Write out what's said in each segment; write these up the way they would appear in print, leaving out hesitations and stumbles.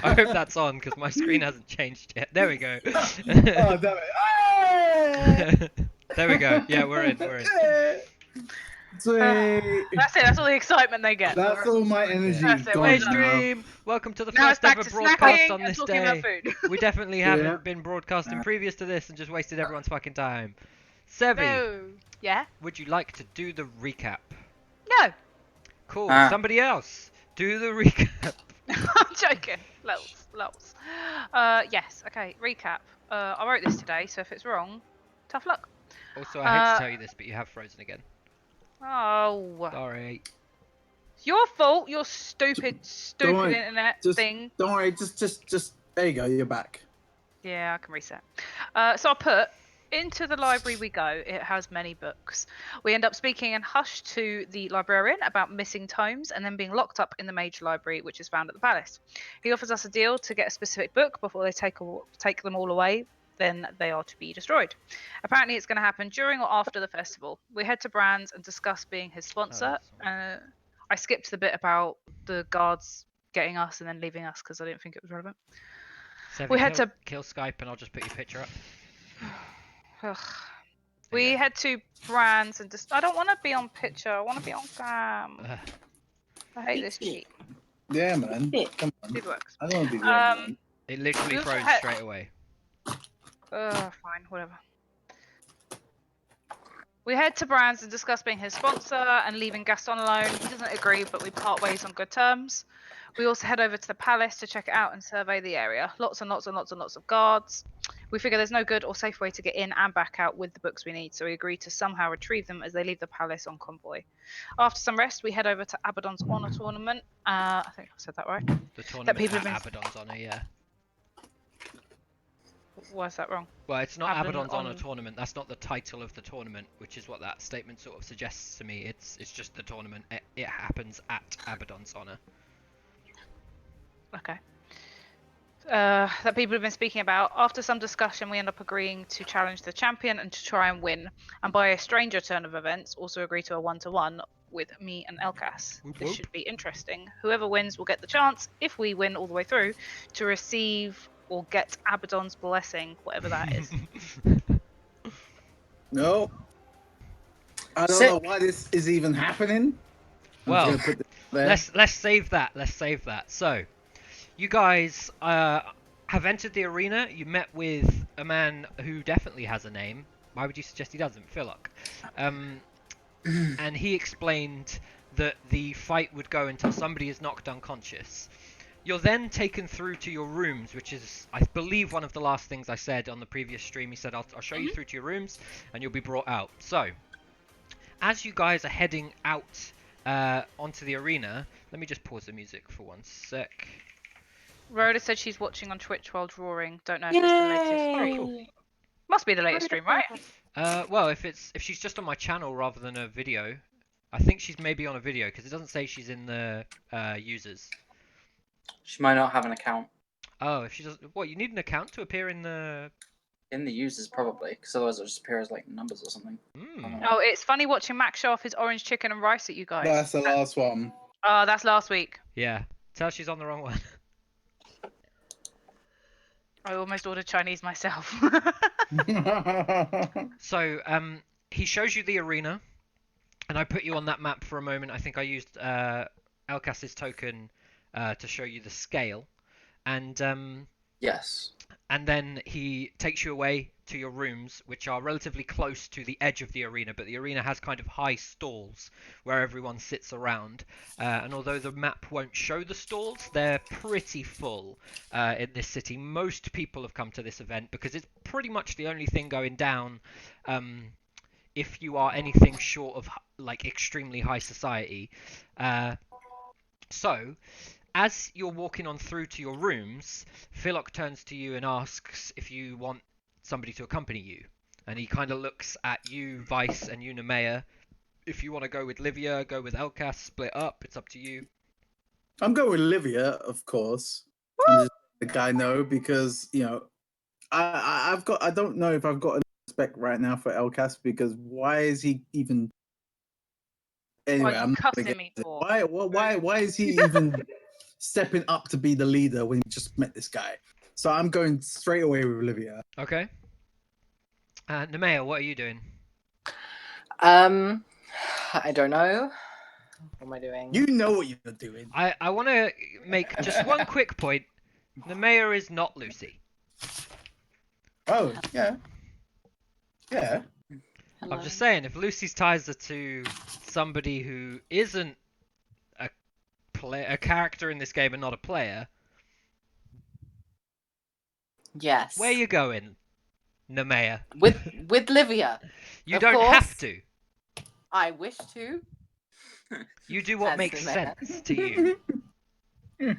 I hope that's on because my screen hasn't changed yet. There we go. Oh, damn it. There we go. Yeah, we're in. Sweet. That's it. That's all the excitement they get. That's all my energy That's it, gone well Hey, done. now. stream! Welcome to the Now it's first back ever to broadcast snacking on and this talking about day. food. We definitely Yeah. haven't been broadcasting previous to this and just wasted everyone's fucking time. Sevi, No. Yeah? would you like to do the recap? No. Cool. Somebody else, do the recap. I'm joking. Lols. Yes. Okay. Recap. I wrote this today, so if it's wrong, tough luck. Also, I hate to tell you this, but you have frozen again. Oh. Sorry. It's your fault. Your stupid worry, internet thing. Don't worry, just there you go, you're back. Yeah, I can reset. So I put into the library we go. It has many books. We end up speaking in hush to the librarian about missing tomes and then being locked up in the major library, which is found at the palace. He offers us a deal to get a specific book before they take them all away. Then they are to be destroyed. Apparently, it's going to happen during or after the festival. We head to Brands and discuss being his sponsor. I skipped the bit about the guards getting us and then leaving us because I didn't think it was relevant. Sevi, We had to kill Skype and I'll just put your picture up. Ugh. We head to Brands and I don't want to be on picture. I want to be on cam. I hate this cheat. Yeah, man. Come on. It works. I don't want to be the only one. It literally We also froze had- straight away. Fine, whatever. We head to Brands and discuss being his sponsor and leaving Gaston alone. He doesn't agree, but we part ways on good terms. We also head over to the palace to check it out and survey the area. Lots and lots of guards. We figure there's no good or safe way to get in and back out with the books we need, so we agree to somehow retrieve them as they leave the palace on convoy. After some rest, we head over to Abaddon's Honor Tournament. I think I said that right. The tournament people at have been- Abaddon's Honor, yeah. Why is that wrong? Well, it's not Abaddon Abaddon's Honor on- Tournament. That's not the title of the tournament, which is what that statement sort of suggests to me. It's just the tournament. It happens at Abaddon's Honor. Okay. That people have been speaking about. After some discussion, we end up agreeing to challenge the champion and to try and win. And by a stranger turn of events, also agree to a 1-to-1 with me and Elkas. Whoop, This whoop. should be interesting. Whoever wins will get the chance, if we win all the way through, to receive or get Abaddon's blessing, whatever that is. No. I don't know why this is even happening. I'm Well, just gonna put this there. let's save that. Let's save that. So, you guys have entered the arena. You met with a man who definitely has a name. Why would you suggest he doesn't? Philok. And he explained that the fight would go until somebody is knocked unconscious. You're then taken through to your rooms, which is, I believe, one of the last things I said on the previous stream. He said, I'll show you through to your rooms, and you'll be brought out. So, as you guys are heading out onto the arena, let me just pause the music for 1 sec. Rhoda said she's watching on Twitch while drawing. Don't know if it's the latest stream. Must be the latest stream, right? Well, if she's just on my channel rather than a video, I think she's maybe on a video because it doesn't say she's in the users. She might not have an account. Oh, if she doesn't, what? You need an account to appear in the users probably, because otherwise it'll just appear as like numbers or something. Oh, it's funny watching Max show off his orange chicken and rice at you guys. That's the last one. Oh, that's last week. Yeah, tell she's on the wrong one. I almost ordered Chinese myself. So, he shows you the arena, and I put you on that map for a moment. I think I used Elkas's token to show you the scale, and Yes. and then he takes you away to your rooms, which are relatively close to the edge of the arena, but the arena has kind of high stalls where everyone sits around. And although the map won't show the stalls, they're pretty full in this city. Most people have come to this event because it's pretty much the only thing going down if you are anything short of like extremely high society. So, as you're walking on through to your rooms, Philok turns to you and asks if you want somebody to accompany you. And he kind of looks at you, Vice, and you, Nemea. If you want to go with Livia, go with Elkas, split up, it's up to you. I'm going with Livia, of course. I'm just the guy know because I don't know if I've got enough respect right now for Elkas because why is he even? Anyway, What are you I'm not gonna cussing get me it. for? Why is he even stepping up to be the leader when you just met this guy. So I'm going straight away with Olivia. Okay. Nemea, what are you doing? I don't know. What am I doing? You know what you're doing. I want to make just one quick point. Nemea is not Lucy. Oh, yeah. Yeah. Hello. I'm just saying, if Lucy's ties are to somebody who isn't a character in this game and not a player, Yes. where you going, Nemea? With Livia. You Of don't course. have to. I wish to. You do what As makes Nemea. sense to you.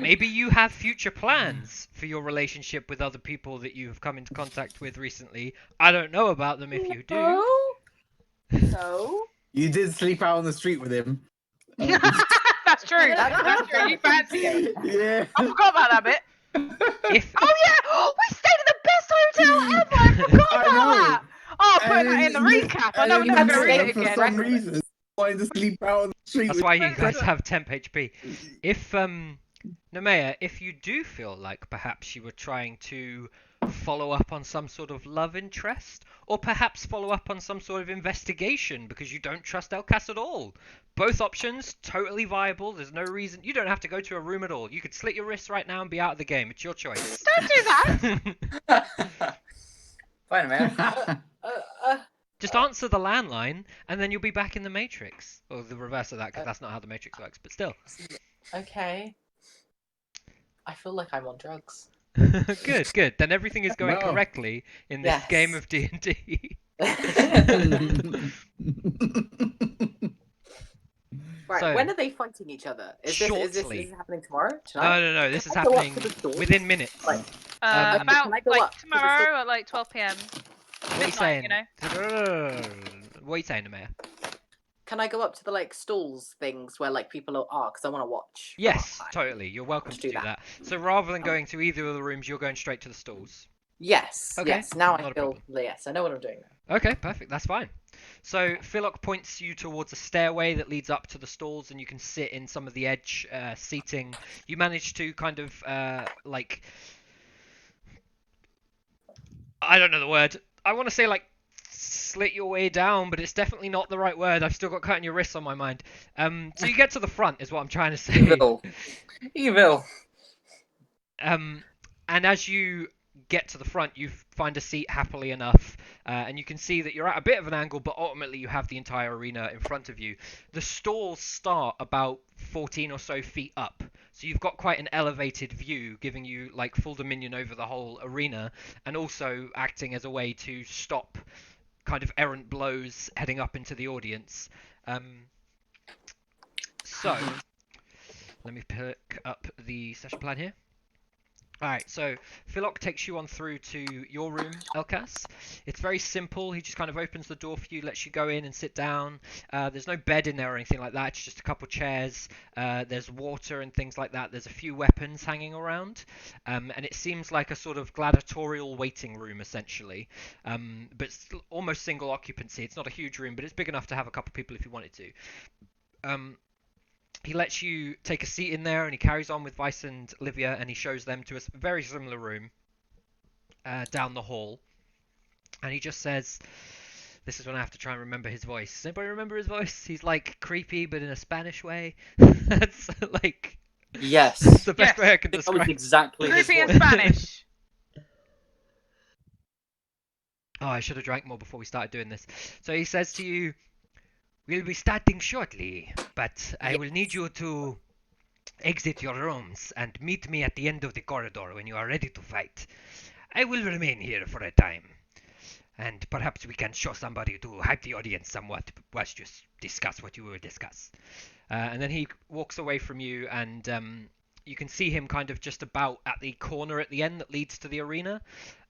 Maybe you have future plans for your relationship with other people that you have come into contact with recently. I don't know about them if you do. No. You did sleep out on the street with him. That's true. That's true. You fancy it. Yeah. I forgot about that bit. If Oh yeah, we stayed in the best hotel ever. I forgot I about know. that. Oh, I'll put that in the recap. I know we're never gonna read it for again. some reason wanted to sleep out on the street. That's with why you him. guys have temp HP. If Nemea, if you do feel like perhaps you were trying to follow up on some sort of love interest, or perhaps follow up on some sort of investigation because you don't trust Elkas at all, both options totally viable. There's no reason you don't have to go to a room at all. You could slit your wrists right now and be out of the game. It's your choice. Don't do that. Wait a minute. Just answer the landline, and then you'll be back in the Matrix. Or the reverse of that, because that's not how the Matrix works. But still. Okay. I feel like I'm on drugs. Good, good. Then everything is going Wow. correctly in this Yes. game of D&D. Right, So- when are they fighting each other? Is this Shortly. happening tomorrow? Tonight? No. This is Can I go up happening to the store? within minutes. Like, Um, About can I go like up to the tomorrow store? at like 12 p.m. What are you midnight, saying? you know? What are you saying, Amir? Can I go up to the like stalls things where like people are? Because I want to watch. Yes, Oh, I- totally. You're welcome to to do do that. that. So rather than going to either of the rooms, you're going straight to the stalls. Yes. Okay, Yes. Now not I a feel. problem. Yes, I know what I'm doing now. Okay, perfect. That's fine. So Philok points you towards a stairway that leads up to the stalls, and you can sit in some of the edge seating. You manage to kind of like, I don't know the word. I want to say like slit your way down, but it's definitely not the right word. I've still got cutting your wrists on my mind. So you get to the front, is what I'm trying to say. Evil. Evil. And as you get to the front, you find a seat happily enough, and you can see that you're at a bit of an angle, but ultimately you have the entire arena in front of you. The stalls start about 14 or so feet up, so you've got quite an elevated view, giving you like full dominion over the whole arena, and also acting as a way to stop kind of errant blows heading up into the audience. So let me pick up the session plan here. Alright, so Philok takes you on through to your room, Elkas. It's very simple. He just kind of opens the door for you, lets you go in and sit down. There's no bed in there or anything like that. It's just a couple chairs. There's water and things like that. There's a few weapons hanging around. And it seems like a sort of gladiatorial waiting room, essentially. But it's almost single occupancy. It's not a huge room, but it's big enough to have a couple people if you wanted to. He lets you take a seat in there, and he carries on with Vice and Livia, and he shows them to a very similar room down the hall. And he just says, this is when I have to try and remember his voice. Does anybody remember his voice? He's like creepy, but in a Spanish way. That's like Yes. that's the best Yes. way I can That was describe. exactly his Creepy in voice. Spanish. Oh, I should have drank more before we started doing this. So he says to you, we'll be starting shortly, but I will need you to exit your rooms and meet me at the end of the corridor when you are ready to fight. I will remain here for a time, and perhaps we can show somebody to hype the audience somewhat whilst you discuss what you will discuss. And then he walks away from you, and you can see him kind of just about at the corner at the end that leads to the arena,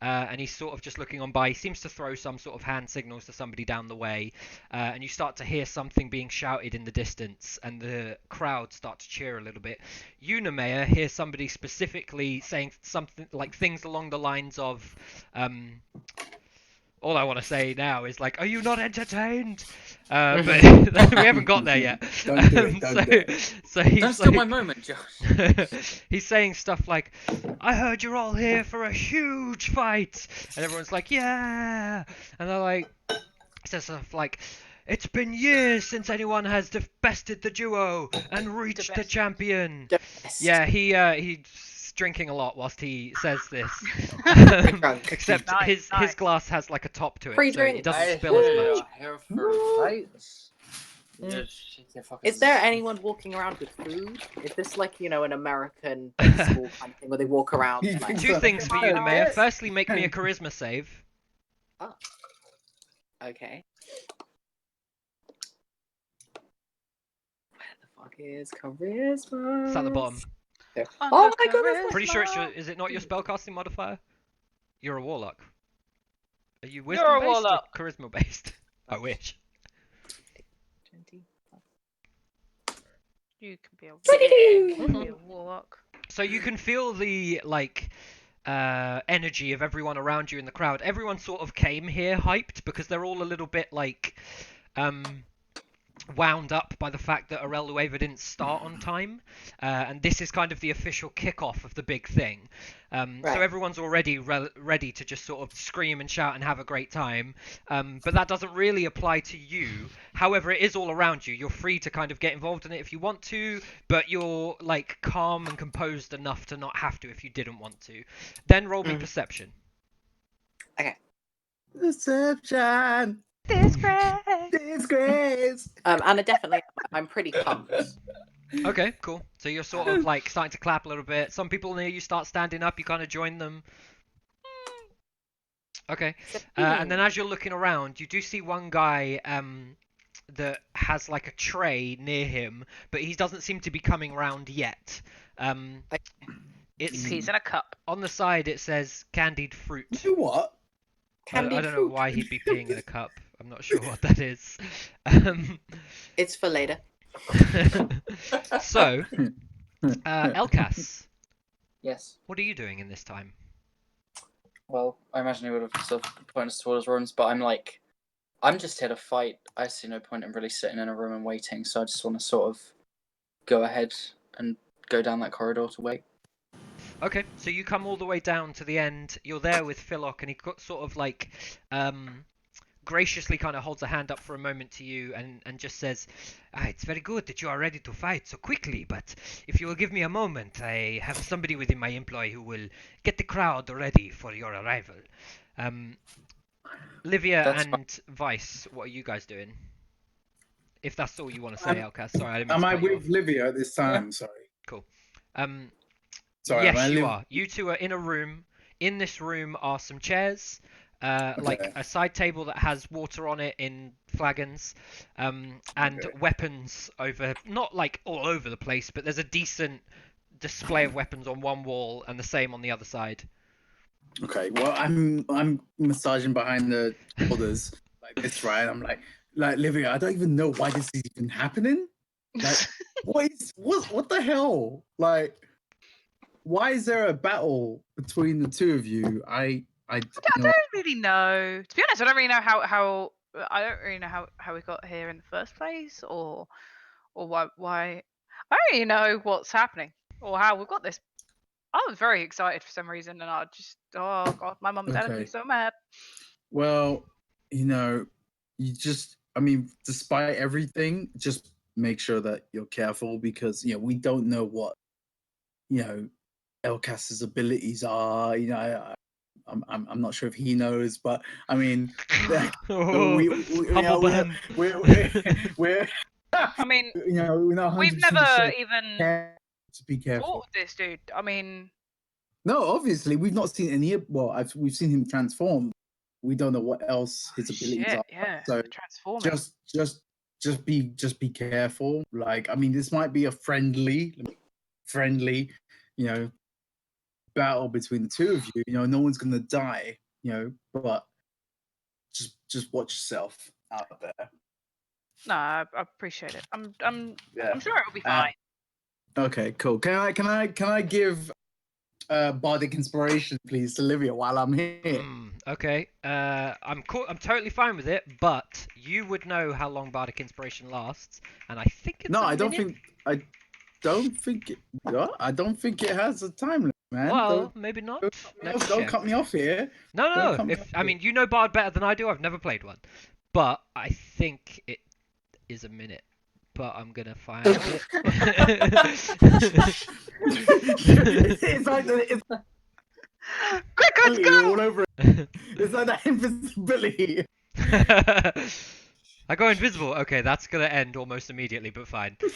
and he's sort of just looking on by. He seems to throw some sort of hand signals to somebody down the way, and you start to hear something being shouted in the distance, and the crowd start to cheer a little bit. You, Nemea, hear somebody specifically saying something like things along the lines of, all I want to say now is like, are you not entertained? But we haven't got there yet. Don't do it, don't do it. So he's Don't steal my like, moment, Josh. he's saying stuff like, I heard you're all here for a huge fight, and everyone's like, yeah, and they're like, he says stuff like, it's been years since anyone has bested the duo and reached the Defest. champion. Yes. Yeah, he's drinking a lot whilst he says this. drunk. Except Nice, his nice. glass has like a top to it, so Pre-drink. it doesn't spill as much. Here for fights. Is there anyone walking around with food? Is this like, you know, an American day school kind of thing where they walk around? You Like, think Two so? things for you, Nemea. Yes. Firstly, make me a charisma save. okay. Where the fuck is charisma? It's at the bottom. Oh my goodness. Pretty sure is it not your spellcasting modifier? You're a warlock. Are you You're wisdom a based or warlock. charisma based? I wish. 20. You can be a 22. you can be a warlock. So you can feel the like energy of everyone around you in the crowd. Everyone sort of came here hyped because they're all a little bit like wound up by the fact that Arel Lueva didn't start on time, and this is kind of the official kickoff of the big thing. So Right. everyone's already ready to just sort of scream and shout and have a great time, but that doesn't really apply to you. However, it is all around you. You're free to kind of get involved in it if you want to, but you're like calm and composed enough to not have to if you didn't want to. Then roll me perception. Deception. Disgrace. Disgrace. And I definitely, I'm pretty pumped. Okay, cool. So you're sort of like starting to clap a little bit. Some people near you start standing up. You kind of join them. Okay. And then as you're looking around, you do see one guy that has like a tray near him, but he doesn't seem to be coming round yet. It's Peas in a cup. on the side. It says candied fruit. You know what? I Candied don't know fruit. why he'd be peeing in a cup. I'm not sure what that is. It's for later. So, Elkas, Yes. what are you doing in this time? Well, I imagine he would have sort of pointed us towards rooms, but I'm just here to fight. I see no point in really sitting in a room and waiting, so I just want to sort of go ahead and go down that corridor to wait. Okay, so you come all the way down to the end. You're there with Philok, and he sort of like graciously kind of holds a hand up for a moment to you and just says, it's very good that you are ready to fight so quickly, but if you will give me a moment, I have somebody within my employ who will get the crowd ready for your arrival. Livia That's and Vice, what are you guys doing? If that's all you want to say, Elkas. Sorry, I didn't mean Am to I cut you with off. Livia at this time? Sorry. Cool. Sorry. am I Yes, you Liv- are. You two are in a room. In this room are some chairs, like Okay. a side table that has water on it in flagons, and Okay. weapons over, not like all over the place, but there's a decent display of weapons on one wall and the same on the other side. Okay. Well, I'm massaging behind the shoulders like this, right? I'm like Livia. I don't even know why this is even happening. Like, what the hell? Like, why is there a battle between the two of you? I I don't really know. To be honest, I don't really know how I don't really know how we got here in the first place, or why. I don't really know what's happening or how we've got this. I was very excited for some reason, and I just, oh god, my mum and dad would be Okay. so mad. Well, I mean, despite everything, just make sure that you're careful because we don't know what Elcas's abilities are. I'm not sure if he knows, but I mean, Humble bun. we're I mean, we're not 100% we've never sure. even To be careful. fought with this dude. I mean, No, obviously we've not seen any. Well, we've seen him transform. We don't know what else his abilities shit, are. yeah, So transforming. just be careful. Like, I mean, this might be a friendly, battle between the two of you. No one's gonna die. But just watch yourself out there. No, I appreciate it. I'm Yeah. sure it'll be fine. Okay, cool. Can I give bardic inspiration, please, to Olivia while I'm here. Okay. I'm totally fine with it, but you would know how long bardic inspiration lasts, and I think it's No, a I don't minute. think it. What? I don't think it has a time limit, man. Well, maybe not. Let's Don't check. cut me off here. No, Don't no. cut me off I here. mean, you know Bard better than I do. I've never played one, but I think it is a minute. But I'm gonna find it. It's like it's Quick, let's all go! over it. It's like that invisibility. I go invisible. Okay, that's gonna end almost immediately, but fine. Go!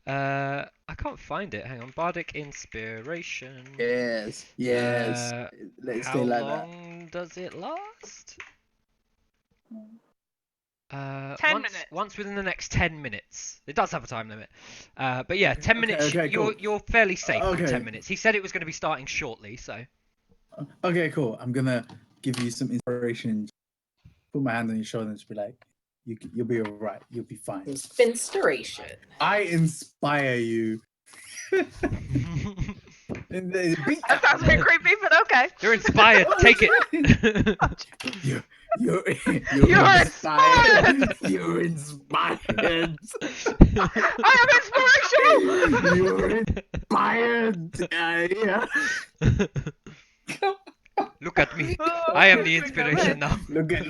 I can't find it. Hang on. Bardic inspiration. Yes. Let's How stay like long does it last? 10 minutes. Once within the next 10 minutes. It does have a time limit. But yeah, 10 minutes. Okay, cool. You're fairly safe for Okay. 10 minutes. He said it was going to be starting shortly, so. that. Okay, cool. I'm gonna give you some inspiration. Put my hand on your shoulder and just be like, you'll be all right. You'll be fine. Inspiration. I inspire you. That sounds a bit creepy, but okay. You're inspired. Take it. You're inspired. You're inspired. I am inspirational! You're inspired. Yeah. Look at me. I am the inspiration now. Look at.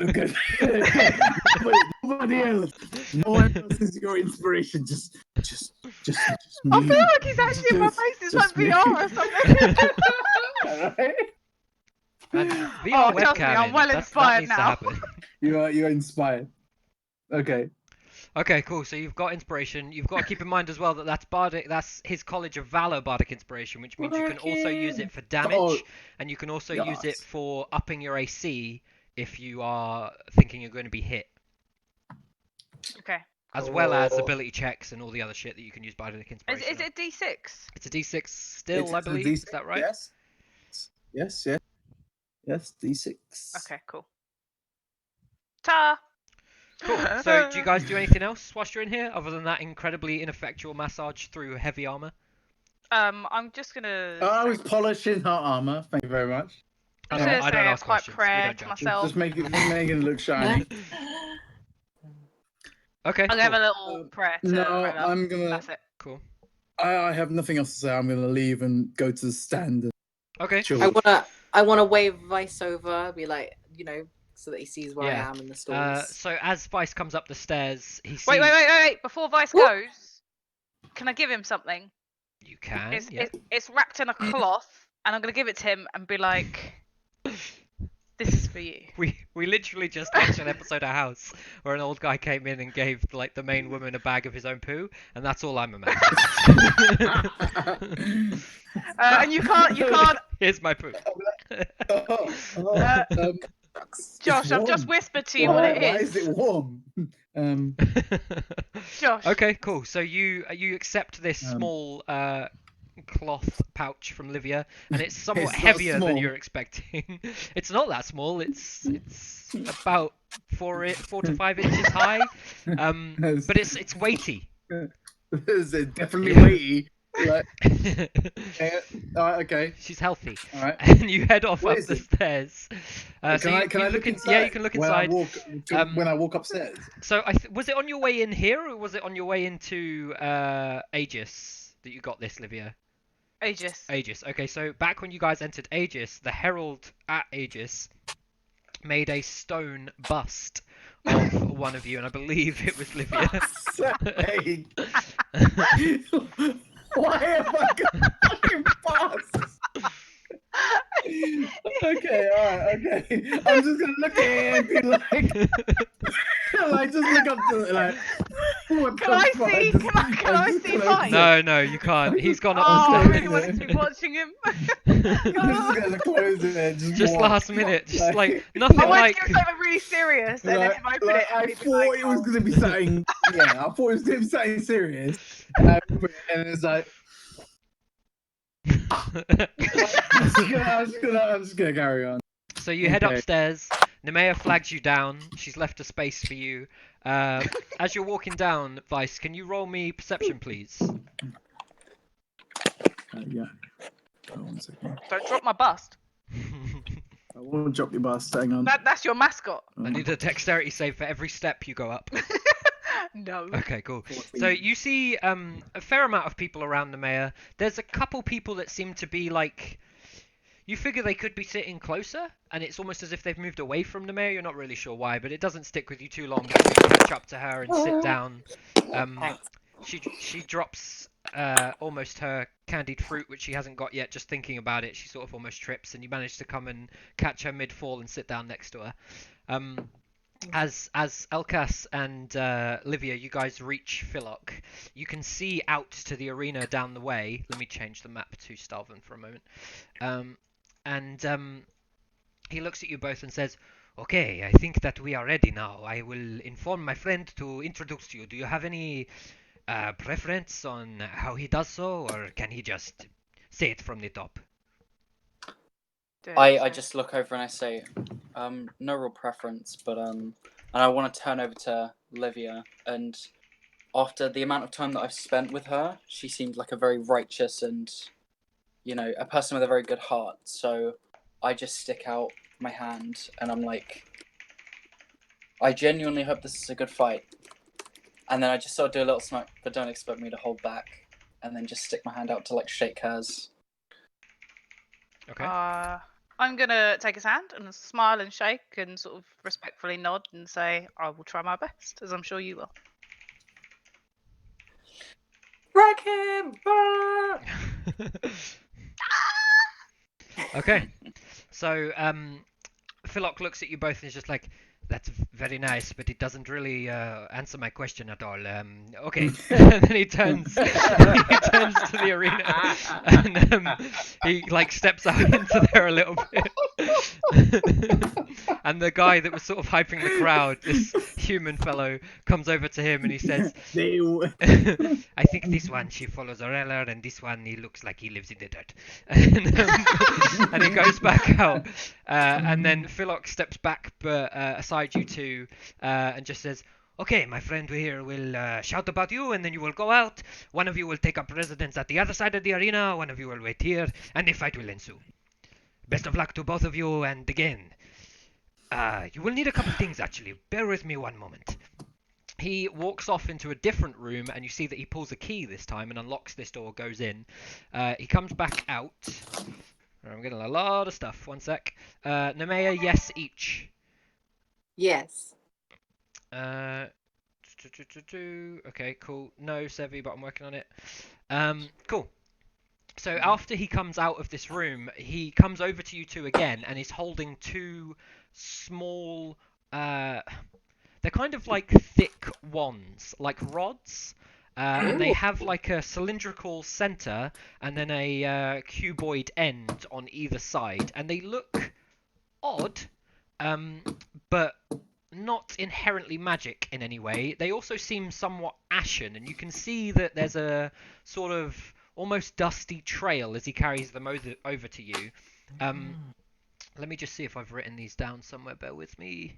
Nobody else. No one else is your inspiration. Just me. I feel like he's actually in my face. It's like just me. VR or something. Alright? Man, Oh, VR trust me, webcam I'm in. well That inspired needs to now. happen. You're inspired. Okay. Okay, cool. So you've got inspiration. You've got to keep in mind as well that that's bardic. That's his College of Valor bardic inspiration, which means you can also use it for damage, Oh, and you can also use it yes. for upping your AC if you are thinking you're going to be hit, Okay. as well as Oh. ability checks and all the other shit that you can use bardic inspiration. Is it D6? It's a D6 still, It's I a believe. D6, Is that right? Yes. Yes, D6. Okay, cool. Ta! Cool. So do you guys do anything else whilst you're in here other than that incredibly ineffectual massage through heavy armor? I'm just gonna. I was polishing her armor. Thank you very much. I'm I just don't gonna say a ask quiet questions. We prayer don't to judge. myself. Just making it look shiny. Okay. I'm gonna have a Cool. little prayer to No, Rayla. I'm gonna. That's it. Cool. I have nothing else to say. I'm gonna leave and go to the stand. And Okay. chill. I wanna wave Vice over, be like, so that he sees where Yeah. I am in the stalls. So as Vice comes up the stairs, he sees. Wait! Before Vice What? goes, can I give him something? You can. It's, Yeah. it's wrapped in a cloth, and I'm gonna give it to him and be like, "This is for you." We literally just watched an episode of House where an old guy came in and gave like the main woman a bag of his own poo, and that's all I'm imagining. And you can't. Here's my poo. Josh, I've just whispered to you what Why it is it warm? Josh. Okay, cool. So you accept this Um, small cloth pouch from Livia, and it's somewhat It's not heavier than small. you're expecting. It's not that small. It's about 4 to 5 inches high. But it's weighty. It's definitely Yeah. weighty. Like, okay. She's healthy. All right. And you head off What up is the it? stairs. So Can I you look in- inside? Yeah, you can look inside. When I walk upstairs. So was it on your way in here, or was it on your way into Aegis that you got this, Livia? Aegis. Aegis. Okay, so back when you guys entered Aegis, the herald at Aegis made a stone bust of one of you, and I believe it was Livia. Hey. Why have I got fucking pass? Okay, alright, okay. I'm just gonna look at it and be like, like just look up to it, like, what Can the I fuck? see? Can I see Vice? No, you can't. He's gone up Oh, the I stairs. really wanted to be watching him. I'm just gonna close it and Just walk. last minute, just like nothing I wanted like. to give something really serious, and then Like, if I open like, it, I it'd be thought like, it was oh. gonna be something. Yeah, I thought it was gonna be something serious. And it's like, I'm just gonna carry on. So you head Okay. upstairs. Nemea flags you down. She's left a space for you. As you're walking down, Vice, can you roll me perception, please? Yeah. Oh, 1 second. Don't drop my bust. I won't drop your bust. Hang on. That's your mascot. I need a dexterity save for every step you go up. No. Okay, cool. 14. So you see a fair amount of people around the mayor. There's a couple people that seem to be like... You figure they could be sitting closer, and it's almost as if they've moved away from the mayor. You're not really sure why, but it doesn't stick with you too long before you catch up to her and sit down. Thanks. She drops almost her candied fruit, which she hasn't got yet. Just thinking about it, she sort of almost trips, and you manage to come and catch her mid-fall and sit down next to her. As Elkas and Livia, you guys reach Philok, you can see out to the arena down the way. Let me change the map to Stalvin for a moment. He looks at you both and says, "Okay, I think that we are ready now. I will inform my friend to introduce you. Do you have any preference on how he does so, or can he just say it from the top?" I just look over and I say, no real preference, but and I want to turn over to Livia, and after the amount of time that I've spent with her, she seemed like a very righteous and, a person with a very good heart. So I just stick out my hand and I'm like, I genuinely hope this is a good fight. And then I just sort of do a little smirk, but don't expect me to hold back. And then just stick my hand out to like shake hers. Okay. I'm gonna take his hand and smile and shake and sort of respectfully nod and say, "I will try my best," as I'm sure you will. Wreck him! Ah! Okay. So Philok looks at you both and is just like, "That's very nice, but it doesn't really answer my question at all. Okay." And then he turns to the arena and he like steps out into there a little bit. And the guy that was sort of hyping the crowd, this human fellow, comes over to him and he says, "I think this one, she follows Aurelia, and this one, he looks like he lives in the dirt." And he goes back out. And then Philok steps back aside you two and just says, "Okay, my friend here will shout about you, and then you will go out. One of you will take up residence at the other side of the arena, one of you will wait here, and the fight will ensue. Best of luck to both of you, and again, you will need a couple things, actually. Bear with me one moment." He walks off into a different room, and you see that he pulls a key this time and unlocks this door, goes in. He comes back out. I'm getting a lot of stuff. 1 sec. Nemea, yes, each. Yes. Okay, cool. No, Sevi, but I'm working on it. Cool. So after he comes out of this room, he comes over to you two again and is holding two small, they're kind of like thick wands, like rods. And they have like a cylindrical center and then a cuboid end on either side. And they look odd, but not inherently magic in any way. They also seem somewhat ashen, and you can see that there's a sort of almost dusty trail as he carries them over to you. Let me just see if I've written these down somewhere. Bear with me.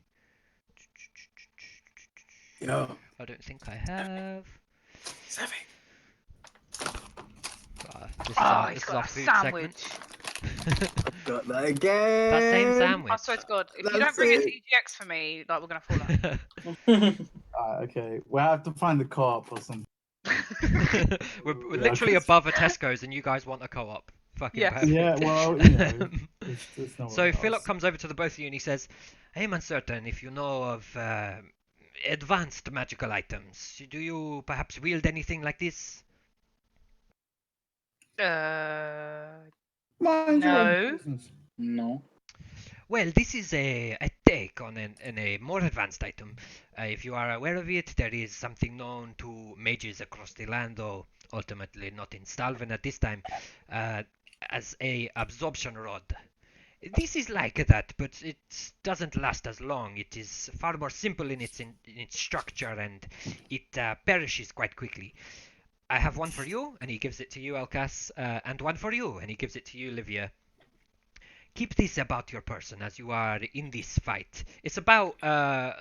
Yo. I don't think I have. This is our food segment. Got that again. That same sandwich. I swear to God, if you That's don't bring it to it. EGX for me, like we're gonna fall out. Okay, we'll have to find the co-op or something. We're literally above a Tesco's, and you guys want a co-op. Fucking Yes. perfect. Yeah, well, you know. It's not So what Philip else. comes over to the both of you and he says, "I'm uncertain if you know of advanced magical items. Do you perhaps wield anything like this?" Mind your own No. business. No. Well, this is a take on a more advanced item. If you are aware of it, there is something known to mages across the land, though ultimately not in Stalvin at this time, as a absorption rod. This is like that, but it doesn't last as long. It is far more simple in its structure, and it perishes quite quickly. I have one for you, and he gives it to you, Elkas, and one for you, and he gives it to you, Livia. Keep this about your person as you are in this fight. It's about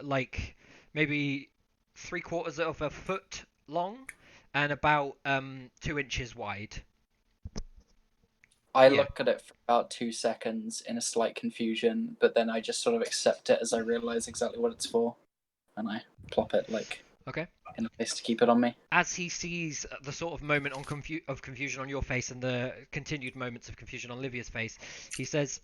like maybe 3/4 of a foot long and about 2 inches wide. I Yeah. look at it for about 2 seconds in a slight confusion, but then I just sort of accept it as I realise exactly what it's for, and I plop it like Okay. in a place to keep it on me. As he sees the sort of moment of confusion on your face and the continued moments of confusion on Livia's face, he says,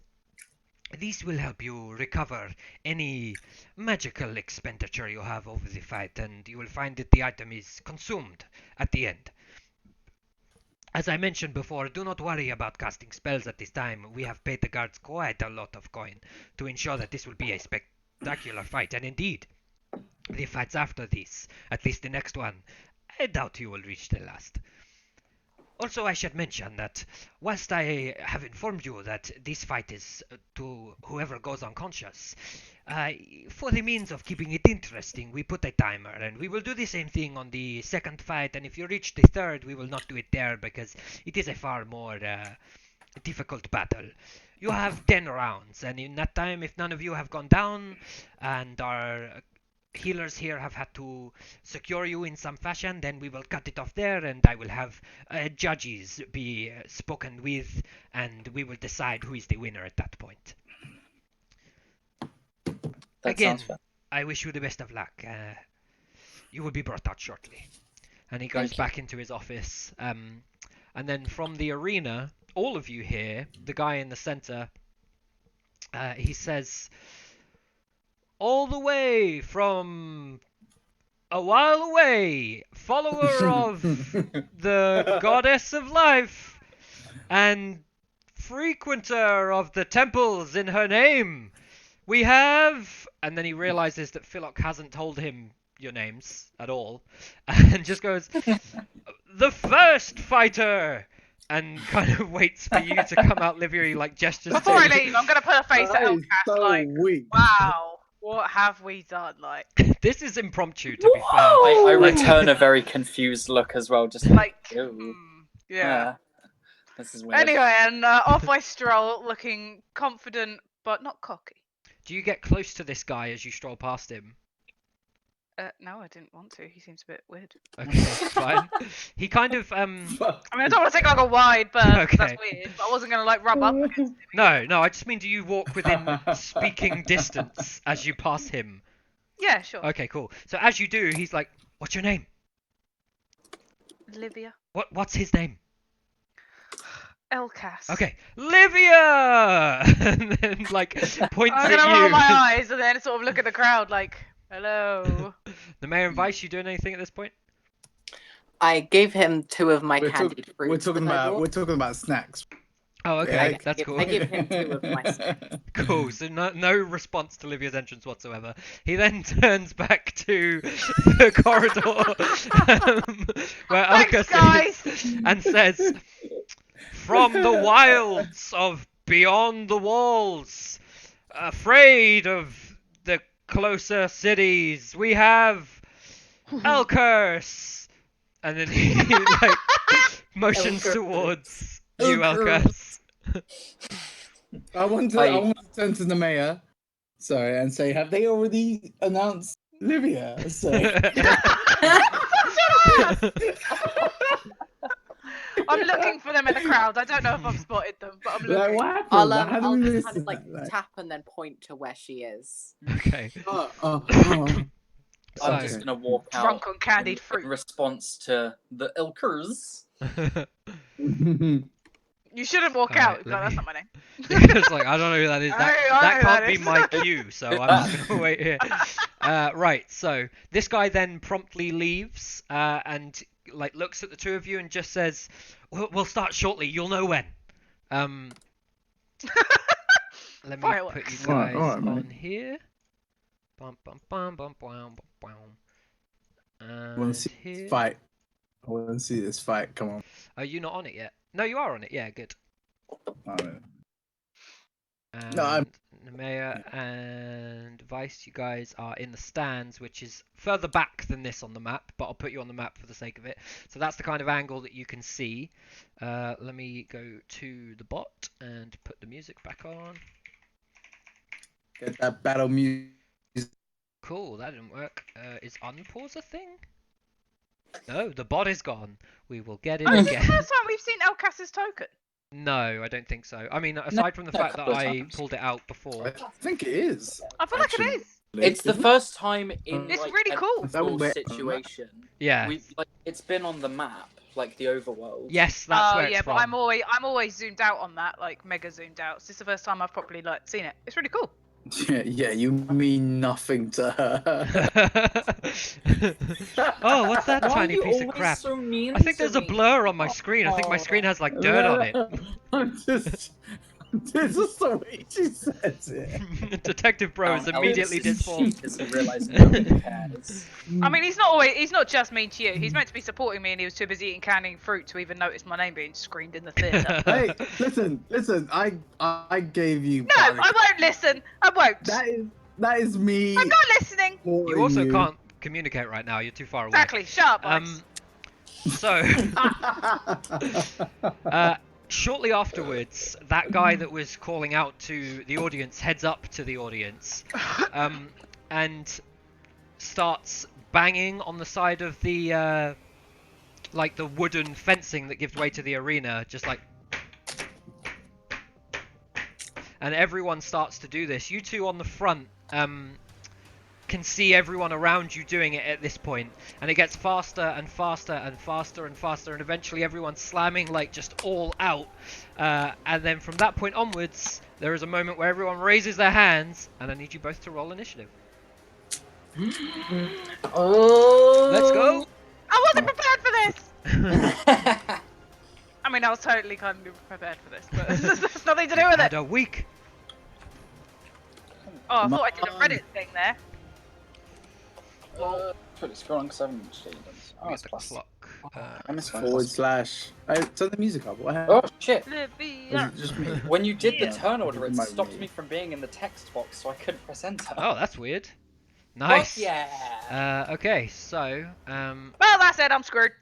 "These will help you recover any magical expenditure you have over the fight, and you will find that the item is consumed at the end. As I mentioned before, do not worry about casting spells at this time. We have paid the guards quite a lot of coin to ensure that this will be a spectacular fight, and indeed, the fights after this, at least the next one, I doubt you will reach the last. Also, I should mention that whilst I have informed you that this fight is to whoever goes unconscious, for the means of keeping it interesting, we put a timer, and we will do the same thing on the second fight, and if you reach the third, we will not do it there, because it is a far more difficult battle. You have 10 rounds, and in that time, if none of you have gone down, and our healers here have had to secure you in some fashion, then we will cut it off there, and I will have judges be spoken with, and we will decide who is the winner at that point. That Again, sounds fair. I wish you the best of luck. You will be brought out shortly." And he goes Thank you. back into his office. And then from the arena, all of you hear the guy in the center. He says, "All the way from a while away, follower of the goddess of life and frequenter of the temples in her name, we have..." And then he realizes that Philok hasn't told him your names at all, and just goes, "The first fighter," and kind of waits for you to come out. Livia, he like gestures Before I to leave, I'm gonna put a face at That is Elcast so like, weak. wow, what have we done? Like, This is impromptu, to be fair. I Like- return a very confused look as well, just like, Ew. yeah. This is weird. Anyway, and off I stroll, looking confident but not cocky. Do you get close to this guy as you stroll past him? No, I didn't want to. He seems a bit weird. Okay, fine. He kind of I mean, I don't want to take like a wide berth. 'Cause that's Okay. weird. But I wasn't gonna like rub up against him. No, I just mean, do you walk within speaking distance as you pass him? Yeah, sure. Okay, cool. So as you do, he's like, "What's your name?" Livia. What's his name? Elcast. Okay, Livia! And then like points I'm at gonna roll you. my eyes and then sort of look at the crowd like, hello. The mayor and vice, you doing anything at this point? I gave him 2 of my We're, candied fruits. we're talking that I about brought. we're talking about snacks. Oh, okay, Yeah, that's cool. I give him 2 of my. Cool. So no response to Livia's entrance whatsoever. He then turns back to the corridor where Thanks, Alka guys. sits and says, "From the wilds of beyond the walls, afraid of the closer cities, we have Elkers." And then he like motions Elkers. towards you, Elkers. Elkers. I want to turn to the mayor, sorry, and say, have they already announced Livia? So, I'm looking for them in the crowd. I don't know if I've spotted them, but I'm like, looking. what happened? I'll, Like, how do I'll we just miss kind of like that? tap and then point to where she is. Okay. Oh. I'm Okay. just gonna walk out Drunk on candied in fruit. response to the Ilkers. You shouldn't walk Alright, out. let That's me- not my name. It's like, I don't know who that is. I That know can't that be is. my cue, so I'm just gonna wait here. Right, so this guy then promptly leaves and like looks at the two of you and just says, "We'll start shortly. You'll know when." Let me Fireworks. put you Alright, guys alright, mate. on here. Bum bum bum bum bum bum bum. I want And to see here. this fight. I want to see this fight. Come on. Are you not on it yet? No, you are on it. Yeah, good. Alright. And No, I'm- Nemea and Vice, you guys are in the stands, which is further back than this on the map, but I'll put you on the map for the sake of it. So that's the kind of angle that you can see. Let me go to the bot and put the music back on. Get that battle music. Cool, that didn't work. Is unpause a thing? No, the bot is gone. We will get it Oh, is this the again. first time we've seen Elcas's token? No, I don't think so. I mean, aside from the fact that couple of I times. pulled it out before. I think it is. I feel like it actually. is. It's the Isn't it? first time in It's like really an cool. That would overworld be- situation. Yeah. We like it's been on the map, like the overworld. Yes, that's Oh where yeah, it's but from. I'm always zoomed out on that, like mega zoomed out. So this is the first time I've properly like seen it. It's really cool. Yeah, you mean nothing to her. Oh, what's that Why are tiny you piece of always crap? so mean I think to there's a me? blur on my screen. I think my screen has like dirt on it. I'm just. It's just the way she says it. Detective Bro is immediately disformed. She doesn't realise nobody cares. I mean, he's not just mean to you. He's meant to be supporting me, and he was too busy eating canning fruit to even notice my name being screamed in the theatre. Hey, listen. I gave you. No, I won't listen. I won't. That is me. I'm not listening. You also can't communicate right now. You're too far away. Exactly. Shut up, boys. So, shortly afterwards, that guy that was calling out to the audience heads up to the audience, and starts banging on the side of the like the wooden fencing that gives way to the arena, just like. And everyone starts to do this. You two on the front can see everyone around you doing it at this point, and it gets faster and faster and faster and faster, and eventually everyone's slamming like just all out. And then from that point onwards, there is a moment where everyone raises their hands, and I need you both to roll initiative. Oh. Let's go. I wasn't prepared for this. I mean, I was totally kind of prepared for this, but there's nothing to do with Had it. a week. Oh, I thought I did a Reddit thing there. Put it scrolling because I haven't actually done this. Oh, Get it's the plus. clock. I missed one. // Hey, turn the music up. What happened? Oh shit! Was Livia. it just me? When you did Yeah. the turn order, it Might stopped be. me from being in the text box, so I couldn't press enter. Oh, that's weird. Fuck Nice. yeah! Okay, so Well, that's it. I'm screwed.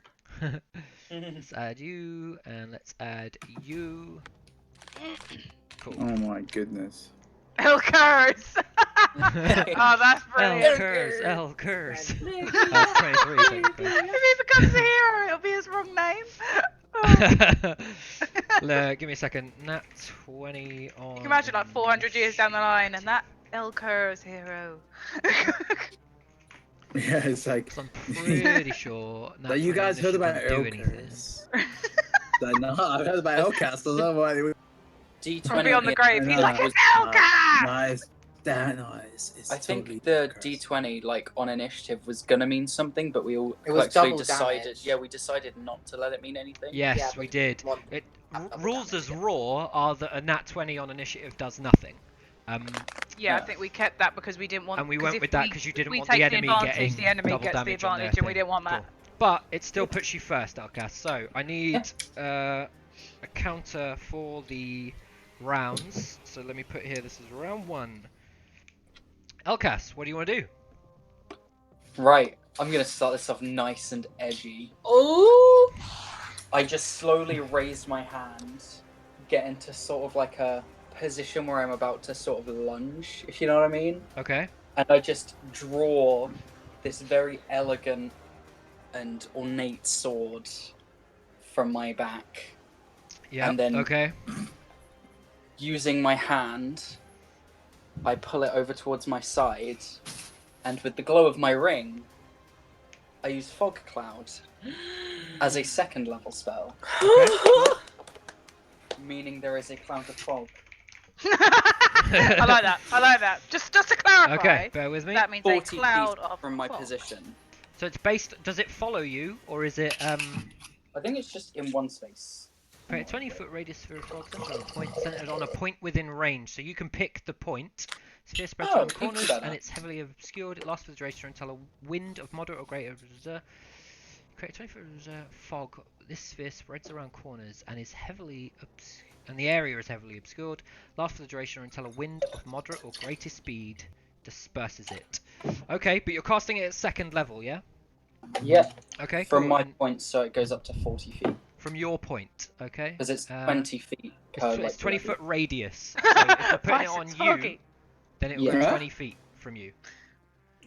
let's add you, and let's add you. Cool. Oh my goodness. Hell curse. Oh, that's L brilliant. curse, L curse. Curse. That's 23 technically. If he becomes a hero, it'll be his wrong name. Oh. Give me a second. Nat 20 on. You can imagine like 400 years down the line, and that El Curse hero. Yeah, it's like. 'Cause I'm pretty sure. Nat That you 20 guys heard about initiative didn't do anything. Elcast. No, I've heard about Elcast. I don't know why. D20. From beyond the grave, he's No, like, it's it's El Curse! Nice. Damn, nice. It's I think totally the Elcast. D20 like on initiative was gonna mean something, but we all It was collectively double decided. damage. Yeah, we decided not to let it mean anything. Yes, Yeah, we but did. one- It, double rules damage, as yeah. raw are that a nat 20 on initiative does nothing. Yeah, I Yeah. think we kept that because we didn't want. And we 'cause went if with that we- 'cause you if didn't we want the take enemy advantage, getting the enemy double gets the damage on their advantage, and we thing. didn't want that. Cool. But it still puts you first, Outcast. So I need a counter for the rounds. So let me put here. This is round 1. Elcas, what do you want to do? Right, I'm gonna start this off nice and edgy. Oh! I just slowly raise my hand, get into sort of like a position where I'm about to sort of lunge, if you know what I mean. Okay. And I just draw this very elegant and ornate sword from my back. Yeah. And then- Okay. Using my hand, I pull it over towards my side, and with the glow of my ring, I use Fog Cloud as a second level spell, meaning there is a cloud of fog. I like that. I like that. Just to clarify, Okay. Bear with me. that means a 40 cloud feet of from my fog. position. So it's based. Does it follow you, or is it I think it's just in one space. Okay, 20-foot radius sphere of fog centered on a point centered on a point within range. So you can pick the point. Sphere spreads Oh, around even corners better. and it's heavily obscured. It lasts for the duration until a wind of moderate or greater. Create 20-foot fog. This sphere spreads around corners and is heavily and the area is heavily obscured. Lasts for the duration until a wind of moderate or greater speed disperses it. Okay, but you're casting it at second level, yeah? Yeah, Okay. from cool. my And point, so it goes up to 40 feet. from your point, okay? Because it's 20 20 feet It's, per. it's like, 20-foot radius. So if we're putting it Nice on and you, foggy. then it will go Yeah. 20 feet from you.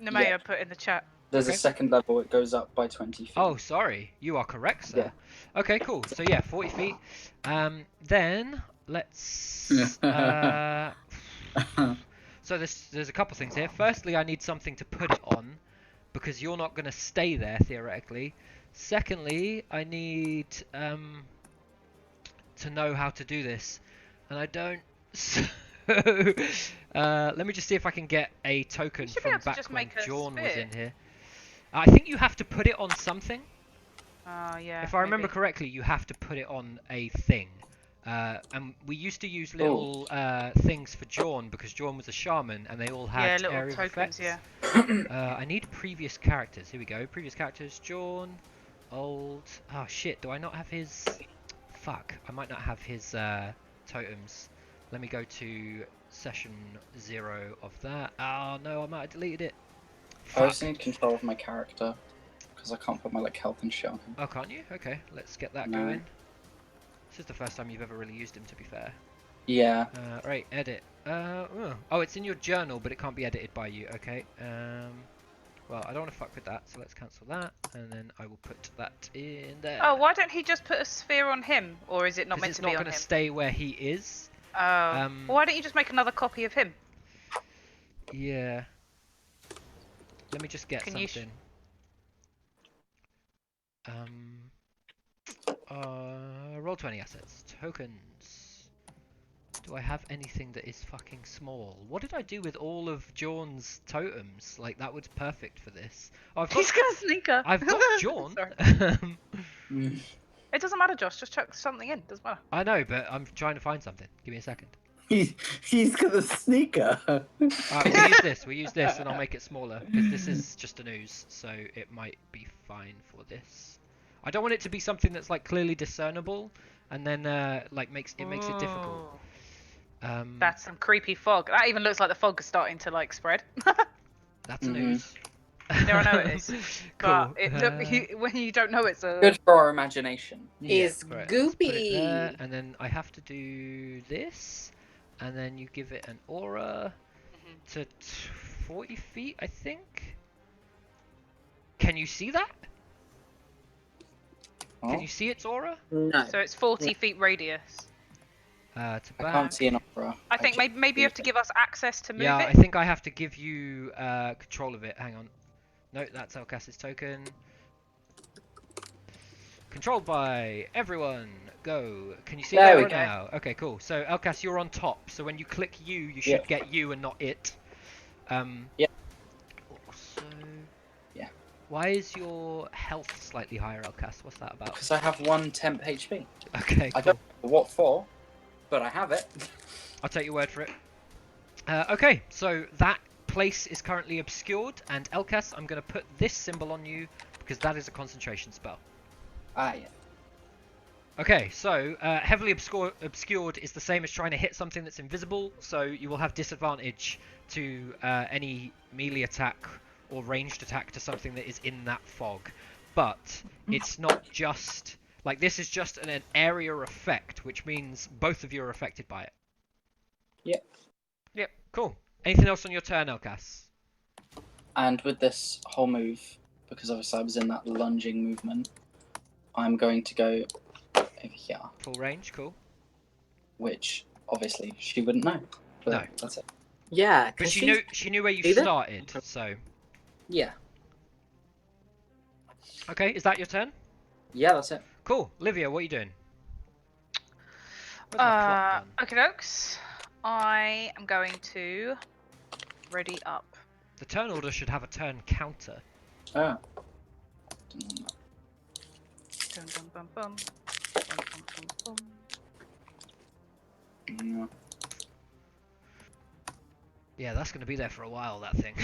Nemea Yeah. put in the chat. There's Okay. a second level. It goes up by 20 feet. Oh, sorry. You are correct, sir. Okay, cool. So yeah, 40 feet. Then let's. So there's a couple things here. Firstly, I need something to put it on, because you're not going to stay there theoretically. Secondly, I need to know how to do this, and I don't. So let me just see if I can get a token should be from able to back just when make a Jawn was sphere. in here. I think you have to put it on something. Yeah. If I remember maybe. correctly, you have to put it on a thing. And we used to use little things for Jawn, because Jawn was a shaman and they all Yeah, had little area of tokens. effects. Yeah. I need previous characters. Here we go. Previous characters. Jawn. Old. Oh shit, do I not have his... Fuck. I might not have his totems. Let me go to session 0 of that. Oh no, I might have deleted it. I Fuck. also need control of my character because I can't put my like health and shit on him. Oh, can't you? Okay, let's get that No. going. This is the first time you've ever really used him, to be fair. Yeah. Right, edit. Oh, it's in your journal, but it can't be edited by you. Okay. Well, I don't want to fuck with that, so let's cancel that, and then I will put that in there. Oh, why don't he just put a sphere on him, or is it not 'Cause meant it's to not be on going to him? stay where he is. Oh. Well, why don't you just make another copy of him? Yeah. Let me just get Can you something. Roll 20 assets. Tokens. Do I have anything that is fucking small? What did I do with all of Jawn's totems? Like, that was perfect for this. Oh, I've got, He's gonna sneak her. I've got Jawn. Sorry. Mm. It doesn't matter, Josh. Just chuck something in. Doesn't matter. I know, but I'm trying to find something. Give me a second. He's got a sneaker. Alright, we'll use this. We'll use this, and I'll make it smaller, because this is just a ooze, so it might be fine for this. I don't want it to be something that's like clearly discernible, and then like makes it difficult. Ooh. That's some creepy fog. That even looks like the fog is starting to like spread. That's an ooze. There, I know it is. Cool. But when you don't know it's a. Good for our imagination. Is right, let's put it there, goopy. and then I have to do this, and then you give it an aura to 40 feet, I think. Can you see that? Oh, Can you see its aura? No. So it's 40 feet radius. To I back. can't see an opera. I think maybe you have to give us access to move Yeah, it. I think I have to give you control of it. Hang on. No, that's Elcas's token. Controlled by everyone. Go. Can you see There that we right go. now? Okay, cool. So Elcas, you're on top. So when you click you, you should get you and not it. Yeah. Also, Yeah. why is your health slightly higher, Elcas? What's that about? Because I have one temp HP. Okay, I cool. don't know what for, but I have it. I'll take your word for it. Okay, so that place is currently obscured, and Elcas, I'm going to put this symbol on you because that is a concentration spell. Ah, yeah. Okay, so heavily obscured is the same as trying to hit something that's invisible, so you will have disadvantage to any melee attack or ranged attack to something that is in that fog. But it's not just... Like, this is just an area effect, which means both of you are affected by it. Yep. Yep. Cool. Anything else on your turn, Elcas? And with this whole move, because obviously I was in that lunging movement, I'm going to go over here, Full range, cool. which obviously she wouldn't know. But No. That's it. Yeah, But she knew where you see that? started, so... Yeah. Okay, is that your turn? Yeah, that's it. Cool. Livia, what are you doing? Where's my plot gone? Okay, dokes. I am going to ready up. The turn order should have a turn counter. Oh. Dum, dum, bum, bum. Bum, bum, bum, bum. Yeah. Yeah, that's going to be there for a while, that thing.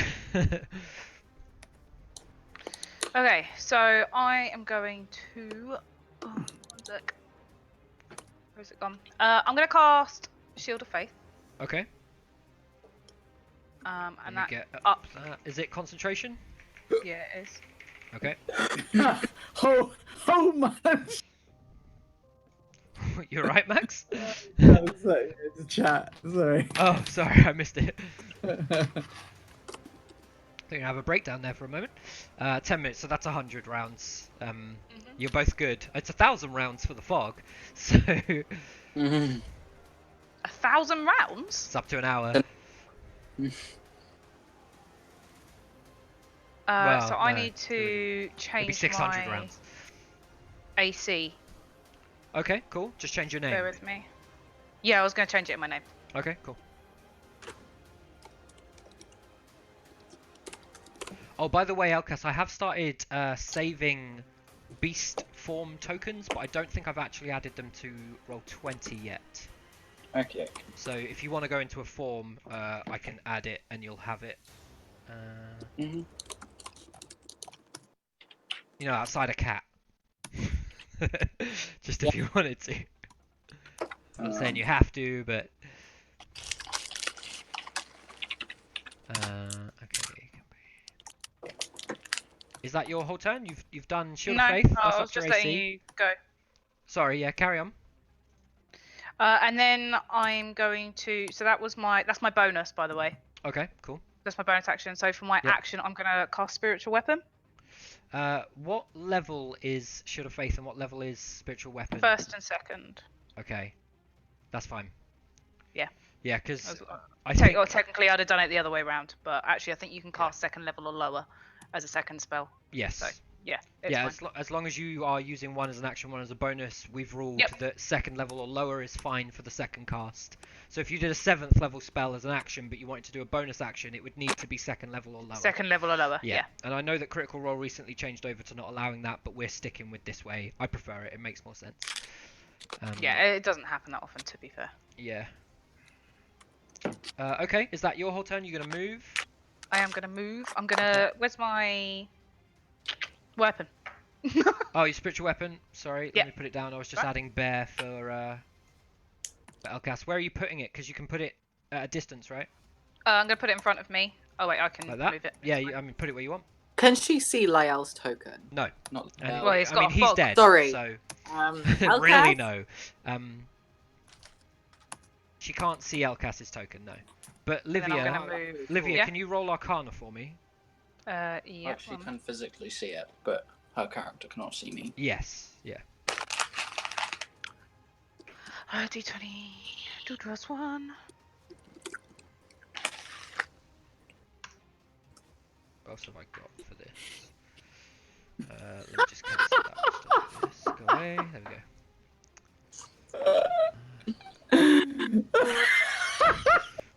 Okay, so I am going to. Oh, one sec. Where's it gone? I'm going to cast Shield of Faith. Okay. And You that get up. that. Is it concentration? Yeah, it is. Okay. oh man! You're right, Max? No, sorry, it's a chat. Sorry. Oh, sorry, I missed it. They're gonna have a breakdown there for a moment. 10 minutes, so that's 100 rounds. Mm-hmm. You're both good. It's 1,000 rounds for the fog, so Mhm. 1,000 rounds? it's up to an hour. Well, So I no, need to Maybe change 600 my rounds. AC. Okay, cool. Just change your name. Bear with me. Yeah, I was going to change it in my name. Okay, cool. Oh, by the way, Elkas, I have started saving beast form tokens, but I don't think I've actually added them to Roll20 yet. Okay. So if you want to go into a form, I can add it and you'll have it. Mhm. You know, outside a cat. Just if you wanted to. I'm not saying you have to, but. Okay. Is that your whole turn? You've done Shield No, of Faith. I That's was up to just your letting AC. you go. Sorry, yeah, carry on. And then I'm going to. So that's my bonus, by the way. Okay, cool. That's my bonus action. So for my Yep. action, I'm gonna cast Spiritual Weapon. What level is Shield of Faith and what level is Spiritual Weapon? First and second. Okay, that's fine. Yeah. Yeah, because As- I think. technically, I'd have done it the other way around, but actually, I think you can cast second level or lower as a second spell. Yes. So, yeah, it's Yeah, fine. as long as you are using one as an action, one as a bonus, we've ruled Yep. that second level or lower is fine for the second cast. So if you did a 7th level spell as an action, but you wanted to do a bonus action, it would need to be second level or lower. Second level or lower. Yeah. And I know that Critical Role recently changed over to not allowing that, but we're sticking with this way. I prefer it. It makes more sense. Yeah, it doesn't happen that often, to be fair. Yeah. Okay, is that your whole turn? You're gonna move? I am gonna move. I'm gonna. Where's my weapon? Oh, your spiritual weapon. Sorry, Yeah. let me put it down. I was just Right. adding bear for Elkas. Where are you putting it? Because you can put it at a distance, right? I'm gonna put it in front of me. Oh wait, I can Like that? move it. Yeah, It's fine. I mean, put it where you want. Can she see Lyell's token? No. Not. And Well, he's I got mean, a he's fog. dead. Sorry. So Elkas? really no. She can't see Elkas's token, no. But And then I'm Livia, gonna move. Livia, Yeah. can you roll Arcana for me? Yeah. She can physically see it, but her character cannot see me. Yes. Yeah. D20. 2 plus 1. What else have I got for this? Let me just cancel that. Just do this. Go away. There we go.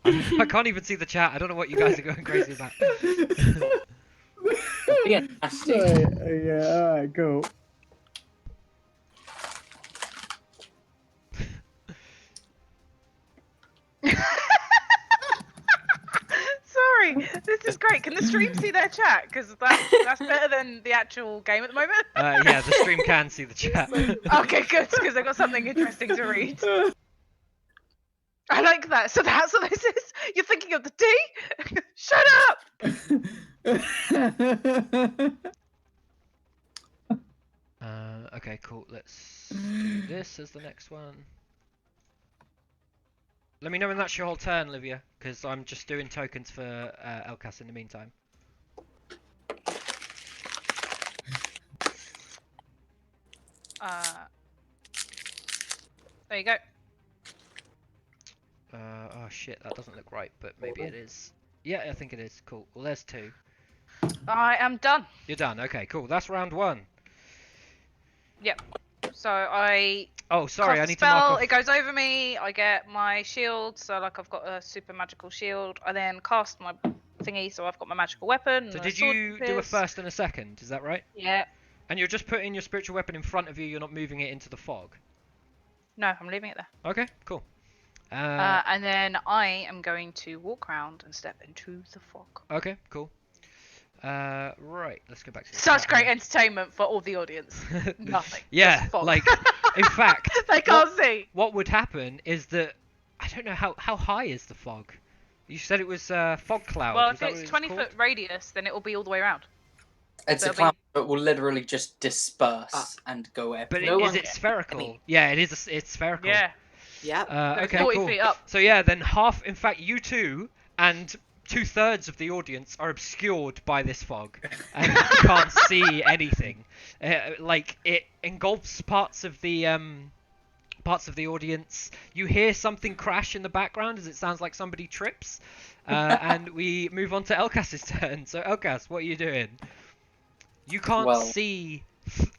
I can't even see the chat. I don't know what you guys are going crazy about. Being nasty. Yeah, alright, cool. Sorry, this is great. Can the stream see their chat? Because that's better than the actual game at the moment. Yeah, the stream can see the chat. Okay, good, because I've got something interesting to read. I like that. So that's what this is? You're thinking of the D? Shut up! Okay, cool. Let's do this as the next one. Let me know when that's your whole turn, Livia, because I'm just doing tokens for Elkas in the meantime. There you go. Oh shit, that doesn't look right, but maybe it is. Yeah, I think it is. Cool. Well, there's 2. I am done. You're done. Okay, cool. That's round 1. Yep. So I Oh, sorry, cast I a need to mark spell, off. it goes over me, I get my shield, so like I've got a super magical shield. I then cast my thingy, so I've got my magical weapon. So and did sword you and do a pierce. first and a second? Is that right? Yeah. And you're just putting your spiritual weapon in front of you. You're not moving it into the fog. No, I'm leaving it there. Okay, cool. And then I am going to walk around and step into the fog. Okay, cool. Right, let's go back to the Such chat great here. entertainment for all the audience. Nothing. Yeah, Just fog. like, in fact, they can't see. what would happen is that I don't know how high is the fog. You said it was fog cloud. Well, was if that what it's it was 20-foot radius, then it will be all the way around. It's a There'll cloud that will literally just disperse and go But everywhere. is one it can- spherical? Yeah, it is. It's spherical. Yeah. Yep. But it's Okay, 40 cool. feet up. So yeah, then half. In fact, you two and 2/3 of the audience are obscured by this fog, and you can't see anything. Like it engulfs parts of the audience. You hear something crash in the background as it sounds like somebody trips, and we move on to Elcas's turn. So Elcas, what are you doing? You can't see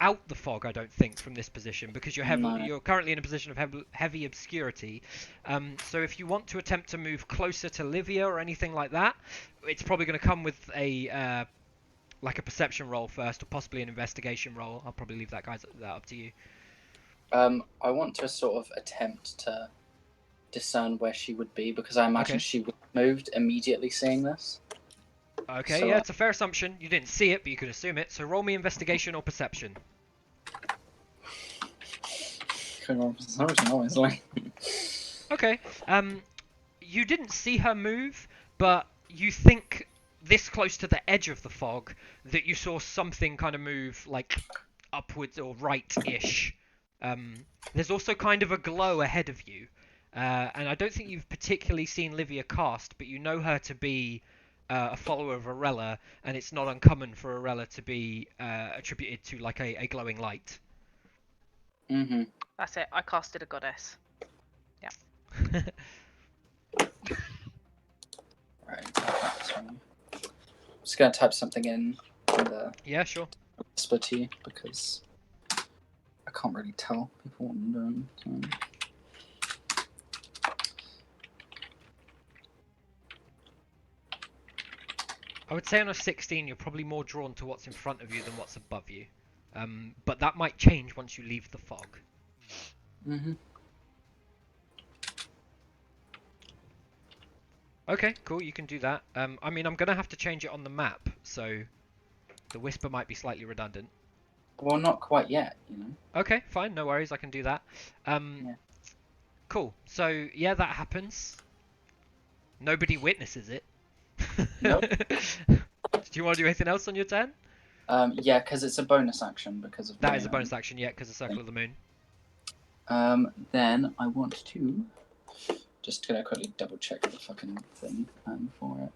out the fog, I don't think, from this position because you're currently in a position of heavy obscurity. So if you want to attempt to move closer to Livia or anything like that, it's probably going to come with a like a perception roll first, or possibly an investigation roll. I'll probably leave that up to you. I want to sort of attempt to discern where she would be because I imagine she would have moved immediately seeing this. Okay, So, yeah, it's a fair assumption. You didn't see it, but you could assume it. So roll me investigation or perception. Obviously. Okay. You didn't see her move, but you think this close to the edge of the fog that you saw something kind of move like upwards or right-ish. There's also kind of a glow ahead of you. And I don't think you've particularly seen Livia cast, but you know her to be a follower of Arella, and it's not uncommon for Arella to be attributed to like a glowing light. Mm-hmm. That's it. I casted a goddess. Yeah. Right. I'm just gonna type something in the Yeah, sure. whisper to you because I can't really tell people what I'm doing. So. I would say on a 16, you're probably more drawn to what's in front of you than what's above you. But that might change once you leave the fog. Mm-hmm. Okay, cool, you can do that. I mean, I'm going to have to change it on the map, so the whisper might be slightly redundant. Well, not quite yet, you know. Okay, fine, no worries, I can do that. Yeah. Cool, so yeah, that happens. Nobody witnesses it. Nope. Do you want to do anything else on your turn? Yeah, because it's a bonus action because of That is a bonus action, yeah, because of Circle of the Moon. Then I want to just gonna quickly double check the fucking thing for it.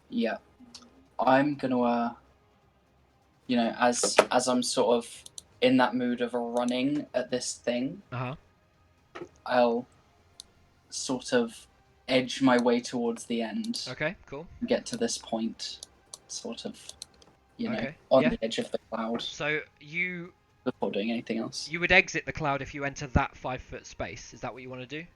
Yeah, I'm gonna you know, as I'm sort of in that mood of running at this thing, I'll sort of edge my way towards the end. Okay, cool. Get to this point, sort of, you know, Okay, on yeah. the edge of the cloud. So you Before doing anything else. would exit the cloud if you enter that 5-foot space. Is that what you want to do?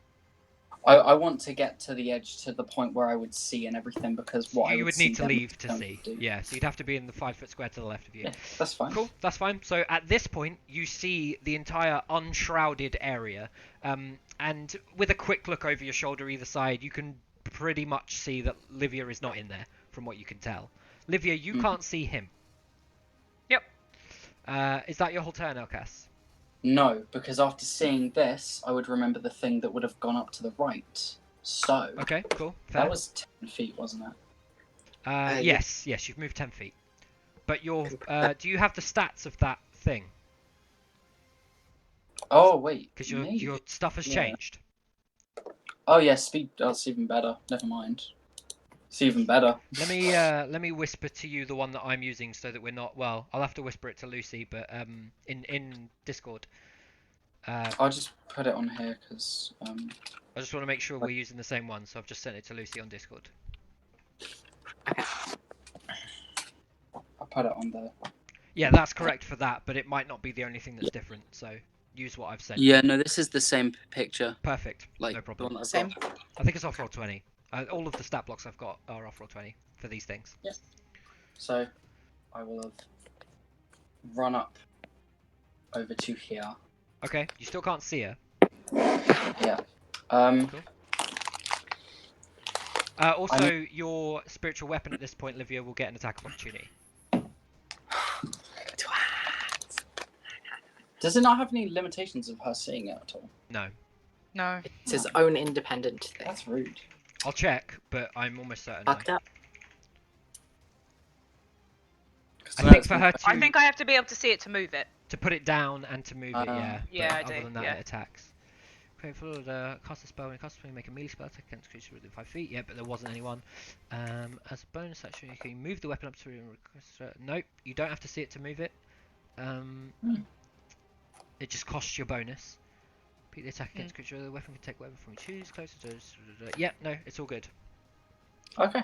I want to get to the edge to the point where I would see and everything because what I You would need to them leave to don't see. do. Yeah, so you'd have to be in the 5-foot square to the left of you. Yeah, that's fine. Cool, that's fine. So at this point, you see the entire unshrouded area, and with a quick look over your shoulder either side, you can pretty much see that Livia is not in there, from what you can tell. Livia, you can't see him. Yep. Is that your whole turn, Elcas? No, because after seeing this, I would remember the thing that would have gone up to the right. So. Okay, cool. Fair. That was 10 feet, wasn't it? Yes, you've moved 10 feet. But do you have the stats of that thing? Oh, wait. Because your stuff has changed. Oh, yeah, speed. That's even better. Never mind. It's even better. Let me whisper to you the one that I'm using so that we're not. Well, I'll have to whisper it to Lucy, but in Discord. I'll just put it on here because. I just want to make sure we're using the same one, so I've just sent it to Lucy on Discord. I'll put it on there. Yeah, that's correct for that, but it might not be the only thing that's different. So use what I've sent. Yeah, no, this is the same picture. Perfect. Like, no problem. Same. I think it's off roll 20. All of the stat blocks I've got are off roll 20 for these things. Yeah. So, I will have run up over to here. Okay. You still can't see her. Yeah. Cool. Also, your spiritual weapon at this point, Livia, will get an attack of opportunity. Does it not have any limitations of her seeing it at all? No. No. It's his own independent thing. That's rude. I'll check, but I'm almost certain. Fucked up. I think for her to... I think I have to be able to see it to move it. To put it down and to move it, yeah. Yeah, but I other do, than that, yeah. it attacks. Okay, for the cast a spell when cast a spell, you make a melee spell attack against creatures within 5 feet. Yeah, but there wasn't anyone. As a bonus action, you can move the weapon up to. Nope, you don't have to see it to move it. It just costs your bonus. Repeat the attack against creature. The weapon can take whatever from you choose. Closer to. Yeah, no, it's all good. Okay.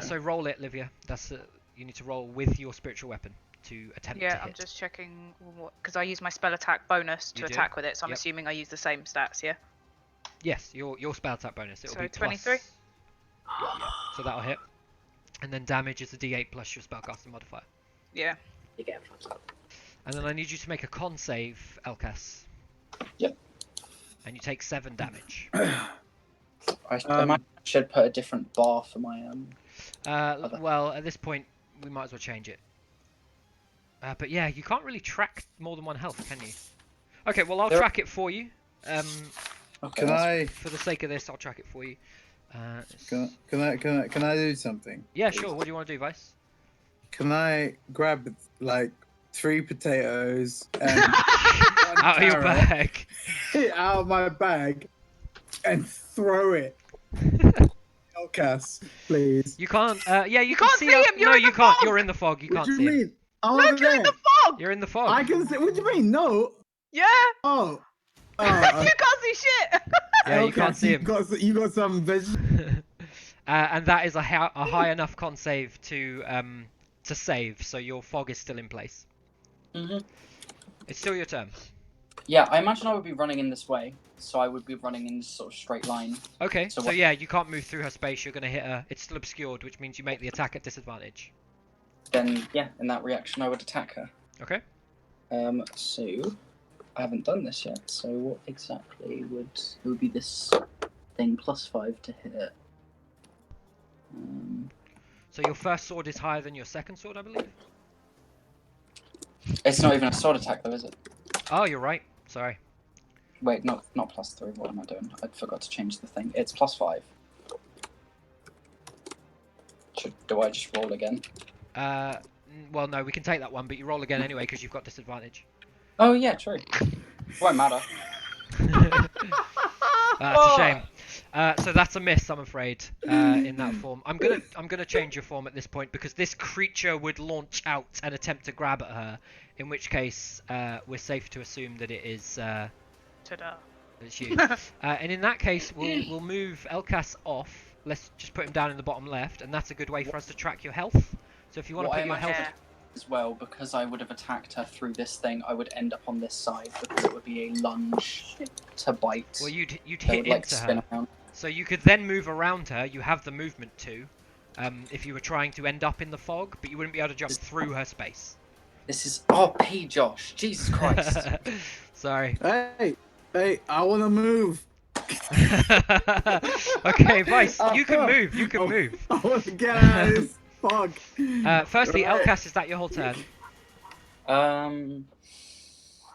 So roll it, Livia. That's you need to roll with your spiritual weapon to attempt to hit. Yeah, I'm just checking because I use my spell attack bonus to attack with it, so I'm Yep. assuming I use the same stats. Yeah. Yes, your spell attack bonus. It'll So be 23. plus. Yeah, so that'll hit. And then damage is a D8 plus your spellcaster modifier. Yeah. You get fucked up. And then I need you to make a con save, Elkas. Yep. And you take 7 damage. I might should put a different bar for my Well, at this point, we might as well change it. But yeah, you can't really track more than 1 health, can you? Okay, well I'll track it for you. Okay, Can For the sake of this, I'll track it for you. can I do something? Yeah, please? sure. What do you want to do, Vice? Can I grab like 3 potatoes and one Out of your carrot bag. out of my bag and throw it? Elkas, please. You can't. Yeah, you can can't see see him, you're No, in you the can't. fog! You're in the fog. You What can't do you see him. mean? I'm Look, over you're in there. the fog. You're in the fog. I can see. What do you mean? No. Yeah. Oh. You can't see shit. Yeah, you can't Elkas, see him. You got some vision. And that is a high enough con save to save, so your fog is still in place. It's still your turn. Yeah, I imagine I would be running in this way, so I would be running in this sort of straight line. Okay, So so what- yeah, you can't move through her space. You're gonna hit her. It's still obscured, which means you make the attack at disadvantage. Then, yeah, in that reaction, I would attack her. Okay. So I haven't done this yet. So what exactly would be this thing +5 to hit? So your first sword is higher than your second sword, I believe. It's not even a sword attack, though, is it? Oh, you're right. Sorry. Wait, not +3. What am I doing? I forgot to change the thing. It's +5. Do I just roll again? Well, no, we can take that one, but you roll again anyway because you've got disadvantage. Oh yeah, true. Won't matter. That's a shame. So that's a miss, I'm afraid, in that form. I'm gonna change your form at this point because this creature would launch out and attempt to grab at her. In which case, we're safe to assume that it is Ta-da. it's you. And in that case, we'll move Elkas off. Let's just put him down in the bottom left, and that's a good way for us to track your health. So if you want to What put your I health. Yeah. As well, because I would have attacked her through this thing, I would end up on this side because it would be a lunge to bite. Well, you'd That hit would, like, into spin her. around. So you could then move around her. You have the movement too. If you were trying to end up in the fog, but you wouldn't be able to jump through her space. This is P. Josh. Jesus Christ. Sorry. Hey, I want to move. Okay, Vice, you can move. You can move. I want to get out of this fog. Firstly, Right. Elkas, is that your whole turn?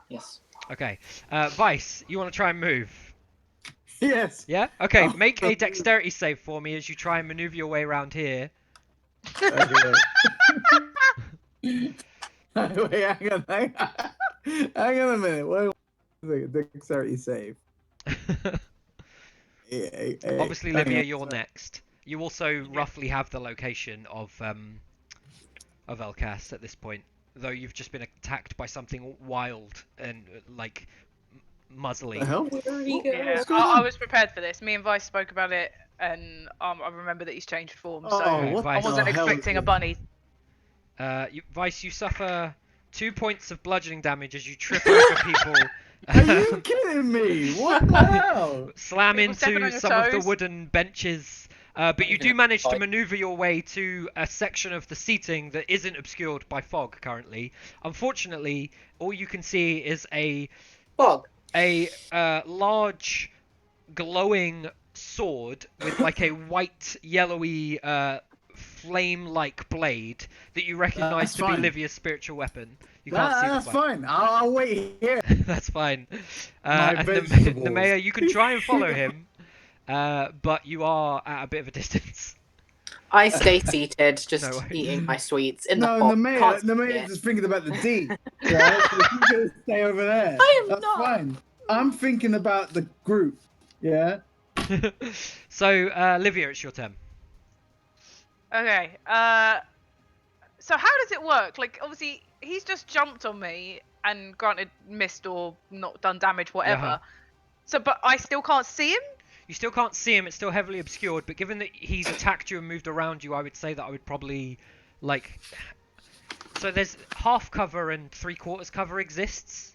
Yes. Okay. Vice, you want to try and move? Yes. Yeah? Okay, Oh. make a dexterity save for me as you try and maneuver your way around here. Okay. Wait, hang on a minute. Wait a second. Dexterity save. Obviously, Hang Livia, on. you're next. You also roughly have the location of Elkas at this point, though you've just been attacked by something wild and muzzly. The hell? Where are you going? Yeah, What's going I on? was prepared for this. Me and Vice spoke about it, and I remember that he's changed form, so Oh, what Vice. I wasn't the hell expecting is a bunny. Vice, you suffer 2 points of bludgeoning damage as you trip over people. Are you kidding me? What the hell? Slam People stepping into on your some of the toes. wooden benches. But you Even do if manage to I- maneuver your way to a section of the seating that isn't obscured by fog currently. Unfortunately, all you can see is a Fog. large glowing sword with like a white yellowy flame-like blade that you recognize That's to be fine. Livia's spiritual weapon. You can't see That's the weapon. fine. I'll wait here. That's fine. My And vegetables. Nemea, you can try and follow him, but you are at a bit of a distance. I stay seated, just No worries. eating my sweets in the No, fog. the Can't see mayor it. is just thinking about the D. Right? So she's gonna stay over there. I am That's not. fine. I'm thinking about the group. Yeah. So, Livia, it's your turn. Okay. So how does it work? Like, obviously, he's just jumped on me and granted missed or not done damage, whatever. Uh-huh. So, but I still can't see him. You still can't see him, it's still heavily obscured, but given that he's attacked you and moved around you, I would say that I would probably, like... So there's half cover and 3/4 cover exists.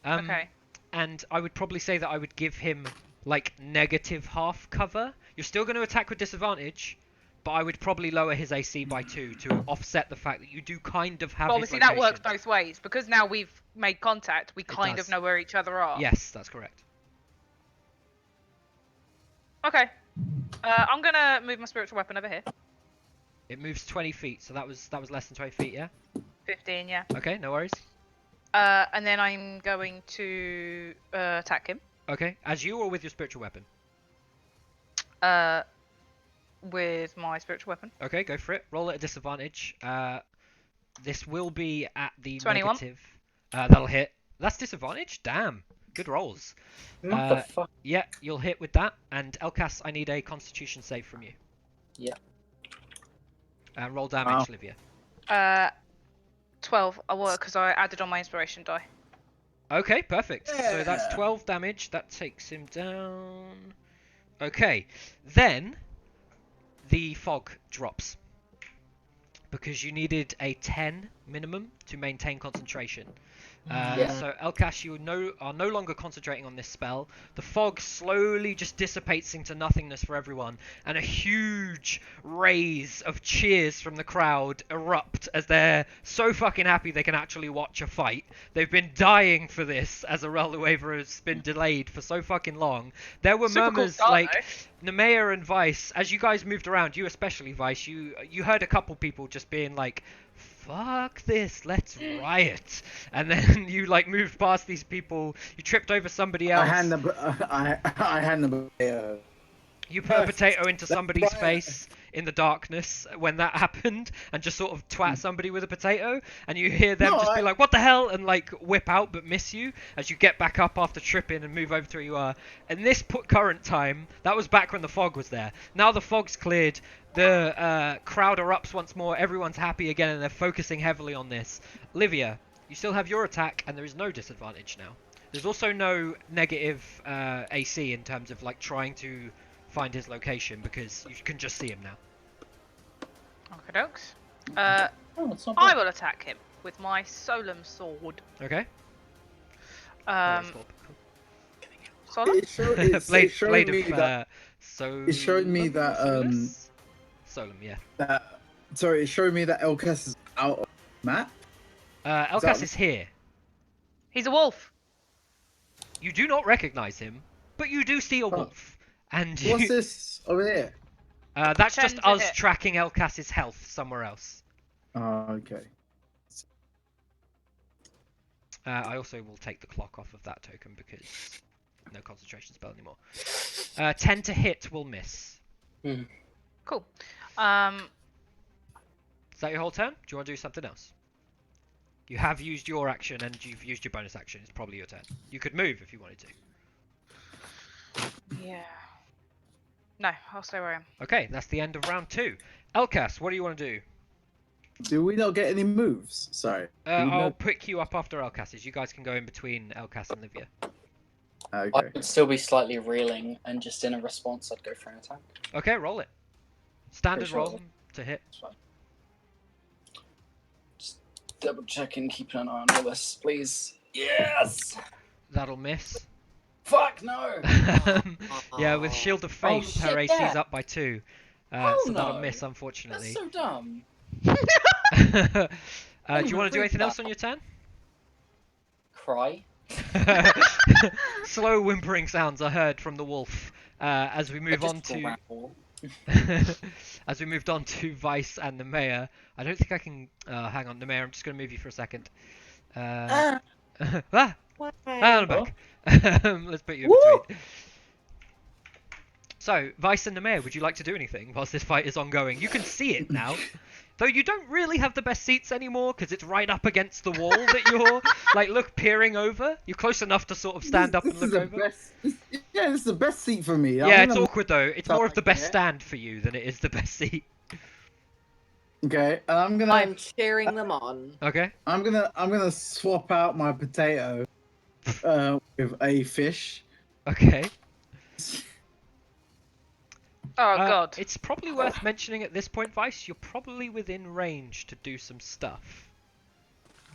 Okay. And I would probably say that I would give him, like, negative half cover. You're still going to attack with disadvantage, but I would probably lower his AC by 2 to offset the fact that you do kind of have But his obviously, that location. works both ways because now we've made contact. We kind does. of know where each other are. Yes, that's correct. Okay. I'm gonna move my spiritual weapon over here. It moves 20 feet, so that was less than 20 feet, yeah? 15, yeah. Okay, no worries. And then I'm going to attack him. Okay, as you or with your spiritual weapon? With my spiritual weapon. Okay, go for it. Roll at a disadvantage. This will be at the 21. negative. That'll hit. That's disadvantage? Damn. Good rolls. What the fuck? Yeah, you'll hit with that. And Elkas, I need a constitution save from you. Yeah. Roll damage, Wow. Livia. 12. I work because I added on my inspiration die. Okay, perfect. So that's Yeah. 12 damage. That takes him down. Okay, then the fog drops. Because you needed a 10 minimum to maintain concentration. Yeah. So Elkas, you are no longer concentrating on this spell. The fog slowly just dissipates into nothingness for everyone, and a huge raise of cheers from the crowd erupt as they're so fucking happy they can actually watch a fight. They've been dying for this, as a Realm waiver has been delayed for so fucking long. There were Super cool murmurs start, like though. Nemea and Vice, as you guys moved around, you especially Vice, you heard a couple people just being like, fuck this, let's riot. And then you like moved past these people, you tripped over somebody else, I hand them. you put a potato into That's somebody's right. face in the darkness when that happened, and just sort of twat somebody with a potato, and you hear them No, just be I- like, what the hell, and like whip out but miss you as you get back up after tripping and move over to where you are. And this current time, that was back when the fog was there. Now the fog's cleared, the crowd erupts once more, everyone's happy again, and they're focusing heavily on this. Livia, you still have your attack, and there is no disadvantage now. There's also no negative AC in terms of like trying to find his location, because you can just see him now. Okay, dokes. Oh, it's not I bad. will attack him with my Solemn sword. Okay? Um, Solemn? Blade showed me of that. It showed me Solum that or Solus? Solum, yeah. Sorry, it showed me that Elkas is out of the map. Elkas is here. He's a wolf. You do not recognize him, but you do see a wolf. And What's you, this over here? that's just 10 to us hit. tracking Elkas's health somewhere else. Oh, okay. I also will take the clock off of that token because no concentration spell anymore. 10 to hit will miss. Cool. Is that your whole turn? Do you want to do something else? You have used your action and you've used your bonus action. It's probably your turn. You could move if you wanted to. Yeah. No, I'll stay where I am. Okay, that's the end of round 2. Elkas, what do you want to do? Do we not get any moves? Sorry. Do we I'll not- pick you up after Elkas's. You guys can go in between Elkas and Livia. I Okay. would still be slightly reeling, and just in a response, I'd go for an attack. Okay, roll it. Standard Pretty sure roll to hit. It's fine. Just double checking, keeping an eye on all this, please. Yes! That'll miss. Fuck no! Yeah, with Shield of Faith, Oh, her shit, AC's yeah. up by 2. Oh, So that'll no. miss, That's unfortunately. so dumb. Do you even want to do read anything that. else on your turn? Cry. Slow whimpering sounds are heard from the wolf as we move on Just to growl. as we moved on to Vice and the mayor. I don't think I can. Hang on, the mayor. I'm just going to move you for a second. Ah, I'm back. Let's put you in Woo! between. So, Vice and the mayor, would you like to do anything whilst this fight is ongoing? You can see it now. Though you don't really have the best seats anymore because it's right up against the wall that you're like peering over. You're close enough to sort of stand up and This is look the over. best. Yeah, this is the best seat for me. Yeah, I'm it's gonna awkward though. It's sound more of the like best it. stand for you than it is the best seat. Okay, and I'm gonna I'm cheering them on. Okay. I'm gonna swap out my potato with a fish. Okay. Oh god. It's probably worth mentioning at this point, Vice, you're probably within range to do some stuff.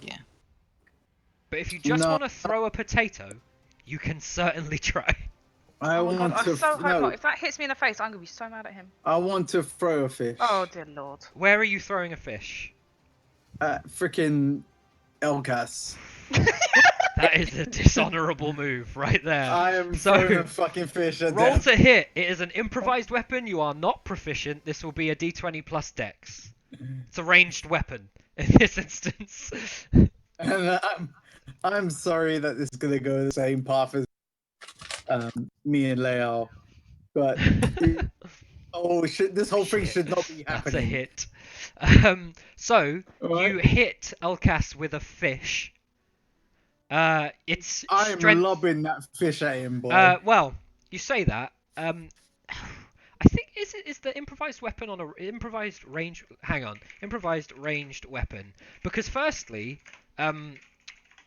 Yeah. But if you just No. want to throw a potato, you can certainly try. I Oh my god, want I to so hope no, not. If that hits me in the face, I'm gonna be so mad at him. I want to throw a fish. Oh dear lord. Where are you throwing a fish? Freaking Elkas. That is a dishonorable move right there. I am So, throwing a fucking fish at Roll them. to hit. It is an improvised weapon. You are not proficient. This will be a d20 plus dex. It's a ranged weapon in this instance. And I'm sorry that this is gonna go the same path as me and Leo, but oh shit, this whole thing Shit. should not be That's happening. a hit. So Alright. you hit Elkas with a fish. It's I'm strength. lobbing that fish at him, boy. Well, you say that. I think is the improvised weapon on a improvised range? Hang on, improvised ranged weapon. Because firstly, an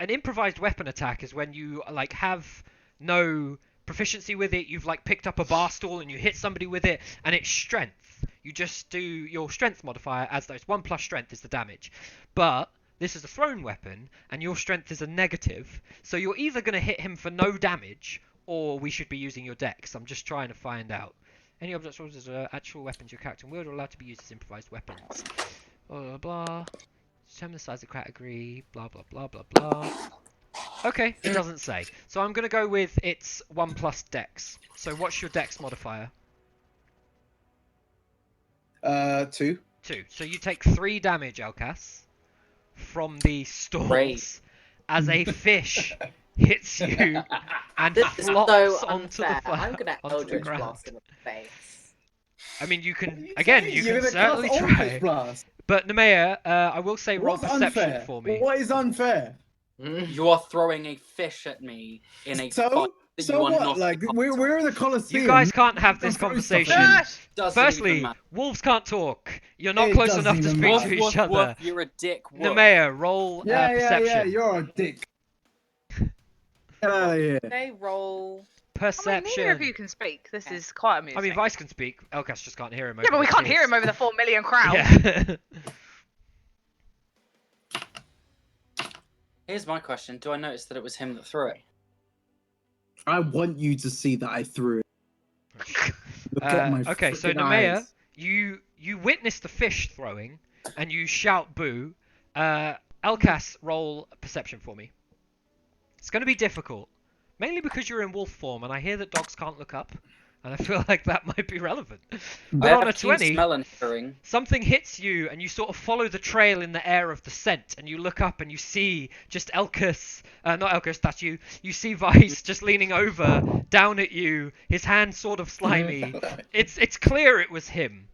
improvised weapon attack is when you like have no proficiency with it. You've like picked up a bar stool and you hit somebody with it, and it's strength. You just do your strength modifier as though it's 1 plus strength is the damage. But this is a thrown weapon, and your strength is a negative, so you're either going to hit him for no damage, or we should be using your dex. I'm just trying to find out. Any objects or actual weapons your character will are allowed to be used as improvised weapons. Blah, blah, blah. Determine the size of category, blah, blah, blah, blah, blah. Okay, it doesn't say. So I'm going to go with it's 1 plus dex. So what's your dex modifier? 2. 2. So you take 3 damage, Elkas, from the stalls Great. as a fish hits you and This is flops so onto unfair. the, I'm gonna onto the Eldritch ground. Blast in the face. I mean, you can You're again, you can gonna certainly cast Eldritch try. Blast. But Nemea, I will say roll What's perception unfair? for me. What is unfair? You are throwing a fish at me in a So, fight that so you are what? not Like a part we're in the You Colosseum. guys can't have this Don't throw stuff at conversation. me. Yes! Doesn't Firstly, even matter. wolves can't talk. You're not It close doesn't enough to even speak matter. to each other. Woof, you're a dick. Woof. Nemea, roll Yeah, perception. yeah, you're a dick. Get out of here. They roll. I mean, Perception. neither of you can speak. This is quite amusing. I mean, Vice can speak. Elkas just can't hear him. yeah, but we can't hear him over the 4 million crowd. Yeah. Here's my question: do I notice that it was him that threw it? I want you to see that I threw it. Look at my Okay, so freaking Nemea, eyes. you witness the fish throwing, and you shout boo. Elkas, roll perception for me. It's going to be difficult, mainly because you're in wolf form, and I hear that dogs can't look up, and I feel like that might be relevant. But I on have a keen 20, smell and hearing. something hits you, and you sort of follow the trail in the air of the scent, and you look up and you see just Elkas, not Elkas, that's you. You see Vice just leaning over, down at you, his hand sort of slimy. It's clear it was him.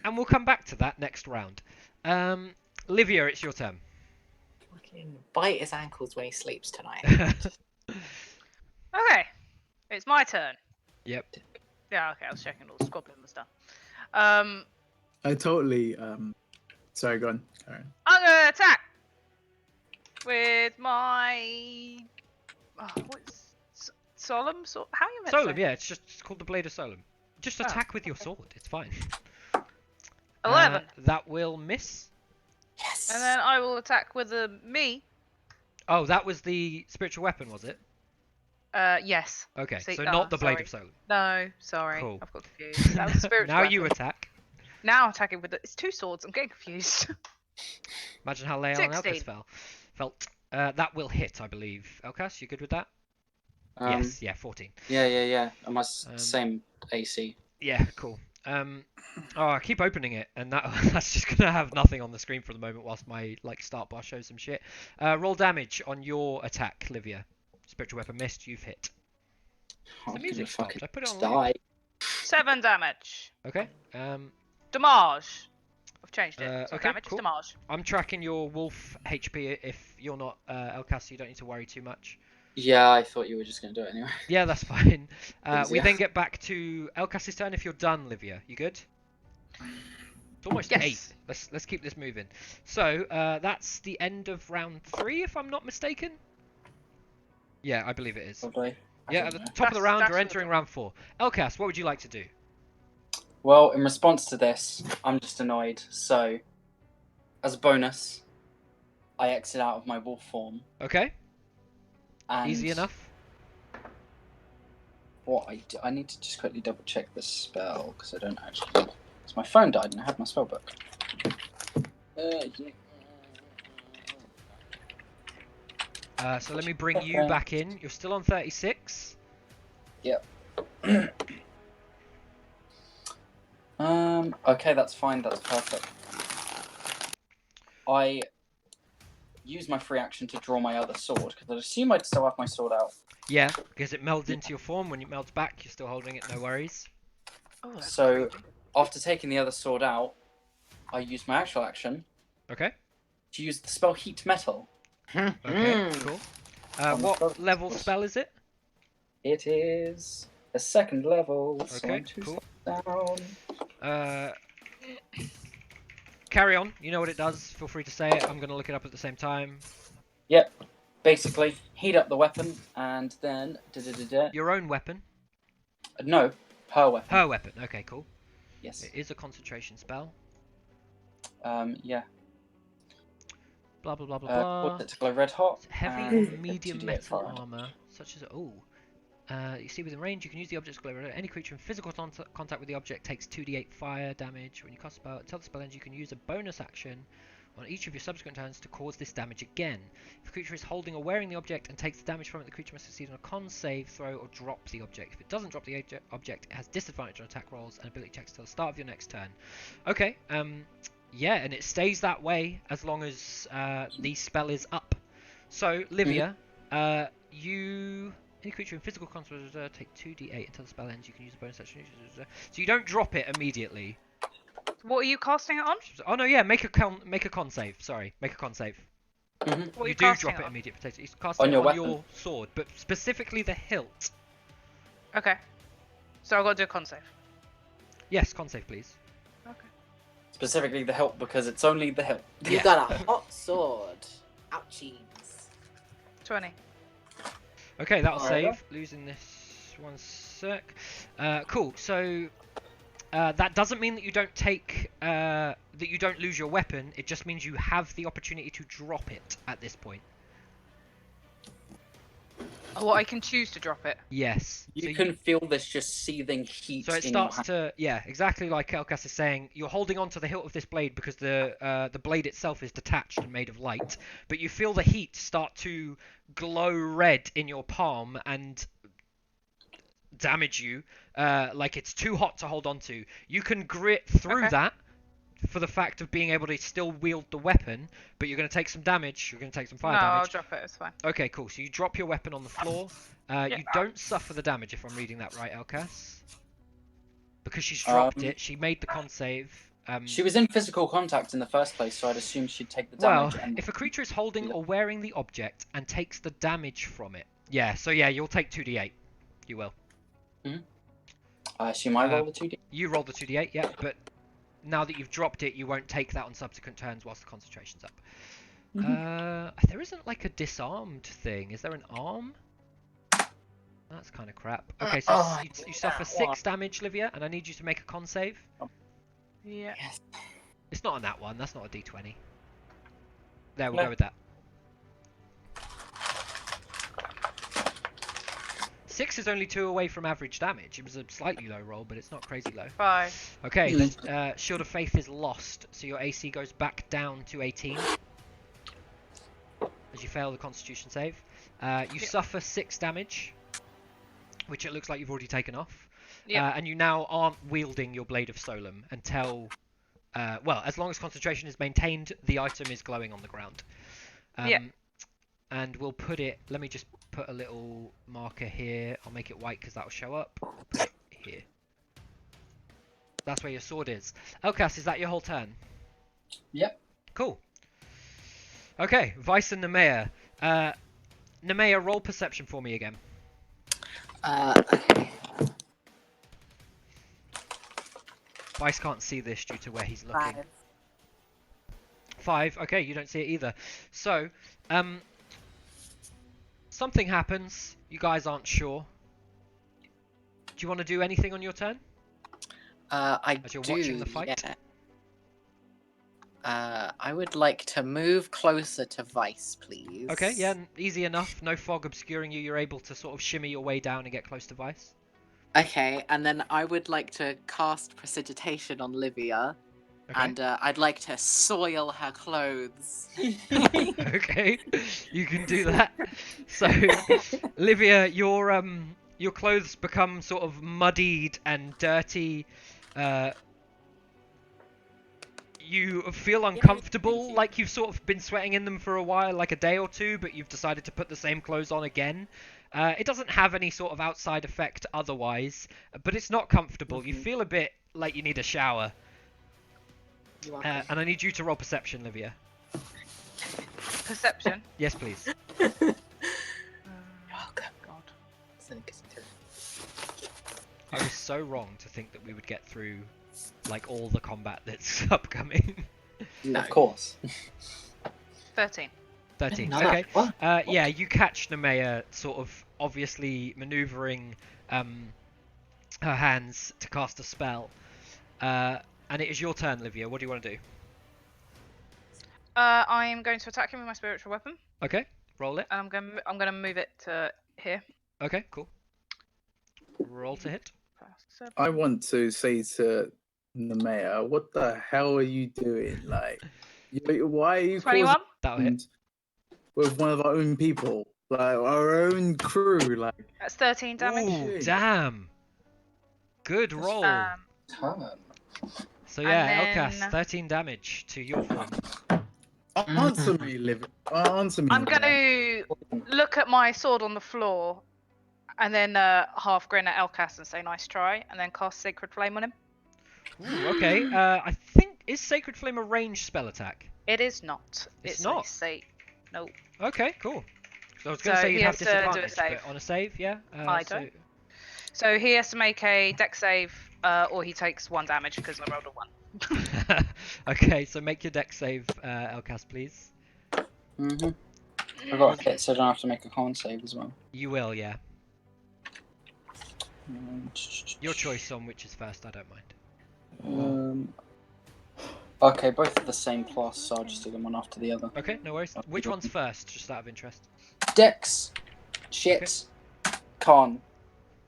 And we'll come back to that next round. Livia, it's your turn. Fucking bite his ankles when he sleeps tonight. Okay, it's my turn. Yep. Yeah, okay, I was checking all the squabbling and stuff. I totally sorry, go on. All right. I'm gonna attack with my what's Solemn? How are you meant to Solum, say? yeah, it's called the Blade of Solum. Just attack with your sword, it's fine. 11. That will miss. Yes. And then I will attack with me. Oh, that was the spiritual weapon, was it? Yes. Okay, See- so not the Blade sorry. of Solum. No, sorry, Cool. I've got confused. That was a spiritual Now weapon. you attack. Now I'm attacking with it's 2 swords. I'm getting confused. Imagine how Leal and 16. Elkas felt. That will hit, I believe. Elkas, you good with that? Um, Yes, yeah, 14. Yeah. And my same AC. Yeah, cool. I keep opening it, and that's just gonna have nothing on the screen for the moment whilst my start bar shows some shit. Roll damage on your attack, Livia. Spiritual weapon missed. You've hit. I'm The gonna music stopped. fucking I put it on. die. 7 damage. Okay. Damage. I've changed it. It's not okay, damage, cool. it's damage. I'm tracking your wolf HP if you're not Elcas, so you don't need to worry too much. Yeah, I thought you were just gonna do it anyway. Yeah, that's fine. We Easier. then get back to Elcas's turn if you're done, Livia. You good? It's almost Yes. 8. Let's keep this moving. So that's the end of round 3, if I'm not mistaken. Yeah, I believe it is. Probably. Yeah, at the top of the round, That's you're entering round 4. Elcas, what would you like to do? Well, in response to this, I'm just annoyed. So, as a bonus, I exit out of my wolf form. Okay, And easy enough. What I do, I need to just quickly double check this spell because I don't actually. Because my phone died and I had my spell book. So let me bring you back in. You're still on 36. Yep. Okay, that's fine. That's perfect. I use my free action to draw my other sword because I assume I'd still have my sword out. Yeah, because it melds into your form. When it melds back, you're still holding it. No worries. Oh, that's So, creepy. after taking the other sword out, I use my actual action Okay. to use the spell Heat Metal. Okay. Cool. What level spell is it? It is a 2nd level. So Okay, I'm 2 cool. steps down. Carry on. You know what it does. Feel free to say it. I'm gonna look it up at the same time. Yep. Basically, heat up the weapon and then. Your own weapon. No, her weapon. Her weapon. Okay, cool. Yes. It is a concentration spell. Yeah. Blah blah blah blah blah. Cause it to glow red hot. Heavy and or medium 2d8 metal fire. armor, such as you see within range, you can use the object's glow. Any creature in physical contact with the object takes 2d8 fire damage. When you cast a spell, tell the spell ends, you can use a bonus action on each of your subsequent turns to cause this damage again. If a creature is holding or wearing the object and takes the damage from it, the creature must succeed on a con save, throw, or drop the object. If it doesn't drop the object, it has disadvantage on attack rolls and ability checks till the start of your next turn. Okay, yeah, and it stays that way as long as the spell is up. So, Livia, any creature in physical contact take 2d8 until the spell ends. You can use a bonus action. So you don't drop it immediately. What are you casting it on? Oh no, yeah, make a con save. Sorry, make a con save. Mhm. What are You you do casting drop it on? immediately. You cast On it your on weapon. your sword, but specifically the hilt. Okay. So I've got to do a con save. Yes, con save, please. Okay. Specifically the hilt because it's only the hilt. You Yeah. got a hot sword. Ouchies. 20. Okay, that'll Alright. save. Losing this one sec. Cool. So that doesn't mean that you don't take that you don't lose your weapon. It just means you have the opportunity to drop it at this point. Oh, well, I can choose to drop it. Yes. You can feel this just seething heat So it in your starts hand. to, yeah, exactly like Elkas is saying. You're holding on to the hilt of this blade because the blade itself is detached and made of light, but you feel the heat start to glow red in your palm and damage you, like it's too hot to hold on to. You can grit through Okay. that for the fact of being able to still wield the weapon, but you're going to take some damage. You're going to take some fire No, I'll damage. drop it. It's fine. Okay, cool. So you drop your weapon on the floor. You don't suffer the damage if I'm reading that right, Elkas. Because she's dropped it. She made the con save. She was in physical contact in the first place, so I'd assume she'd take the Well, damage. if a creature is holding or wearing the object and takes the damage from it. Yeah, so yeah, you'll take 2d8. You will. I assume I roll the 2d. You roll the 2d8, yeah, but now that you've dropped it, you won't take that on subsequent turns whilst the concentration's up. There isn't like a disarmed thing. Is there an arm? That's kind of crap. Okay, so you suffer 6 damage, Livia, and I need you to make a con save. Yeah. Yes. It's not on that one. That's not a d20. There, we'll No. go with that. 6 is only 2 away from average damage. It was a slightly low roll, but it's not crazy low. 5. Okay, then Shield of Faith is lost, so your AC goes back down to 18 as you fail the Constitution save. You suffer 6 damage, which it looks like you've already taken off. Yeah. And you now aren't wielding your Blade of Solum until, well, as long as concentration is maintained, the item is glowing on the ground. And we'll put it, let me just put a little marker here. I'll make it white because that'll show up. We'll put it here. That's where your sword is. Elkas, is that your whole turn? Yep. Cool. Okay, Vice and Nemea. Nemea, roll perception for me again. Okay. Vice can't see this due to where he's looking. 5. 5. Okay, you don't see it either. So, something happens. You guys aren't sure. Do you want to do anything on your turn? I As you're do, watching the fight? yeah. I would like to move closer to Vice, please. Okay, yeah, easy enough. No fog obscuring you. You're able to sort of shimmy your way down and get close to Vice. Okay, and then I would like to cast Precipitation on Livia, Okay. and I'd like to soil her clothes. Okay, you can do that. So, Livia, your clothes become sort of muddied and dirty. You feel uncomfortable, like you've sort of been sweating in them for a while, like a day or two, but you've decided to put the same clothes on again. It doesn't have any sort of outside effect otherwise, but it's not comfortable. You feel a bit like you need a shower. You're welcome. And I need you to roll perception, Livia. Perception. Yes, please. You're welcome. God. I was so wrong to think that we would get through like all the combat that's upcoming. Of course. 13. 13. No, Okay. what? Yeah, you catch Nemea sort of obviously maneuvering her hands to cast a spell. And it is your turn, Livia. What do you want to do? I am going to attack him with my spiritual weapon. Okay, roll it. And I'm going to move it to here. Okay, cool. Roll to hit. I want to say to Nemea, what the hell are you doing? Like, why are you 21? That'll hit. with one of our own people, like our own crew? Like, That's 13 damage. Ooh, Shit. damn. Good roll. Turn. So yeah, and Elkas, then- 13 damage to your form. answer me, Liv. Answer me. I'm Nemea. going to look at my sword on the floor and then half grin at Elkas and say nice try, and then cast Sacred Flame on him. Ooh, okay. I think, is Sacred Flame a ranged spell attack? It is not. It's a not? No. Okay, cool. So I was going to So say he you'd have has to do a disadvantage, save. but on a save, yeah? I don't. So he has to make a dex save, or he takes 1 damage because I rolled a 1. Okay, so make your deck save, Elkas, please. I got a hit, so I don't have to make a con save as well. You will, yeah. Your choice on which is first, I don't mind. Okay, both are the same plus, so I'll just do them one after the other. Okay, no worries. Which one's first, just out of interest? Dex. Shit. Con.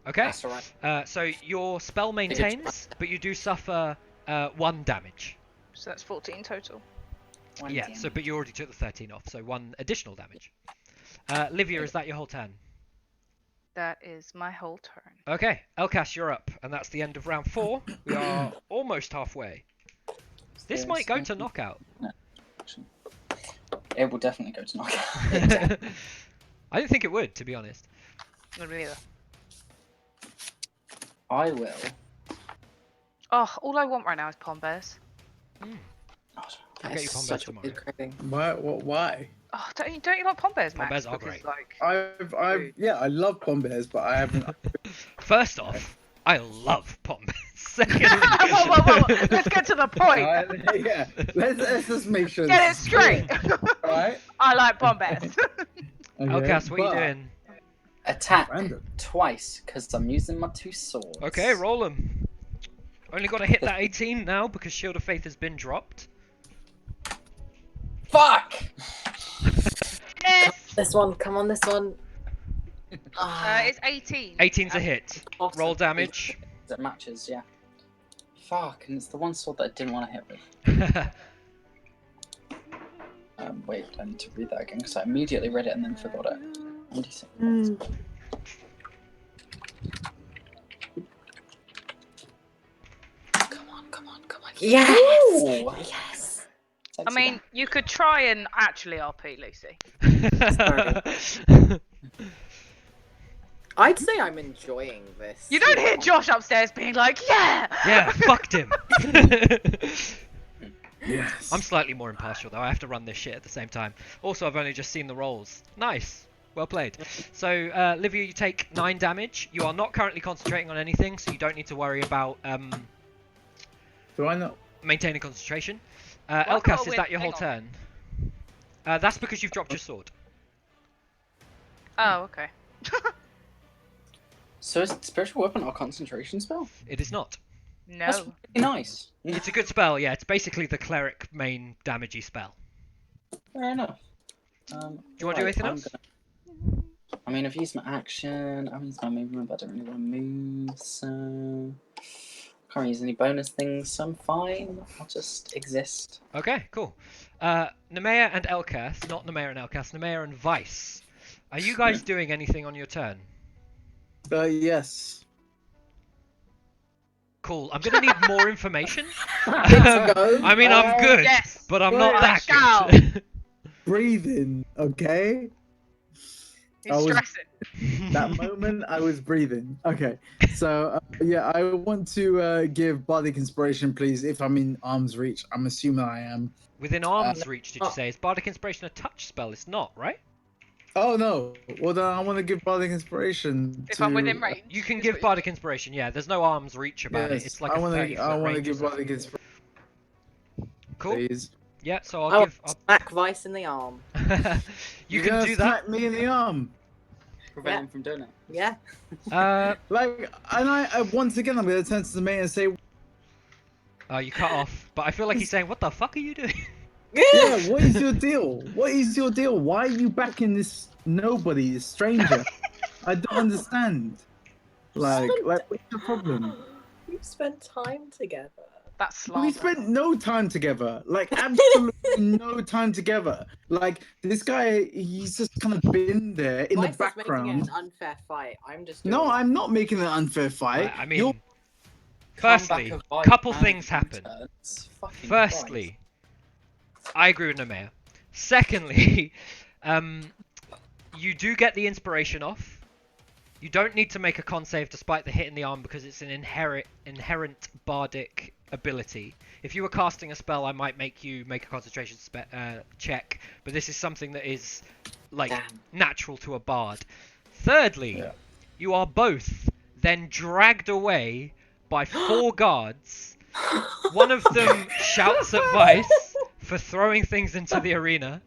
Okay. That's alright. So your spell maintains, but you do suffer 1 damage. So that's 14 total. Yeah, so but you already took the 13 off, so 1 additional damage. Livia, is that your whole turn? That is my whole turn. Okay, Elkas, you're up, and that's the end of round 4. We are almost halfway. This might go to knockout. It will definitely go to knockout. I didn't think it would, to be honest. Not me either. I will. Oh, all I want right now is pom bears. I'll get you pom bears tomorrow. Why? Why? Oh, don't you like pom bears, Pom Max? bears are Because, great. like, Yeah, I love pom bears, but I haven't. First off, I love pom bears. Secondly, whoa. Let's get to the point. Yeah, let's just make sure. Get it this is straight. clear, Right? I like pom bears. Elkas, what are you doing? Attack Random. twice, because I'm using my 2 swords. Okay, roll them. Only got to hit that 18 now because Shield of Faith has been dropped. Fuck! Yes. This one, come on, this one. It's 18. 18's a hit. Awesome. Roll damage. That matches, yeah. Fuck, and it's the one sword that I didn't want to hit with. Wait, I need to read that again because I immediately read it and then forgot it. 1d6. Come on. Yes! Ooh. Yes! I mean, you could try and actually RP, Lucy. I'd say I'm enjoying this. You don't hear Josh upstairs being like, yeah! Yeah, fucked him. Yes. I'm slightly more impartial though. I have to run this shit at the same time. Also, I've only just seen the rolls. Nice. Well played. So, Livia, you take 9 damage. You are not currently concentrating on anything, so you don't need to worry about Do I not? maintaining concentration. I've got a Elkas, is weird that your whole thing on turn? That's because you've dropped your sword. Oh, okay. So is it spiritual weapon or concentration spell? It is not. No. That's really nice. It's a good spell, yeah. It's basically the cleric main damagey spell. Fair enough. Do you want to do anything else? I mean, I've used my action. I've used my movement, but I don't really want to move, so can't use any bonus things. So I'm fine. I'll just exist. Okay, cool. Nemea and Elkas, not Nemea and Elkas, Nemea and Vice. Are you guys doing anything on your turn? Yes. Cool. I'm gonna need more information. Let's go. I mean, I'm good, Yes. but I'm Well, not that shall. good. Breathing, okay? He's I was- stressing. That moment I was breathing. Okay, so yeah, I want to give Bardic Inspiration, please, if I'm in arm's reach. I'm assuming I am. Within arm's reach, did you say? Is Bardic Inspiration a touch spell? It's not, right? Oh no! Well then, I want to give Bardic Inspiration. If to, I'm within range. You can is give what Bardic Inspiration, yeah. There's no arm's reach about it. Yes, It's like I a want 30 to. I foot want to range or give something. Bardic Inspiration, Cool. please. Yeah, so I'll I'll smack Vice in the arm. you You're can gonna do that. smack me in the arm. Prevent Yeah. him from doing it. Yeah. Like, and I once again, I'm gonna turn to the mate and say, You cut off, but I feel like he's saying, "What the fuck are you doing?" yeah, what is your deal? What is your deal? Why are you backing this nobody, this stranger? I don't understand. Like, what's the problem? We've spent time together. That's We slander. spent no time together. Like, absolutely no time together. Like, this guy, he's just kind of been there in Vice the is making it background. an unfair fight. I'm just No, doing I'm not making an unfair fight. I mean, You're firstly, Comeback of Vice couple and things happen. U-turns. Fucking Firstly, I agree with Nemea. Secondly, you do get the inspiration off. You don't need to make a con save despite the hit in the arm because it's an inherent bardic ability. If you were casting a spell, I might make you make a concentration check, but this is something that is like Damn. natural to a bard. Thirdly, Yeah. you are both then dragged away by 4 guards. One of them shouts at Vice for throwing things into the arena.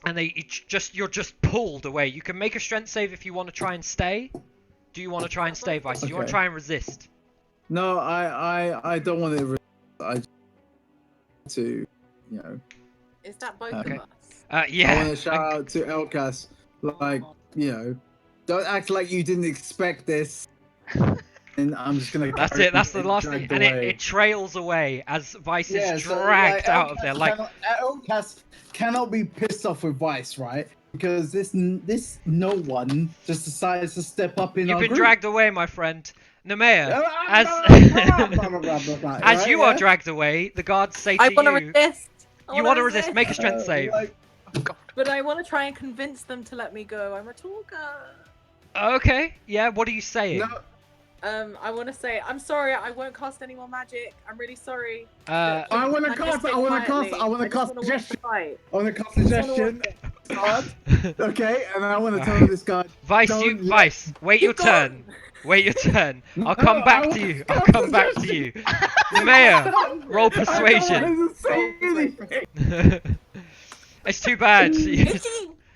And you're just pulled away. You can make a strength save if you want to try and stay. Do you want to try and stay, Vice? Do you want to Okay. try and resist? No, I don't want to. I to, Is that both Okay. of us? I Yeah. want to shout out to Elkas, like, don't act like you didn't expect this. And I'm just gonna. That's carry it. That's you the last dragged thing, and away. it trails away as Vice Yeah, is so, dragged out of Elkas there. Like, Elkas cannot be pissed off with Vice, right? Because this no one just decides to step up in you've our been group. dragged away, my friend. Nemea, as Right, as you are yeah? dragged away, the guards say I to want to you, resist. "You want to resist? Make a strength save." Like, But I want to try and convince them to let me go. I'm a talker. Okay. Yeah. What are you saying? no, I want to say, I'm sorry, I won't cast any more magic. I'm really sorry. I want to cast. I want to cast. I want to cast suggestion. I want to cast suggestion. Card. Okay, and I want to tell this guy. Vice, Don't Vice, wait your Keep turn. going. Wait your turn. I'll No, come I back want to you. to I'll cast come back to you. Nemea, roll persuasion. I don't want to say anything. It's too bad. 18!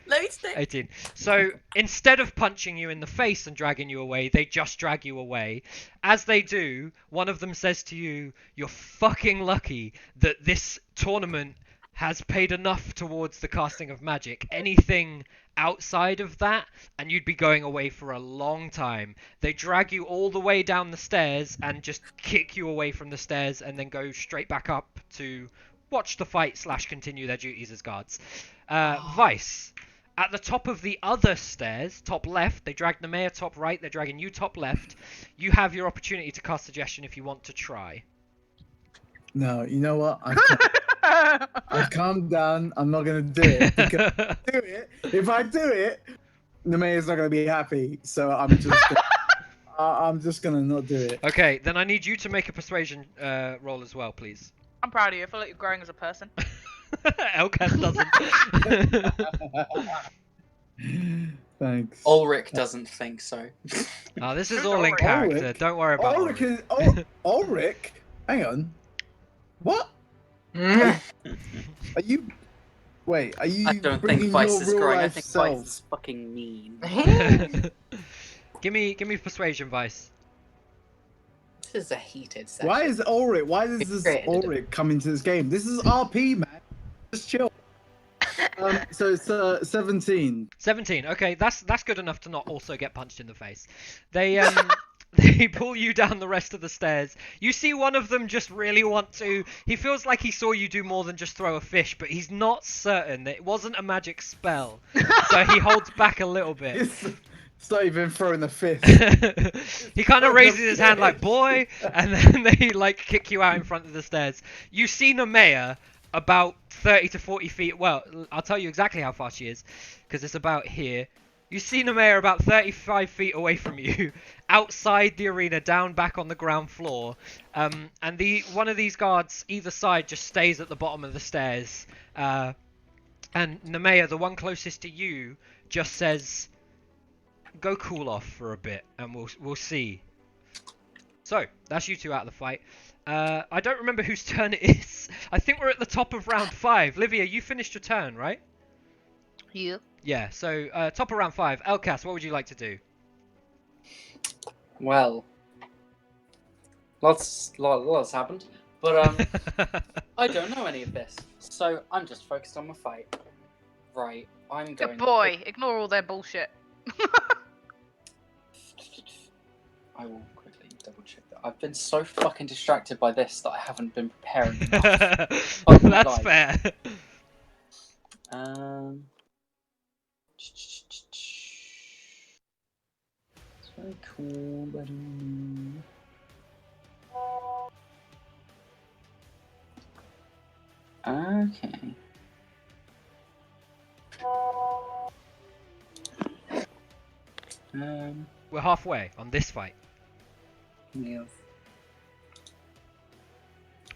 Let me stay. 18. So instead of punching you in the face and dragging you away, they just drag you away. As they do, one of them says to you, "You're fucking lucky that this tournament has paid enough towards the casting of magic. Anything outside of that, and you'd be going away for a long time." They drag you all the way down the stairs and just kick you away from the stairs and then go straight back up to watch the fight / continue their duties as guards. Vice. At the top of the other stairs, top left, they dragged Nemea top right, they're dragging you top left. You have your opportunity to cast suggestion if you want to try. No, you know what? I've calmed down. I'm not gonna do it. Because if I do it, Nemea's not gonna be happy. So I'm just gonna not do it. Okay, then I need you to make a persuasion roll as well, please. I'm proud of you. I feel like you're growing as a person. Elkas doesn't. Thanks. Ulrich doesn't think so. Oh, this is Who's all in Ulrich? character. Ulrich? Don't worry about Ulrich Ulrich. is Ulrich. Hang on. What? Are you? Wait. Are you I don't bringing think Vice your is real growing. I life think Vice self? is fucking mean. Give me persuasion, Vice. This is a heated session. Why is Ulrich? Why does this Created. Ulrich come into this game? This is RP, man. Just chill. So it's 17. 17. Okay, that's good enough to not also get punched in the face. They they pull you down the rest of the stairs. You see one of them just really want to. He feels like he saw you do more than just throw a fish, but he's not certain that it wasn't a magic spell. So he holds back a little bit. It's not even throwing the fist. He kind of raises his hand like, boy, and then they like kick you out in front of the stairs. You see Nemea about 30 to 40 feet. Well, I'll tell you exactly how far she is, because it's about here. You see Nemea about 35 feet away from you, outside the arena, down back on the ground floor. And one of these guards either side just stays at the bottom of the stairs. And Nemea, the one closest to you, just says, "Go cool off for a bit, and we'll see." So that's you two out of the fight. I don't remember whose turn it is. I think we're at the top of round 5. Livia, you finished your turn, right? You. Yeah. So top of round 5. Elkas, what would you like to do? Well, lots happened, but I don't know any of this, so I'm just focused on my fight. Right, I'm going. Good boy. Ignore all their bullshit. I will quickly double check that. I've been so fucking distracted by this that I haven't been preparing enough. Oh my That's God. fair. It's very cool, but okay. We're halfway on this fight. Yeah.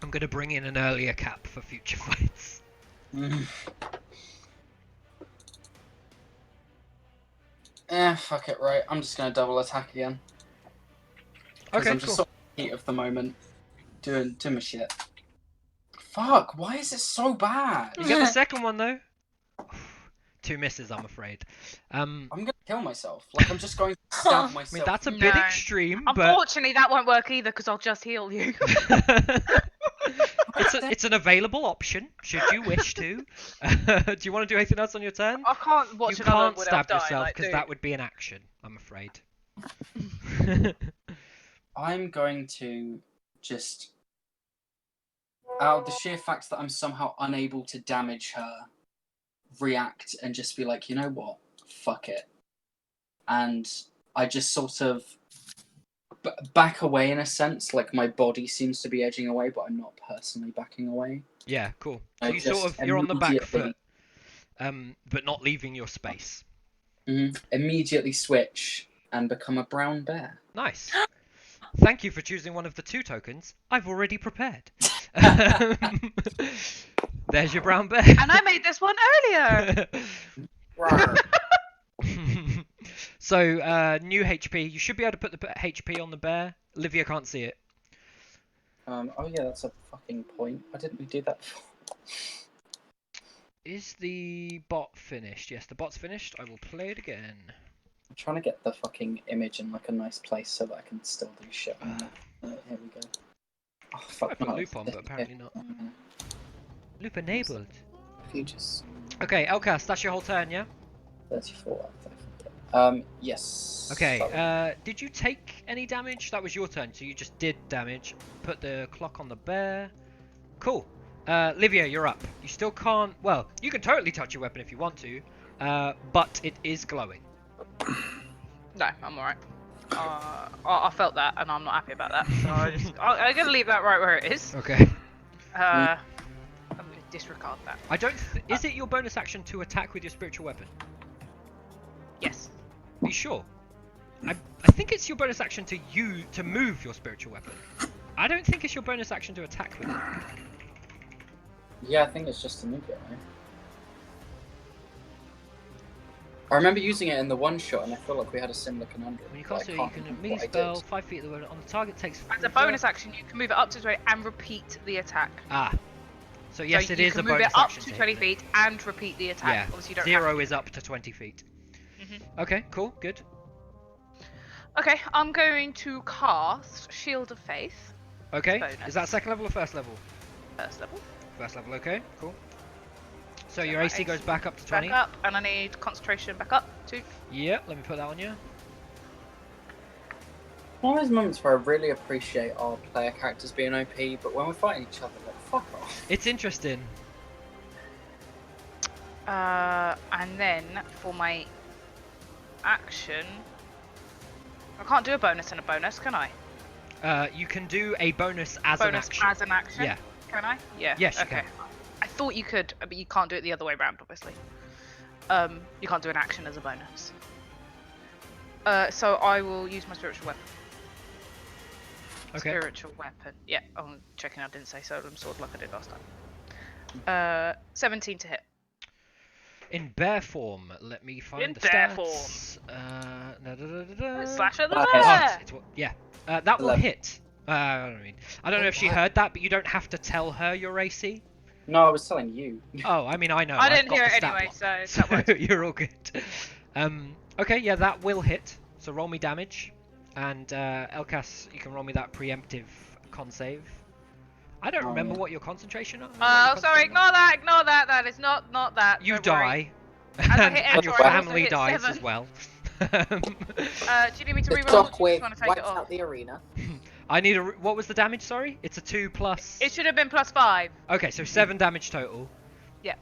I'm gonna bring in an earlier cap for future fights. Fuck it, right. I'm just gonna double attack again. Okay, I'm just cool. sort of in the heat of the moment, doing my shit. Fuck, why is it so bad? You get the second one though. 2 misses, I'm afraid. I'm gonna kill myself. Like, I'm just going to stab myself. I mean, that's a bit No. extreme, but Unfortunately, that won't work either because I'll just heal you. it's an available option should you wish to. Do you want to do anything else on your turn? I can't watch You another can't without stab dying, yourself like, because dude. that would be an action, I'm afraid. I'm going to just, out of the sheer fact that I'm somehow unable to damage her, react and just be like, you know what? Fuck it. And I just sort of back away in a sense, like my body seems to be edging away, but I'm not personally backing away. Yeah, cool. So I you sort just of, you're on the back immediately- foot, but not leaving your space. Immediately switch and become a brown bear. Nice. Thank you for choosing one of the 2 tokens I've already prepared. There's your brown bear. And I made this one earlier. So, new HP. You should be able to put the HP on the bear. Livia can't see it. Oh yeah, that's a fucking point. Why didn't we do that before? Is the bot finished? Yes, the bot's finished. I will play it again. I'm trying to get the fucking image in like a nice place so that I can still do shit on it. Here we go. Oh fuck, I put no, loop on, but apparently not. Yeah. Loop enabled. If you just Okay, Elkas, that's your whole turn, yeah? 34. Yes. Okay, did you take any damage? That was your turn, so you just did damage. Put the clock on the bear. Cool. Livia, you're up. You still can't... Well, you can totally touch your weapon if you want to, but it is glowing. No, I'm alright. I felt that, and I'm not happy about that. So I'm gonna leave that right where it is. Okay. I'm gonna disregard that. I don't... Is it your bonus action to attack with your spiritual weapon? Yes. Are you sure? I think it's your bonus action to move your spiritual weapon. I don't think it's your bonus action to attack with it. Yeah, I think it's just immediately. I remember using it in the one shot, and I feel like we had a similar conundrum. When you but I cast it, you can't can remember melee what I spell did. 5 feet away on the target takes. As a bonus action, you can move it up to 20 and repeat the attack. Ah. So yes, so it you is can a move bonus it up action to hit 20 it. feet and repeat the attack. Yeah. Obviously, you don't 0 have to. is up to 20 feet. Mhm. Okay, cool, good. Okay, I'm going to cast Shield of Faith. Okay, Bonus. is that second level or first level? First level. First level, okay, cool. So your my AC goes back up to 20? Back up, and I need concentration back up to. Yeah, let me put that on you. One of those moments where I really appreciate our player characters being OP, but when we're fighting each other, like, fuck off. It's interesting. And then for my action, I can't do a bonus and a bonus, can I? You can do a bonus as an action. As an action. Yeah. Can I? Yeah. Yes, you okay. can. I thought you could, but you can't do it the other way around, obviously. You can't do an action as a bonus. So I will use my spiritual weapon. Okay. Spiritual weapon. Yeah, I'm checking I didn't say solemn sword like I did last time. 17 to hit. In bear form, let me find In the bear stats. Slash at the Oh, bear! Yeah, that will 11. hit. I don't know if she heard that, but you don't have to tell her your AC. No, I was telling you. Oh, I mean, I know. I I've didn't got hear the it stat anyway, block, so that works. you're all good. Okay, yeah, that will hit. So roll me damage, and Elkas, you can roll me that preemptive con save. I don't remember what your concentration are. Oh, sorry, ignore that. That is not that. You don't die, As I and, hit and your enter, I also family hit dies 7. as well. Do you need me to The reroll? Or do you just shockwave want to take wipes it off? out the arena. I need a. What was the damage? Sorry, it's a 2 plus. It should have been +5. Okay, so 7 damage total. Yeah.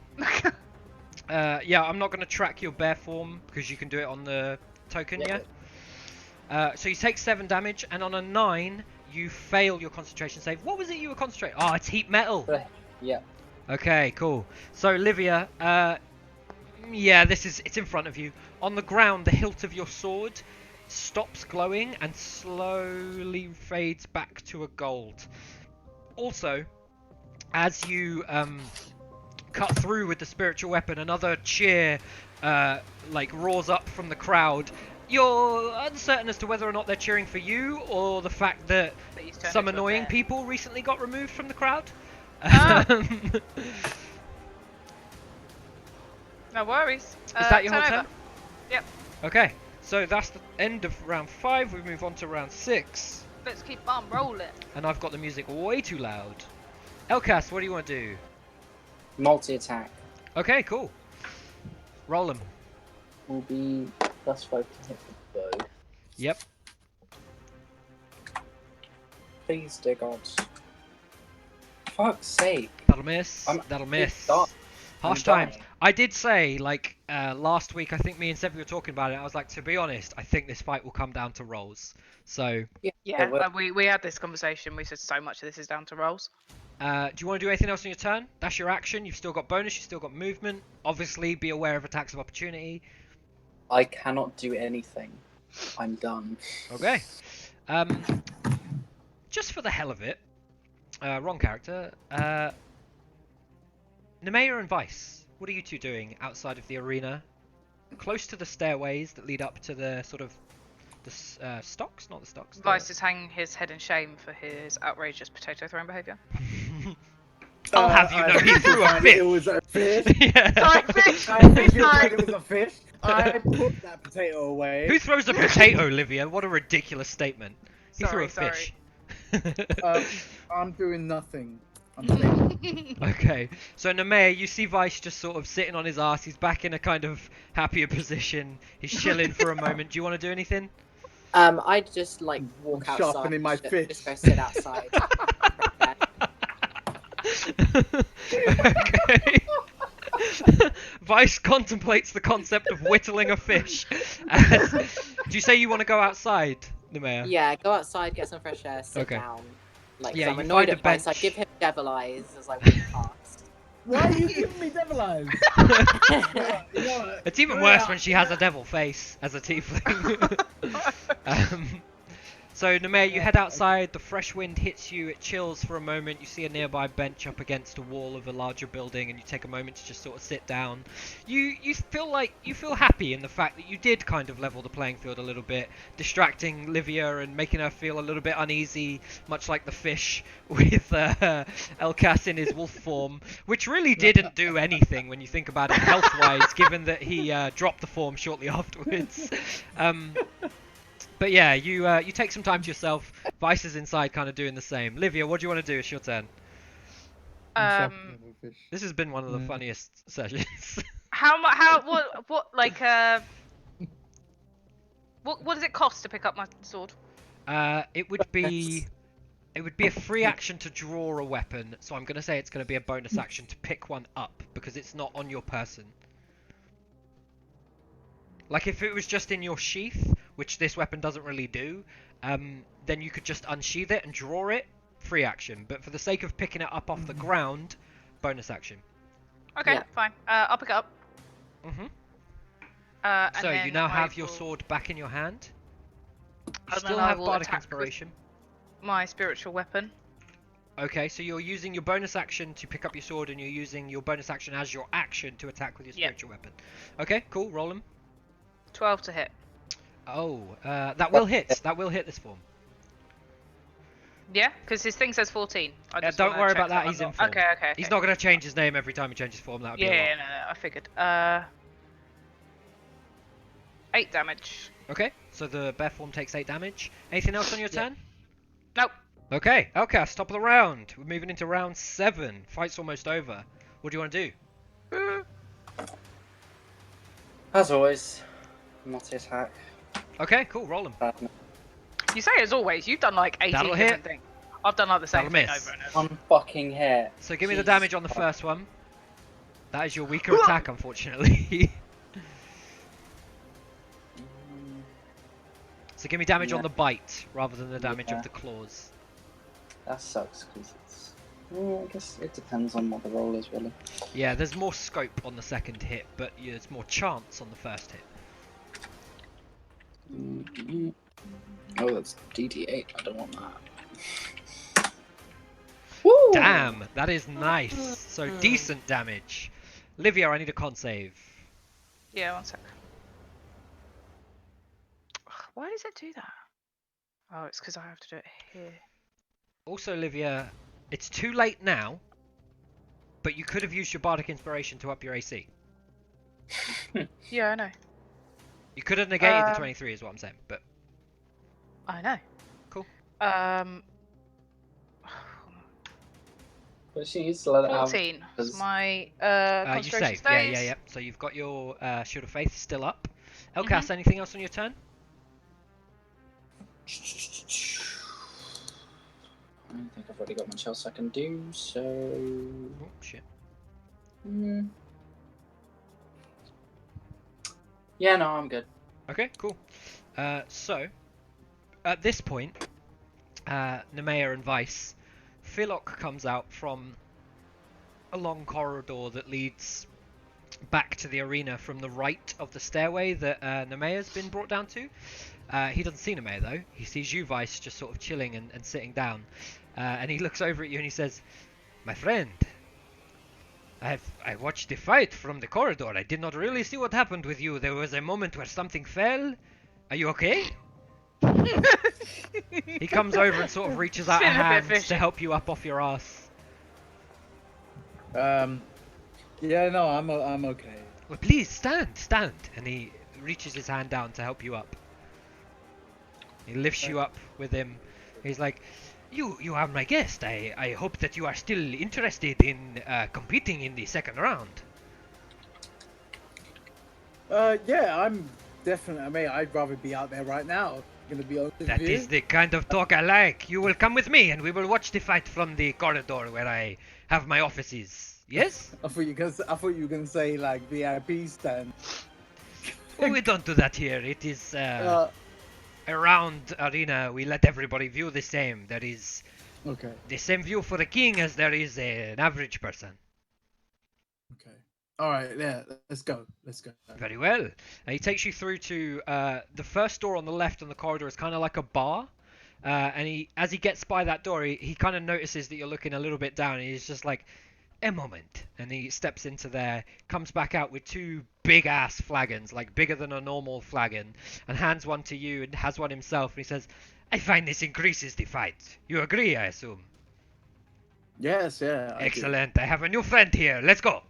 Yeah, I'm not going to track your bear form because you can do it on the token, yeah? So you take 7 damage, and on a 9, you fail your concentration save. What was it you were concentrating? Oh, it's heat metal. Yeah. Okay, cool. So, Livia, yeah, it's in front of you. On the ground, the hilt of your sword stops glowing and slowly fades back to a gold. Also, as you cut through with the spiritual weapon, another cheer roars up from the crowd. You're uncertain as to whether or not they're cheering for you or the fact that some annoying people recently got removed from the crowd. No worries. Is that your whole turn turn? over. Yep. Okay, so that's the end of round 5. We move on to round 6. Let's keep on rolling. And I've got the music way too loud. Elkas, what do you want to do? Multi-attack Okay, cool. Roll them. will be +5 to hit the bow. Yep. Please, dear gods. Fuck's sake. That'll miss. I'm- That'll miss. done. Harsh I'm times. dying. I did say, last week, I think me and Sevi were talking about it. I was like, to be honest, I think this fight will come down to rolls. So, Yeah, well- we had this conversation. We said so much of this is down to rolls. do you want to do anything else on your turn? That's your action. You've still got bonus. You've still got movement. Obviously, be aware of attacks of opportunity. I cannot do anything. I'm done. Okay. Just for the hell of it, wrong character. Nemea and Vice, what are you two doing outside of the arena, close to the stairways that lead up to the sort of the stocks, not the stocks. Vice is hanging his head in shame for his outrageous potato throwing behaviour. I'll have you know, he threw a It fish. was a fish. Yeah. Sorry, fish! I think you Sorry. said it was a fish. I put that potato away. Who throws a potato, Olivia? What a ridiculous statement. He threw a Sorry, fish. I'm doing nothing. I'm saying. Okay, so Nemea, you see Vice just sort of sitting on his ass. He's back in a kind of happier position. He's chilling for a moment. Do you want to do anything? I'd just like walk outside. Sharpening my fish. Just go sit outside. Okay. Vice contemplates the concept of whittling a fish. Do you say you want to go outside, Nemea? Yeah, go outside, get some fresh air, sit Okay. down. Like, Yeah, I'm you annoyed find a at Vice. I bench. give him devil eyes as I walk past. Why are you giving me devil eyes? You know what? It's even Go worse out. when she has a devil face as a tiefling. So, Nemea, you head outside, the fresh wind hits you, it chills for a moment, you see a nearby bench up against a wall of a larger building, and you take a moment to just sort of sit down. You feel happy in the fact that you did kind of level the playing field a little bit, distracting Livia and making her feel a little bit uneasy, much like the fish with Elkas in his wolf form, which really didn't do anything when you think about it health-wise, given that he dropped the form shortly afterwards. But yeah, you take some time to yourself. Vice is inside, kind of doing the same. Livia, what do you want to do? It's your turn. This has been one of the funniest sessions. What does it cost to pick up my sword? It would be a free action to draw a weapon, so I'm gonna say it's gonna be a bonus action to pick one up because it's not on your person. Like if it was just in your sheath, which this weapon doesn't really do, then you could just unsheath it and draw it, free action. But for the sake of picking it up off the ground, bonus action. Okay, fine. I'll pick it up. So you now have your sword back in your hand. You still have Bardic Inspiration. My spiritual weapon. Okay, so you're using your bonus action to pick up your sword, and you're using your bonus action as your action to attack with your spiritual weapon. Okay, cool. Roll them. 12 to hit. Oh, that will hit. That will hit this form. Yeah, because his thing says 14. Don't worry about that. He's in form. Okay. He's not going to change his name every time he changes form. That would be a lot. Yeah, no, I figured. 8 damage. Okay, so the bear form takes 8 damage. Anything else on your turn? Nope. Okay, Elkas, top of the round. We're moving into round 7. Fight's almost over. What do you want to do? As always, multi-attack. Okay, cool. Roll them. You say as always. You've done like 18 That'll different hit. things. I've done like the same thing over and over. One fucking hit. So give me the damage on the first one. That is your weaker attack, unfortunately. So give me damage on the bite rather than the damage of the claws. That sucks because it's. I guess it depends on what the roll is, really. Yeah, there's more scope on the second hit, but there's more chance on the first hit. Oh, that's DD8. I don't want that. Woo! Damn, that is nice. So decent damage. Livia, I need a con save. Yeah, 1 sec. Why does it do that? Oh, it's because I have to do it here. Also, Livia, it's too late now, but you could have used your Bardic Inspiration to up your AC. Yeah, I know. You could have negated the 23 is what I'm saying, but... I know. Cool. But she needs to let it out. 14. My you concentration save. stays. Yeah. So you've got your Shield of Faith still up. Elkas, anything else on your turn? I don't think I've already got much else I can do, so... Oh, shit. Yeah, no, I'm good. Okay, cool. So, at this point, Nemea and Vice, Philok comes out from a long corridor that leads back to the arena from the right of the stairway that Nemea's been brought down to. He doesn't see Nemea though. He sees you, Vice, just sort of chilling and sitting down. And he looks over at you and he says, "My friend, I watched the fight from the corridor. I did not really see what happened with you. There was a moment where something fell. Are you okay?" He comes over and sort of reaches out a hand to help you up off your ass. Yeah, no, I'm okay. Well, please stand. And he reaches his hand down to help you up. He lifts you up with him. He's like, You are my guest. I hope that you are still interested in competing in the second round. Yeah, I'm definitely. I mean, I'd rather be out there right now. Gonna be honest with you. That is the kind of talk I like. You will come with me and we will watch the fight from the corridor where I have my offices. Yes? I thought you were gonna say like VIP stand. Oh, we don't do that here. It is a round arena. We let everybody view the same. There is the same view for a king as there is an average person. Okay. All right. Yeah. Let's go. Very well. He takes you through to the first door on the left on the corridor is kind of like a bar. And as he gets by that door, he kind of notices that you're looking a little bit down, and he's just like, a moment. And he steps into there, comes back out with 2 big ass flagons, like bigger than a normal flagon, and hands one to you and has one himself. And he says, I find this increases the fight. You agree, I assume? Yes, yeah. I do. Excellent. I have a new friend here. Let's go.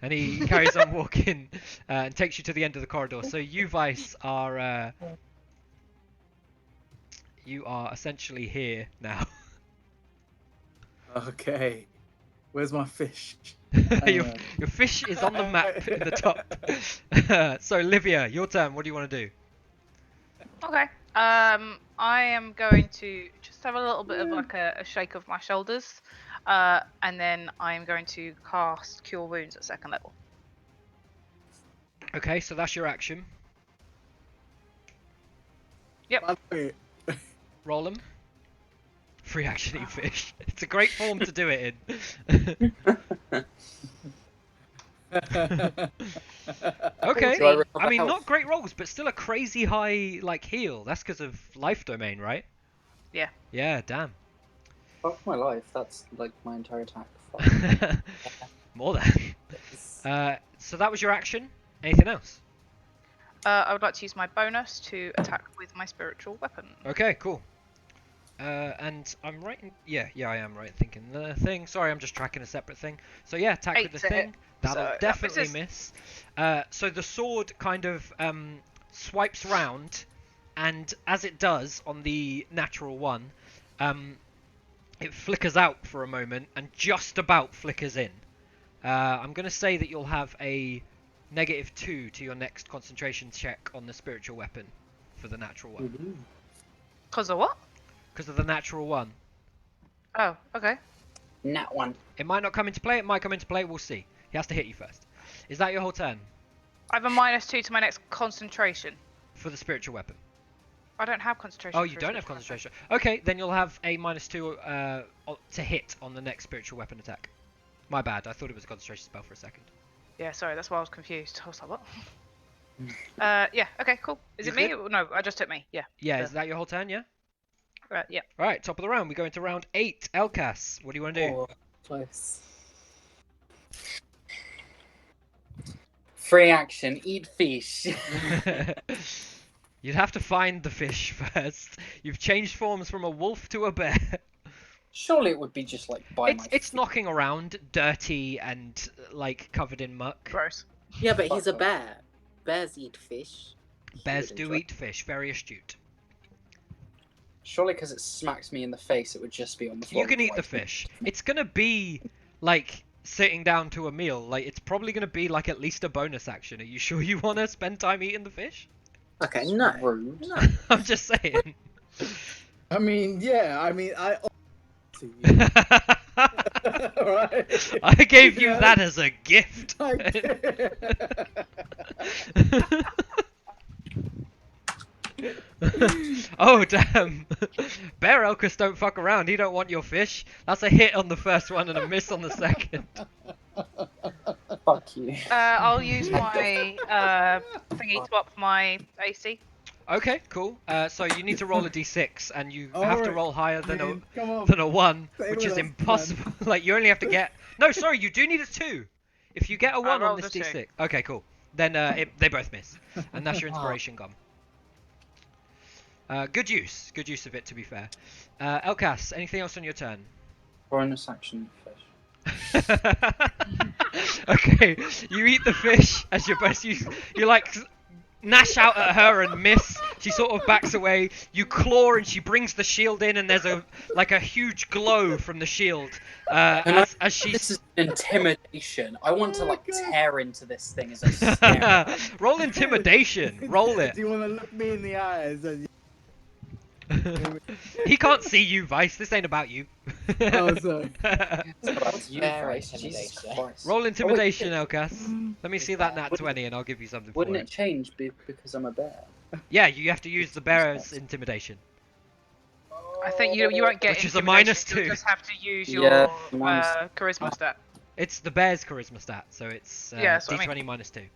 And he carries on walking and takes you to the end of the corridor. So you, Vice, are you are essentially here now. Okay. Where's my fish? your fish is on the map in the top. So Livia, your turn. What do you want to do? Okay. I am going to just have a little bit of like a shake of my shoulders, and then I am going to cast Cure Wounds at 2nd level. Okay, so that's your action. Yep. Roll 'em. Free action eat fish. It's a great form to do it in. Okay. Do I recover I mean, health? not great rolls, but still a crazy high like heal. That's because of life domain, right? Yeah. Yeah. Damn. Fuck my life. That's like my entire attack. Fuck. More than. So that was your action. Anything else? I would like to use my bonus to attack with my spiritual weapon. Okay. Cool. And I'm right in... Yeah, I am right thinking the thing. Sorry, I'm just tracking a separate thing. So yeah, attack with the to thing. hit. That'll So that definitely misses. miss. So the sword kind of swipes round, and as it does on the natural one, it flickers out for a moment and just about flickers in. I'm going to say that you'll have a -2 to your next concentration check on the spiritual weapon for the natural one. Cause of what? Because of the natural one. Oh, okay. Nat one. It might not come into play, it might come into play, we'll see. He has to hit you first. Is that your whole turn? I have a -2 to my next concentration. For the spiritual weapon? I don't have concentration. Oh, for you a don't have spiritual concentration. Okay, then you'll have a -2 to hit on the next spiritual weapon attack. My bad, I thought it was a concentration spell for a second. weapon. Yeah, sorry, that's why I was confused. I was like, what? Yeah, okay, cool. Is You it me? good? No, I just took me. Yeah. Yeah, Sure. is that your whole turn, yeah? Yeah. Alright, top of the round, we go into round 8. Elkas, what do you want to do? Oh, close. Free action. Eat fish. You'd have to find the fish first. You've changed forms from a wolf to a bear. Surely it would be just like by my It's feet. knocking around, dirty and like covered in muck. Gross. Yeah, but he's a Fuck off. bear. Bears eat fish. He Bears would do enjoy- eat fish, very astute. Surely because it smacks me in the face, it would just be on the floor. You can eat the before I fish. It's gonna be like sitting down to a meal. Like it's probably gonna be like at least a bonus action. Are you sure you want to spend time eating the fish? Okay, It's no. rude. No. I'm just saying. I mean, yeah. I mean, I. To you. Right. I gave you Yeah. that as a gift. Oh damn! Bear Elkus don't fuck around. He don't want your fish. That's a hit on the first one and a miss on the second. Fuck you. I'll use my thingy to up my AC. Okay, cool. So you need to roll a d6, and you have to Alright, roll higher than Man, come on. a 1, Stay which with is us, impossible. Like you only have to get. No, sorry, you do need a 2. If you get a 1 on rolled this a 2. d6, okay, cool. Then they both miss, and that's your inspiration gone. Good use of it, to be fair. Elkas, anything else on your turn? Bonus action fish. Okay, you eat the fish as your best. You like gnash out at her and miss. She sort of backs away. You claw and she brings the shield in, and there's a huge glow from the shield as This she's. is intimidation. I want to like tear into this thing as I stare at it. Roll intimidation. Roll it. Do you want to look me in the eyes? And... He can't see you, Vice. This ain't about you. Oh, sorry. It's about you, Bear Christ. Jesus intimidation. Christ. Roll intimidation, Oh, Elkas. Let me see that nat 20, and I'll give you something for wouldn't it. it change because I'm a bear? Yeah, you have to use the bearer's intimidation. I think you won't get Which is a intimidation, -2. You'll just have to use Yeah, your minus- charisma stat. It's the bear's charisma stat, so it's Yeah, that's what I d20 -2.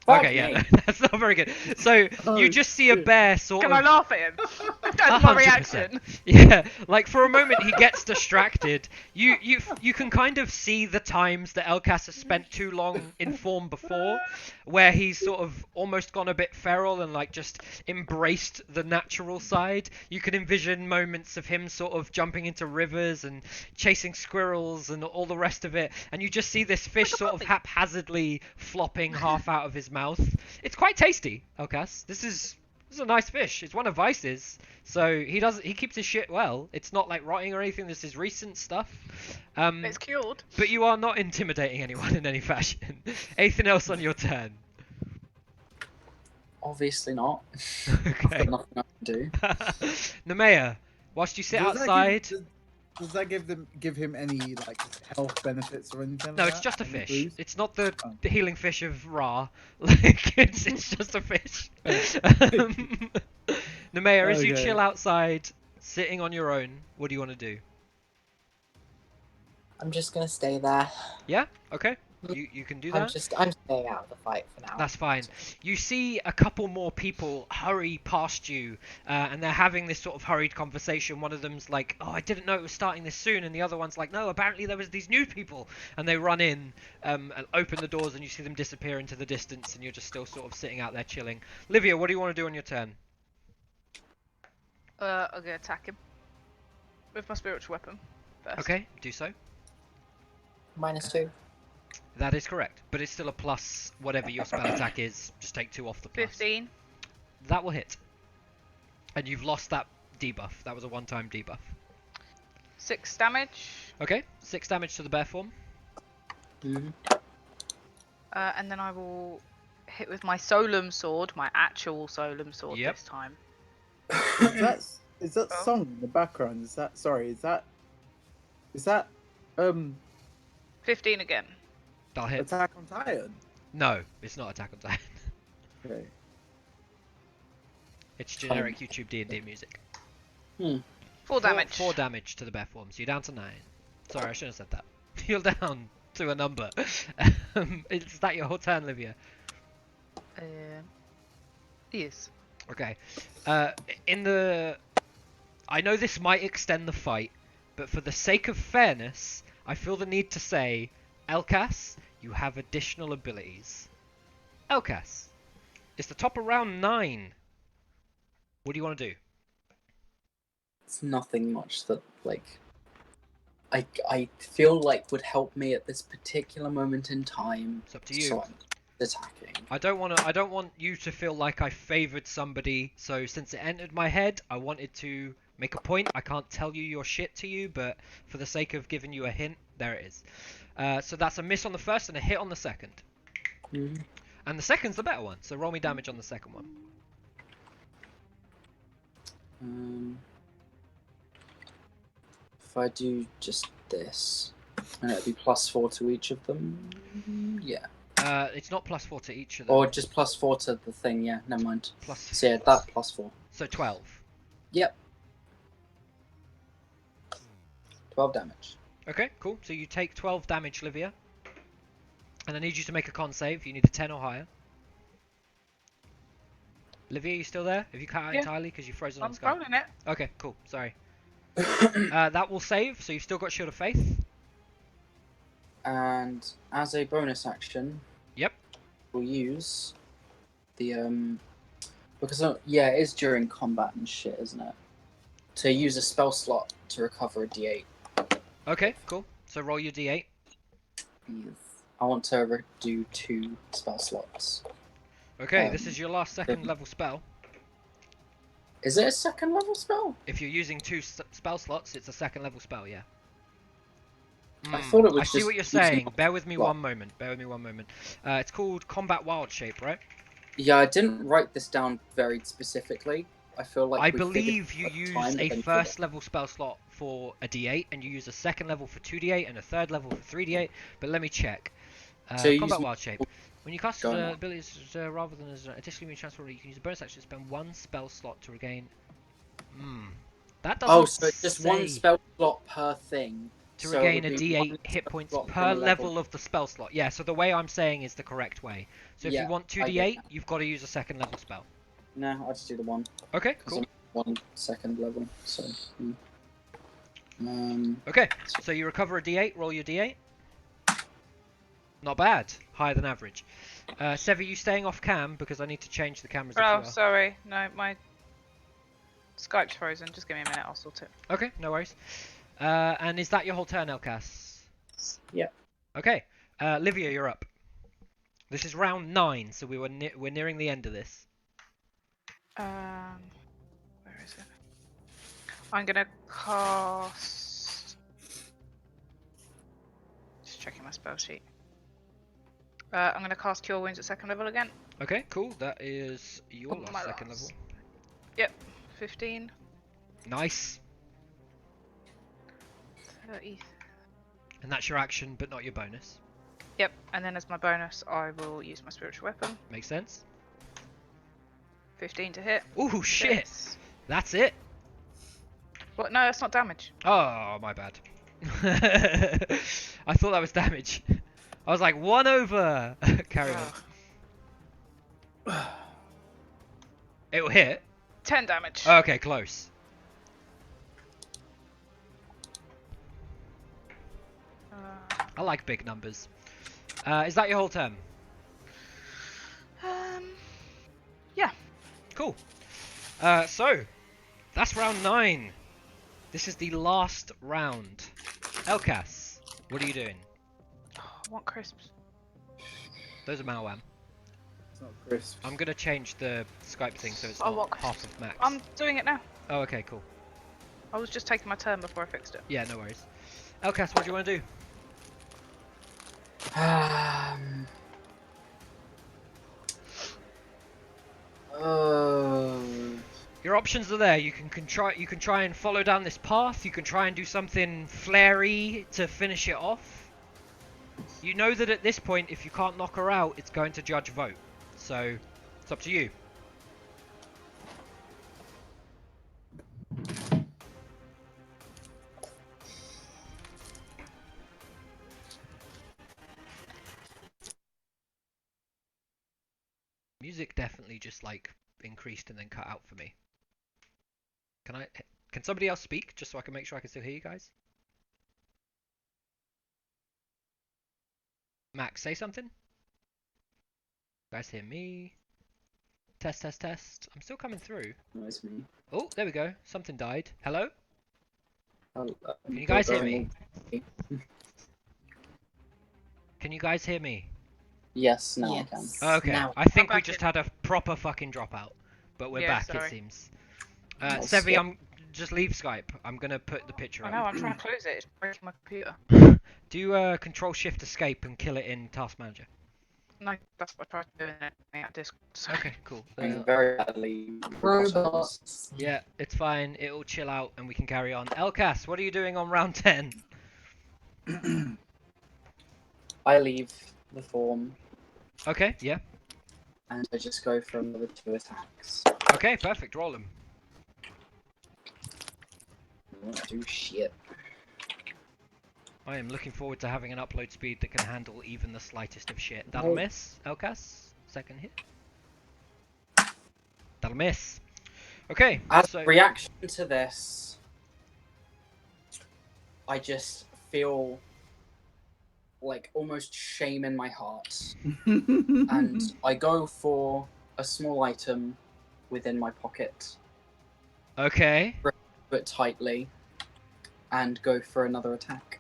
Fuck Okay, yeah, me. no, that's not very good. So Oh, you just see a shit. bear sort Can of. I laugh at him? That's my 100%. reaction. Yeah, like for a moment he gets distracted. You can kind of see the times that Elkas has spent too long in form before, where he's sort of almost gone a bit feral and like just embraced the natural side. You can envision moments of him sort of jumping into rivers and chasing squirrels and all the rest of it, and you just see this fish sort of haphazardly flopping half out of his mouth. It's quite tasty, Elkas. This is a nice fish. It's one of Vice's, so he keeps his shit well. It's not like rotting or anything. This is recent stuff. It's cured. But you are not intimidating anyone in any fashion. Anything else on your turn? Obviously not. I've Okay. got nothing I can do. Nemea, whilst you sit Does that outside. Does that give him any like health benefits or anything? No, like it's that? just a Any fish. boost? It's not the Oh. healing fish of Ra. Like it's just a fish. Nemea, as you Okay. chill outside, sitting on your own, what do you want to do? I'm just gonna stay there. Yeah? Okay. You can do that. I'm staying out of the fight for now. That's fine. You see a couple more people hurry past you, and they're having this sort of hurried conversation. One of them's like, "Oh, I didn't know it was starting this soon," and the other one's like, "No, apparently there was these new people." And they run in, and open the doors, and you see them disappear into the distance, and you're just still sort of sitting out there chilling. Livia, what do you want to do on your turn? I'm gonna attack him with my spiritual weapon first. Okay, do so. -2. That is correct, but it's still a plus whatever your spell attack is. Just take 2 off the plus. 15. That will hit. And you've lost that debuff. That was a one-time debuff. 6 damage. Okay, 6 damage to the bear form. Mhm. And then I will hit with my Solum sword, my actual Solum sword Yep. this time. Is that Oh. song in the background? Is that 15 again. That'll hit. Attack on Titan? No, it's not Attack on Titan. Okay. It's generic YouTube D&D music. 4 damage. 4 damage to the bear form, so you're down to 9. Sorry, I shouldn't have said that. You're down to a number. Is that your whole turn, Livia? Yes. Okay. I know this might extend the fight, but for the sake of fairness, I feel the need to say, Elkas, you have additional abilities. Elkas, it's the top of round 9. What do you want to do? It's nothing much that like I feel like would help me at this particular moment in time. It's up to you. So I'm attacking. I don't want you to feel like I favored somebody. So since it entered my head, I wanted to make a point. I can't tell you your shit to you, but for the sake of giving you a hint, there it is. So that's a miss on the first and a hit on the second. Mhm. And the second's the better one. So roll me damage on the second one. If I do just this, and it'll be +4 to each of them. Yeah. It's not +4 to each of them. Or just +4 to the thing. Yeah. Never mind. Plus. So yeah, that +4. So 12. Yep. 12 damage. Okay, cool. So you take 12 damage, Livia. And I need you to make a con save. You need a 10 or higher. Livia, you still there? Have you cut out Yeah. entirely because you've frozen on I'm Skype? rolling it. Okay, cool. Sorry. That will save, so you've still got Shield of Faith. And as a bonus action, Yep. we'll use the because yeah, it is during combat and shit, isn't it? To use a spell slot to recover a D8. Okay, cool. So roll your D8. I want to do 2 spell slots. Okay, this is your last second level spell. Is it a second level spell? If you're using 2 spell slots, it's a second level spell, yeah. I thought it was I see just what you're using saying. Bear with me slot. one moment. It's called Combat Wild Shape, right? Yeah, I didn't write this down very specifically. I feel like I we figured believe you at the use time, but a then first level spell slot for a D8, and you use a second level for 2D8, and a third level for 3D8. But let me check. So you Combat use- Wild Shape. When you cast Go on. abilities rather than as additionally when transfer, you can use a bonus action to spend 1 spell slot to regain. That doesn't Oh, so it's just say... 1 spell slot per thing, To So it regain a would be D8 one hit spell points slot per from a level of the spell slot. Yeah, so the way I'm saying is the correct way. So if you Yeah, want I get 2d8, that. you've got to use a second level spell. No, I'll just do the one. Okay, 'Cause cool. I'm 1 second level. So. Okay, so you recover a D8, roll your D8. Not bad, higher than average. Sevi, you staying off cam because I need to change the cameras if you Oh, are. sorry. No, my Skype's frozen. Just give me a minute. I'll sort it. Okay, no worries. And is that your whole turn, Elkas? Yeah. Okay, Livia, you're up. This is round 9, so we're nearing the end of this. Where is it? I'm gonna cast. Just checking my spell sheet. I'm gonna cast Cure Wounds at second level again. Okay, cool. That is your My last second level. last. Yep, 15, Nice. 30. And that's your action, but not your bonus. Yep, and then as my bonus, I will use my spiritual weapon. Makes sense. 15 to hit. Ooh, shit. Six. That's it. What? No, that's not damage. Oh, my bad. I thought that was damage. I was like, 1 over. Carry on. Ugh. It will hit. 10 damage. Okay, close. I like big numbers. Is that your whole turn? Yeah. Cool. So, that's round 9. This is the last round. Elkas, what are you doing? I want crisps. Those are Malwam. It's not crisp. I'm gonna change the Skype thing so it's I not want half crisps. of max. I'm doing it now. Oh, okay, cool. I was just taking my turn before I fixed it. Yeah, no worries. Elkas, what do you want to do? Your options are there. You can try and follow down this path. You can try and do something flary to finish it off. You know that at this point, if you can't knock her out, it's going to judge vote. So, it's up to you. Music definitely just like increased and then cut out for me. Can somebody else speak just so I can make sure I can still hear you guys? Max, say something. You guys hear me? Test, test, test. I'm still coming through. No, it's me. Oh, there we go. Something died. Hello? Can Can you guys hear me? Can you guys hear me? Yes, now Yes. I can. Okay, Now- I think we back just in. had a proper fucking dropout. But we're Yeah, back, sorry. it seems. Oh, Sevi, skip. just leave Skype. I'm gonna put the picture I up. know, I'm trying to close it. It's breaking my computer. Do Control Shift Escape and kill it in Task Manager. No, that's what I tried doing at Discord. So. Okay, cool. I'm very badly. Robots. Yeah, it's fine. It'll chill out and we can carry on. Elkas, what are you doing on round 10? I leave the form Okay, yeah. and I just go for another 2 attacks. Okay, perfect. Roll them. I won't do shit. I am looking forward to having an upload speed that can handle even the slightest of shit. That'll miss. Elkas, second hit. That'll miss. Okay, As so... a reaction to this, I just feel like almost shame in my heart. And I go for a small item within my pocket, Okay. but tightly, and go for another attack.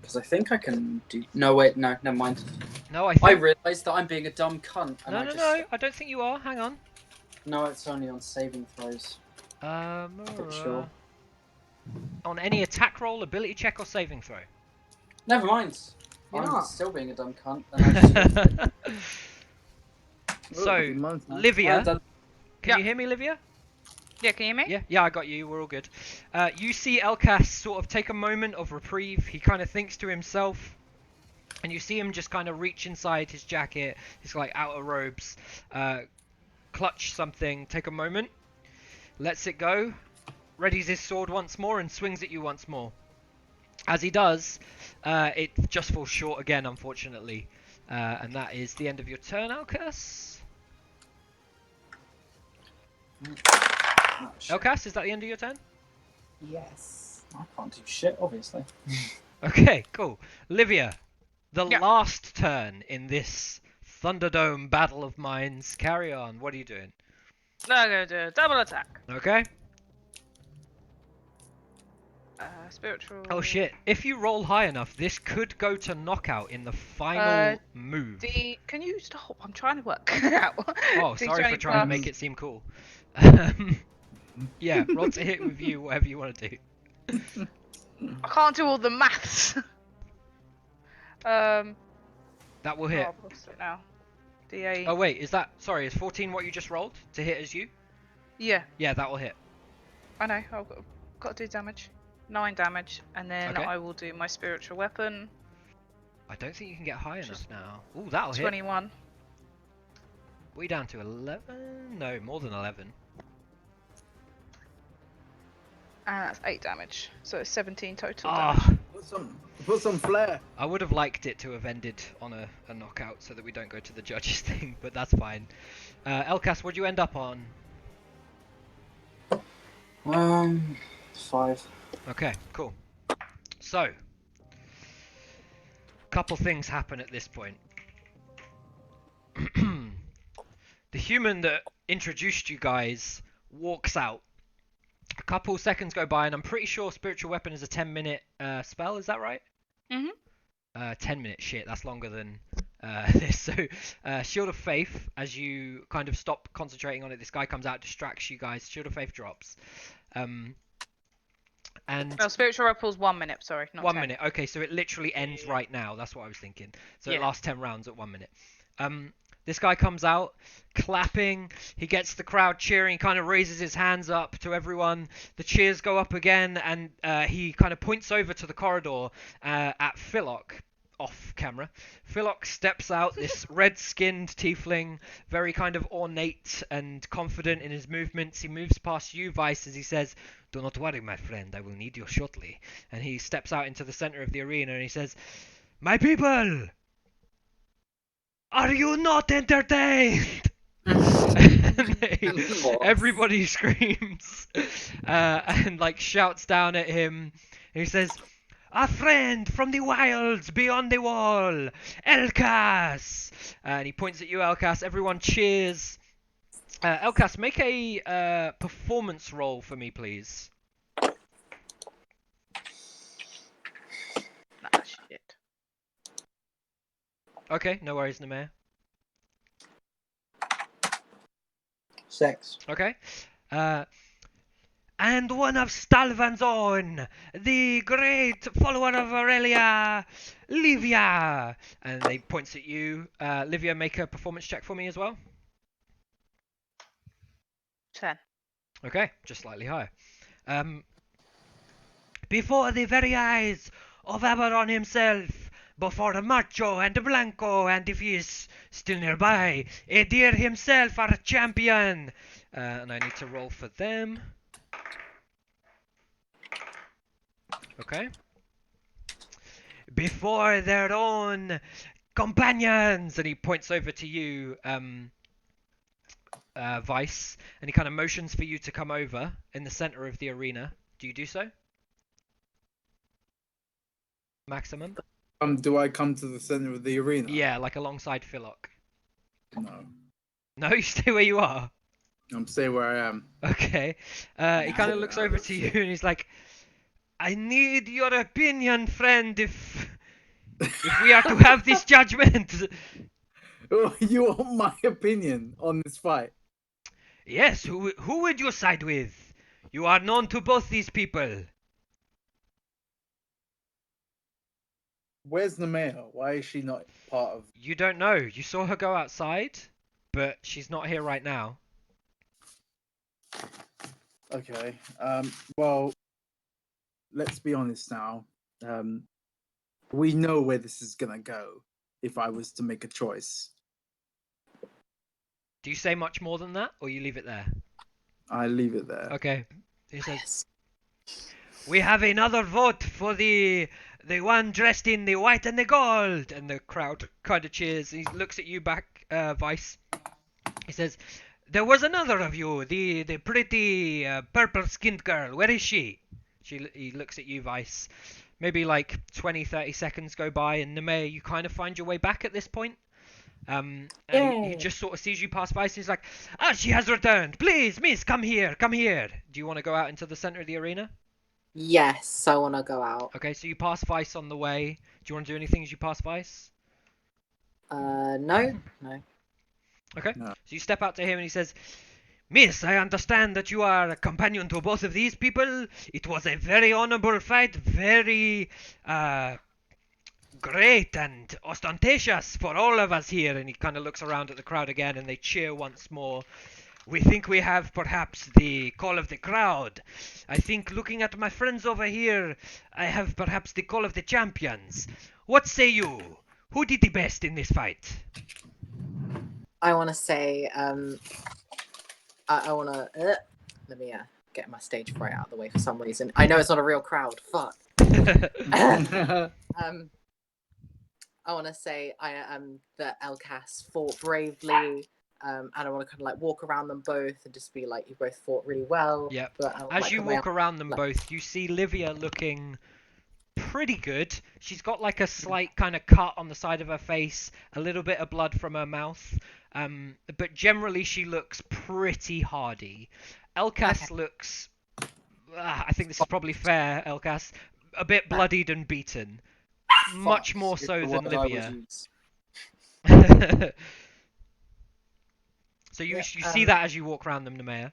Because I think I can do... No, wait, no, never mind. No, I I think... realised that I'm being a dumb cunt. And No, no, no. I don't think you are. Hang on. No, it's only on saving throws. Pretty sure. On any attack roll, ability check, or saving throw? Never mind. You're I'm not. still being a dumb cunt. And I just... So, Livia, can Yeah. you hear me, Livia? Yeah, can you hear me? Yeah, I got you. We're all good. You see Elkas sort of take a moment of reprieve. He kind of thinks to himself, and you see him just kind of reach inside his jacket, his like outer robes, clutch something, take a moment, lets it go, readies his sword once more, and swings at you once more. As he does, it just falls short again, unfortunately. And that is the end of your turn, Elkas. Oh, shit. Elkas, is that the end of your turn? Yes. I can't do shit, obviously. Okay, cool. Livia, the Yeah. last turn in this Thunderdome battle of minds. Carry on. What are you doing? I'm gonna do a double attack. Okay. Spiritual. Oh shit. If you roll high enough, this could go to knockout in the final move. Can you stop? I'm trying to work it out. Oh, sorry for D20 trying to make plus- it seem cool. Yeah, roll to hit with you, whatever you want to do. I can't do all the maths. That will hit. Oh, what's it now? D8. Oh wait, is 14 what you just rolled to hit as you? Yeah, Yeah, that will hit. I know. I've got to do damage. 9 damage, and then Okay. I will do my spiritual weapon. I don't think you can get high enough Just now. Ooh, that'll hit. 21. We down to 11? No, more than 11. And that's 8 damage. So it's 17 total Ah, damage. Put some flair. I would have liked it to have ended on a knockout so that we don't go to the judges thing, but that's fine. Elkas, what'd you end up on? 5. Okay, cool. So, couple things happen at this point. The human that introduced you guys walks out. A couple seconds go by, and I'm pretty sure spiritual weapon is a 10-minute spell. Is that right? Mhm. 10 minute shit. That's longer than this. So, shield of faith. As you kind of stop concentrating on it, this guy comes out, distracts you guys. Shield of faith drops. And Well, spiritual weapon's 1 minute. Sorry, not 1 10. minute. Okay, so it literally ends right now. That's what I was thinking. So it Yeah. lasts 10 rounds at 1 minute. This guy comes out, clapping. He gets the crowd cheering. He kind of raises his hands up to everyone. The cheers go up again, and he kind of points over to the corridor at Philok, off camera. Philok steps out, this red-skinned tiefling, very kind of ornate and confident in his movements. He moves past you, Vice, as he says, "Do not worry, my friend. I will need you shortly." And he steps out into the center of the arena, and he says, "My people! Are you not entertained?" Everybody screams and like shouts down at him. And he says, "A friend from the wilds beyond the wall, Elkas!" And he points at you, Elkas. Everyone cheers. Elkas, make a performance roll for me, please. Nah, shit. Okay, no worries, Namer. 6. Okay. And one of Stalvan's own, the great follower of Aurelia, Livia. And they points at you. Livia, make a performance check for me as well. 10. Okay, just slightly higher. Before the very eyes of Aberon himself, before Macho and Blanco, and if he is still nearby, Edir himself, our champion. And I need to roll for them. Okay. Before their own companions, and he points over to you, Vice, and he kind of motions for you to come over in the center of the arena. Do you do so? Maximum? Do I come to the center of the arena? Yeah, like alongside Philok. No. No, you stay where you are. I'm staying where I am. Okay. He kind of looks over to you and he's like, "I need your opinion, friend, if we are to have this judgment." Oh, you want my opinion on this fight? Yes, who would you side with? You are known to both these people. Where's the mayor? Why is she not part of? You don't know. You saw her go outside, but she's not here right now. Okay. Well, let's be honest now. We know where this is gonna go. If I was to make a choice, Do you say much more than that, or you leave it there? I leave it there. Okay. He says, We have another vote for the one dressed in the white and the gold. And the crowd kind of cheers. He looks at you back, Vice. He says, there was another of you, the pretty purple-skinned girl. Where is she? He looks at you, Vice. Maybe like 20, 30 seconds go by, and Nemea, you kind of find your way back at this point. And he just sort of sees you pass Vice, and he's like, she has returned. Please, miss, come here, come here. Do you want to go out into the center of the arena? Yes, I want to go out. Okay, so you pass Vice on the way. Do you want to do anything as you pass Vice? No. Okay, No. so you step out to him and he says, Miss, I understand that you are a companion to both of these people. It was a very honorable fight, very great and ostentatious for all of us here. And he kind of looks around at the crowd again and they cheer once more. We think we have perhaps the call of the crowd. I think looking at my friends over here, I have perhaps the call of the champions. What say you? Who did the best in this fight? I want to say, I want to. Let me get my stage fright out of the way for some reason. I know it's not a real crowd. Fuck. I want to say that Elkas fought bravely. And I want to kind of like walk around them both and just be like, you both fought really well. Yep. But As you walk around them both, you see Livia looking pretty good. She's got like a slight kind of cut on the side of her face, a little bit of blood from her mouth. But generally she looks pretty hardy. Elkas looks, I think this is probably fair, Elkas, a bit bloodied and beaten. Much more so than Livia. So you see that as you walk around them, Nemea.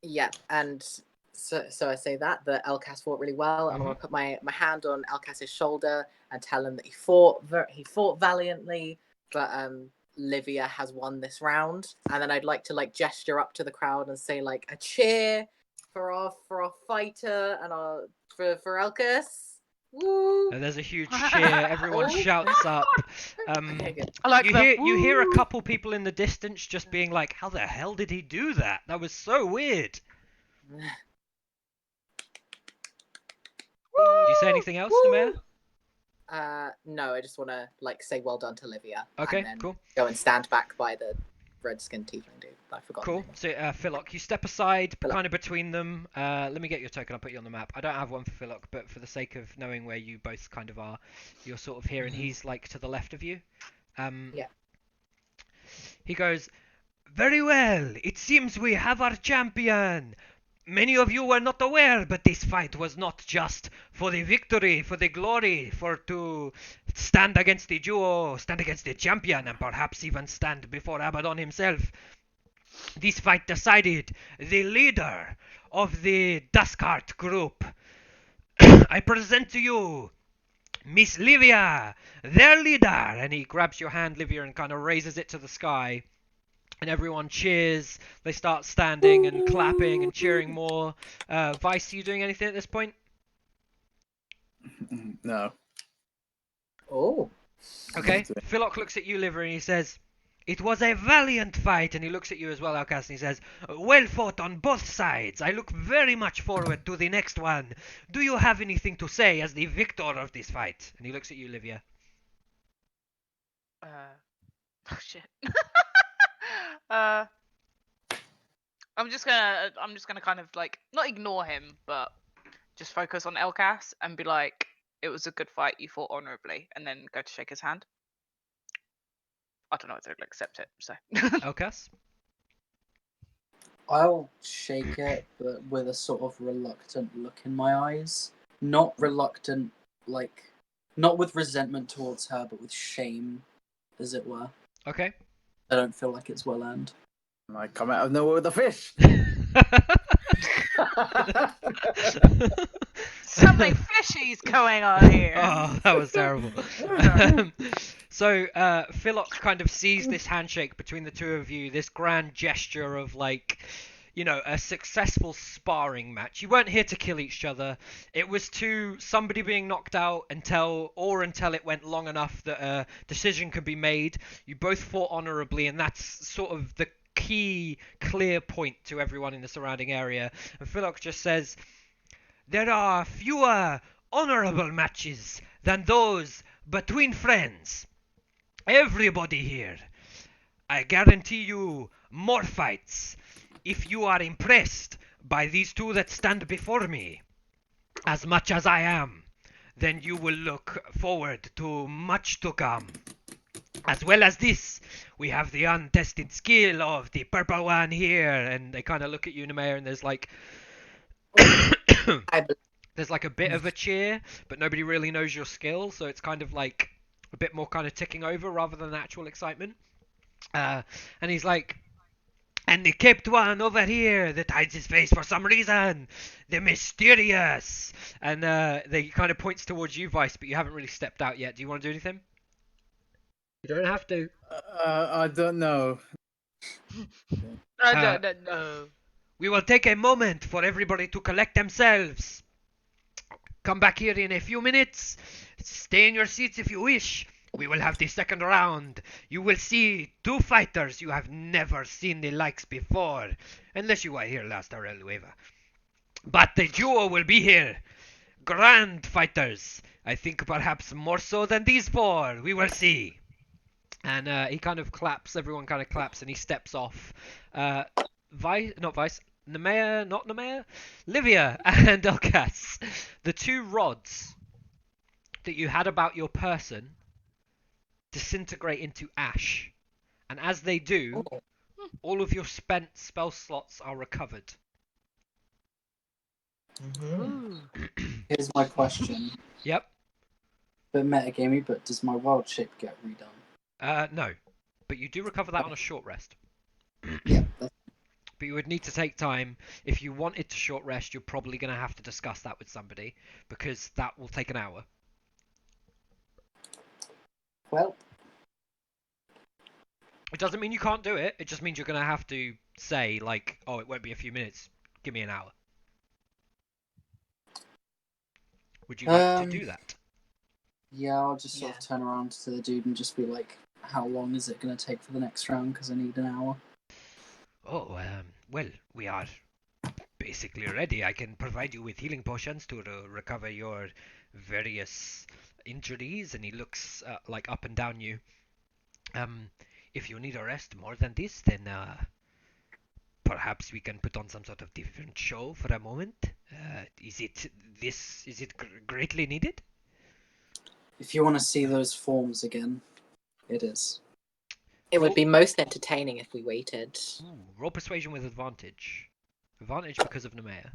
Yeah, and so I say that Elkas fought really well. I'm gonna put my hand on Elkas's shoulder and tell him that he fought valiantly, but Livia has won this round. And then I'd like to like gesture up to the crowd and say like a cheer for our fighter and for Elkas. Woo! And there's a huge cheer. Everyone shouts up. Okay, good. I like You hear a couple people in the distance just being like, "How the hell did he do that? That was so weird." Do you say anything else, Nemea? No, I just want to like say well done to Livia. Okay, and then cool. Go and stand back by the red-skinned tiefling dude. I forgot. Cool. So, Philok, you step aside, kind of between them. Let me get your token. I'll put you on the map. I don't have one for Philok, but for the sake of knowing where you both kind of are, you're sort of here, and he's like to the left of you. Yeah. He goes, very well. It seems we have our champion. Many of you were not aware, but this fight was not just for the victory, for the glory, for to stand against the duo, stand against the champion, and perhaps even stand before Abaddon himself. This fight decided the leader of the Duskheart group. I present to you Miss Livia, their leader. And he grabs your hand, Livia, and kind of raises it to the sky. And everyone cheers. They start standing and clapping and cheering more. Vice, are you doing anything at this point? No. Oh. Okay. Philok looks at you, Livia, and he says, it was a valiant fight. And he looks at you as well, Elkas, and he says, well fought on both sides. I look very much forward to the next one. Do you have anything to say as the victor of this fight? And he looks at you, Livia. Oh shit. I'm just gonna kind of like not ignore him, but just focus on Elkas and be like, it was a good fight, you fought honorably, and then go to shake his hand. I don't know if they'll accept it, so. Elkas? I'll shake it, but with a sort of reluctant look in my eyes. Not reluctant, like, not with resentment towards her, but with shame, as it were. Okay. I don't feel like it's well earned. I come out of nowhere with a fish. Something fishy's going on here. Oh, that was terrible. So, Philok kind of sees this handshake between the two of you, this grand gesture of, like, you know, a successful sparring match. You weren't here to kill each other. It was to somebody being knocked out until it went long enough that a decision could be made. You both fought honorably, and that's sort of the key, clear point to everyone in the surrounding area. And Philok just says, there are fewer honorable matches than those between friends. Everybody here, I guarantee you more fights. If you are impressed by these two that stand before me, as much as I am, then you will look forward to much to come. As well as this, we have the untested skill of the purple one here. And they kind of look at you, Nemea, and there's like I there's like a bit of a cheer, but nobody really knows your skill, so it's kind of like a bit more kind of ticking over rather than actual excitement. And he's like, and the capped one over here that hides his face for some reason, the mysterious. And they kind of points towards you, Vice, but you haven't really stepped out yet. Do you want to do anything? You don't have to. I don't know. I don't know. We will take a moment for everybody to collect themselves. Come back here in a few minutes. Stay in your seats if you wish. We will have the second round. You will see two fighters you have never seen the likes before. Unless you were here last hour, Lueva. But the duo will be here. Grand fighters. I think perhaps more so than these four. We will see. And he kind of claps. Everyone kind of claps and he steps off. Nemea, not Nemea, Livia and Elkas, the two rods that you had about your person disintegrate into ash, and as they do, all of your spent spell slots are recovered. Here's my question. Yep. Bit metagamey, but does my wild shape get redone? No, but you do recover that on a short rest. Yeah. But you would need to take time. If you wanted to short rest, you're probably going to have to discuss that with somebody, because that will take an hour. Well, It doesn't mean you can't do it. It just means you're going to have to say, like, oh, it won't be a few minutes. Give me an hour. Would you like to do that? yeah, I'll just sort of turn around to the dude and just be like, how long is it going to take for the next round? Because I need an hour. Oh, well, we are basically ready. I can provide you with healing potions to recover your various injuries. And he looks like up and down you. If you need a rest more than this, then perhaps we can put on some sort of different show for a moment. Is it greatly needed? If you want to see those forms again, it is. It would be most entertaining if we waited. Ooh, roll persuasion with advantage. Advantage because of Nemea.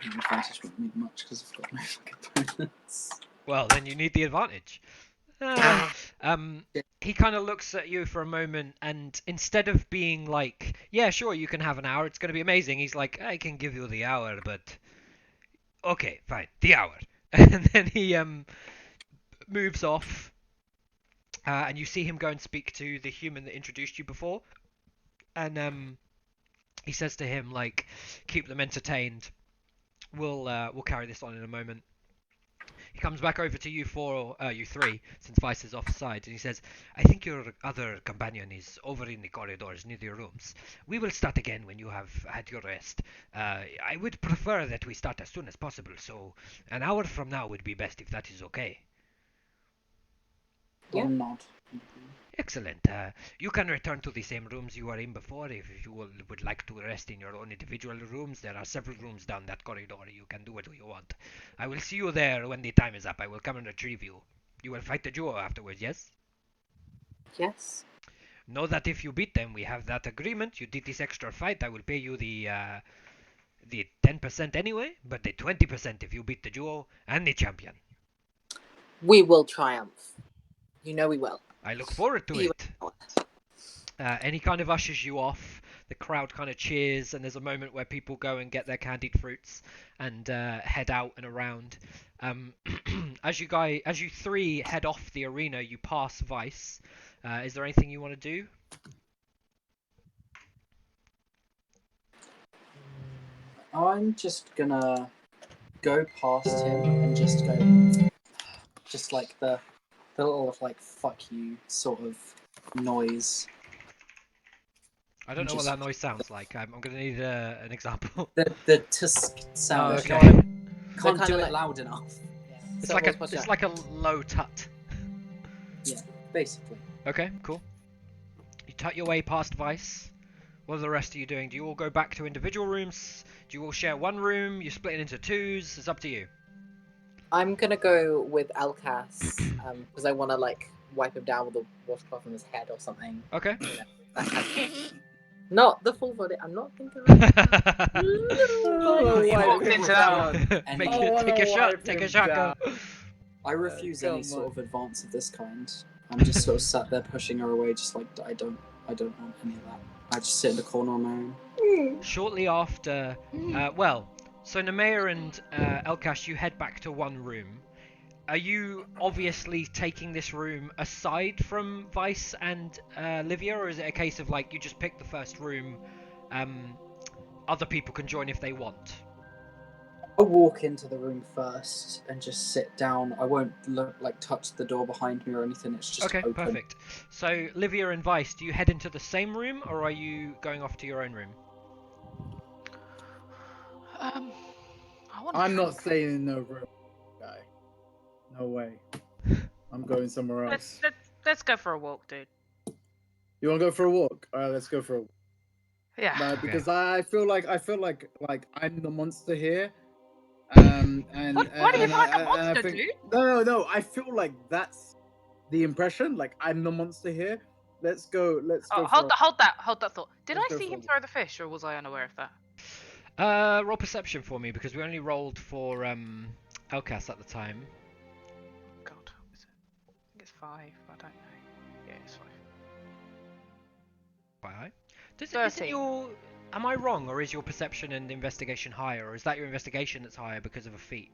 Advantage wouldn't need much because I've got no fucking bonus. Well, then you need the advantage. He kind of looks at you for a moment, and instead of being like, yeah, sure, you can have an hour, it's going to be amazing, he's like, I can give you the hour, but okay, fine, the hour. And then he moves off, and you see him go and speak to the human that introduced you before, and he says to him, like, keep them entertained. We'll carry this on in a moment. He comes back over to you three, since Vice is offside, and he says, I think your other companion is over in the corridors near your rooms. We will start again when you have had your rest. I would prefer that we start as soon as possible, so an hour from now would be best if that is okay. Yeah. I'll nod. Excellent. You can return to the same rooms you were in before. If you would like to rest in your own individual rooms, there are several rooms down that corridor. You can do what you want. I will see you there when the time is up. I will come and retrieve you. You will fight the duo afterwards, yes? Yes. Know that if you beat them, we have that agreement. You did this extra fight. I will pay you the 10% anyway, but the 20% if you beat the duo and the champion. We will triumph. You know we will. I look forward to it. And he kind of ushers you off. The crowd kind of cheers, and there's a moment where people go and get their candied fruits and head out and around. As you three head off the arena, you pass Vice. Is there anything you want to do? I'm just gonna go past him and just go, just like the little like fuck you sort of noise. I don't know what that noise sounds like. I'm going to need an example. The tusk sound. Oh, You know okay. what I mean? Can't kinda do it like- loud enough. It's So like what's it's that? like a low tut. Yeah, basically. Okay, cool. You tut your way past Vice. What are the rest of you doing? Do you all go back to individual rooms? Do you all share one room? You're splitting into twos? It's up to you. I'm gonna go with Elkas because I want to like wipe him down with a washcloth on his head or something. Okay. You know, that kind of not the full body. I'm not thinking. Like Oh, You wipe walked him into that down. And Make I it, wanna take a shot. wipe Take a him shot. Go. down. I refuse any come sort on. of advance of this kind. I'm just sort of sat there pushing her away, just like I don't want any of that. I just sit in the corner on my own. Shortly after, so Nemea and Elkash, you head back to one room. Are you obviously taking this room aside from Vice and Livia, or is it a case of like you just pick the first room? Other people can join if they want. I'll walk into the room first and just sit down. I won't touch the door behind me or anything. It's just Okay, open. perfect. So Livia and Vice, do you head into the same room, or are you going off to your own room? I want. I'm not staying in no room, guy. No way. I'm going somewhere else. Let's go for a walk, dude. You want to go for a walk? All right, let's go for a walk. Yeah. No, Okay. because I feel like I'm the monster here. Why do you feel like a and I monster, think, dude? No. I feel like that's the impression. Like I'm the monster here. Let's go. Let's Oh, go. hold that thought. Did Let's I go see for him a throw the fish, or was I unaware of that? Roll perception for me because we only rolled for Elkas at the time. God, is it? I think it's 5. I don't know. Yeah, it's 5. Quite high. Isn't 13. your? Am I wrong, or is your perception and investigation higher, or is that your investigation that's higher because of a feat?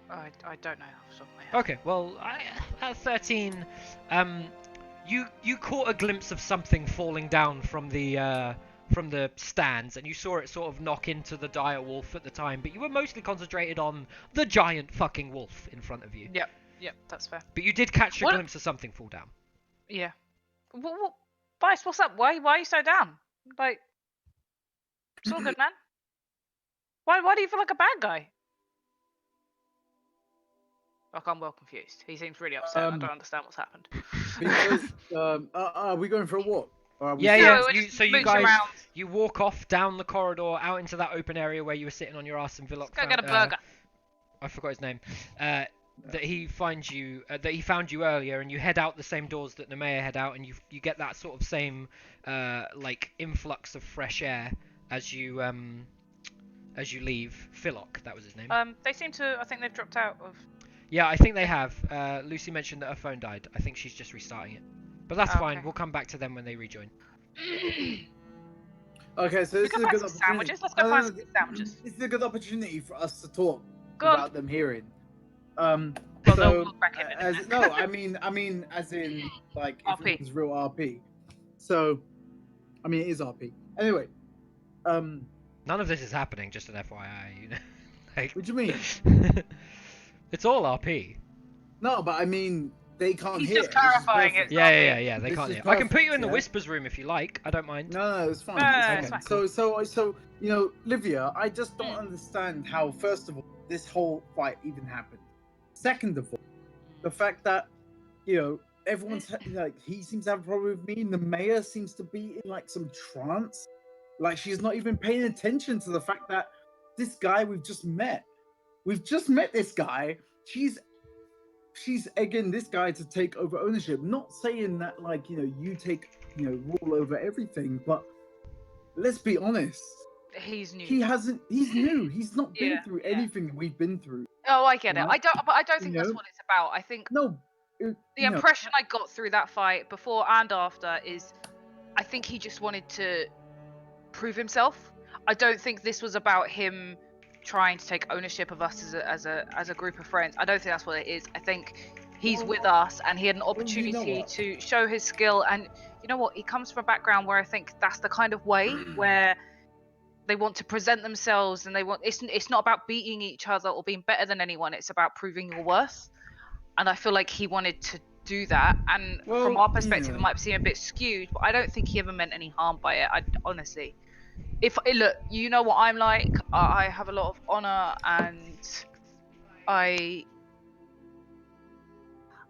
I don't know off the top of my head. Okay, well, at 13, you caught a glimpse of something falling down from the stands, and you saw it sort of knock into the dire wolf at the time, but you were mostly concentrated on the giant fucking wolf in front of you. Yep, that's fair. But you did catch a What- glimpse of something fall down. Yeah. What? Vice, what's up? Why are you so down? Like, it's all good, man. Why do you feel like a bad guy? Like, I'm well confused. He seems really upset. I don't understand what's happened. Because are we going for a walk? Or are we Yeah, still- yeah. we're You, just so you mooching guys, around. you walk off down the corridor out into that open area where you were sitting on your ass and Villock Let's go get a burger. I forgot his name. That he finds you, that he found you earlier, and you head out the same doors that Nemea head out, and you get that sort of same like influx of fresh air as you leave. Philok, that was his name. They seem to. I think they've dropped out of. Yeah, I think they have. Lucy mentioned that her phone died. I think she's just restarting it. But that's fine. Okay. We'll come back to them when they rejoin. Okay, so We this go is a find good some opportunity. sandwiches. Let's go find some good sandwiches. This is a good opportunity for us to talk Go on. without them hearing. Well, So, they'll look back in a as minute. no, I mean, as in like if RP. it was real RP. So, I mean, it is RP. Anyway, None of this is happening, just an FYI. You know, like, what do you mean? it's all RP. No, but I mean, they can't He's hear. just This is clarifying perfect. it. Yeah. They This can't is hear. I can put you perfect, in the yeah? whispers room if you like. I don't mind. No, it's fine. No, it's it's fine. fine. So, you know, Livia, I just don't understand how, first of all, this whole fight even happened. Second of all, the fact that, you know, everyone's like, he seems to have a problem with me, and the mayor seems to be in like some trance. Like, she's not even paying attention to the fact that this guy we've just met this guy. She's egging this guy to take over ownership. Not saying that, like, you know, you take, you know, rule over everything, but let's be honest. He's new. He's new. He's not been Yeah, through yeah. anything we've been through. Oh, I get it. Yeah. I don't think You that's know? what it's about. I think No. the you know, impression I got through that fight before and after is I think he just wanted to prove himself. I don't think this was about him trying to take ownership of us as a group of friends. I don't think that's what it is. I think he's Well, with us and he had an you know opportunity what? to show his skill, and you know what, he comes from a background where I think that's the kind of way where they want to present themselves, and they want it's not about beating each other or being better than anyone, it's about proving your worth. And I feel like he wanted to do that, and from Well, our perspective, yeah. it might seem a bit skewed, but I don't think he ever meant any harm by it. I honestly, look, you know what I'm like. I have a lot of honor, and I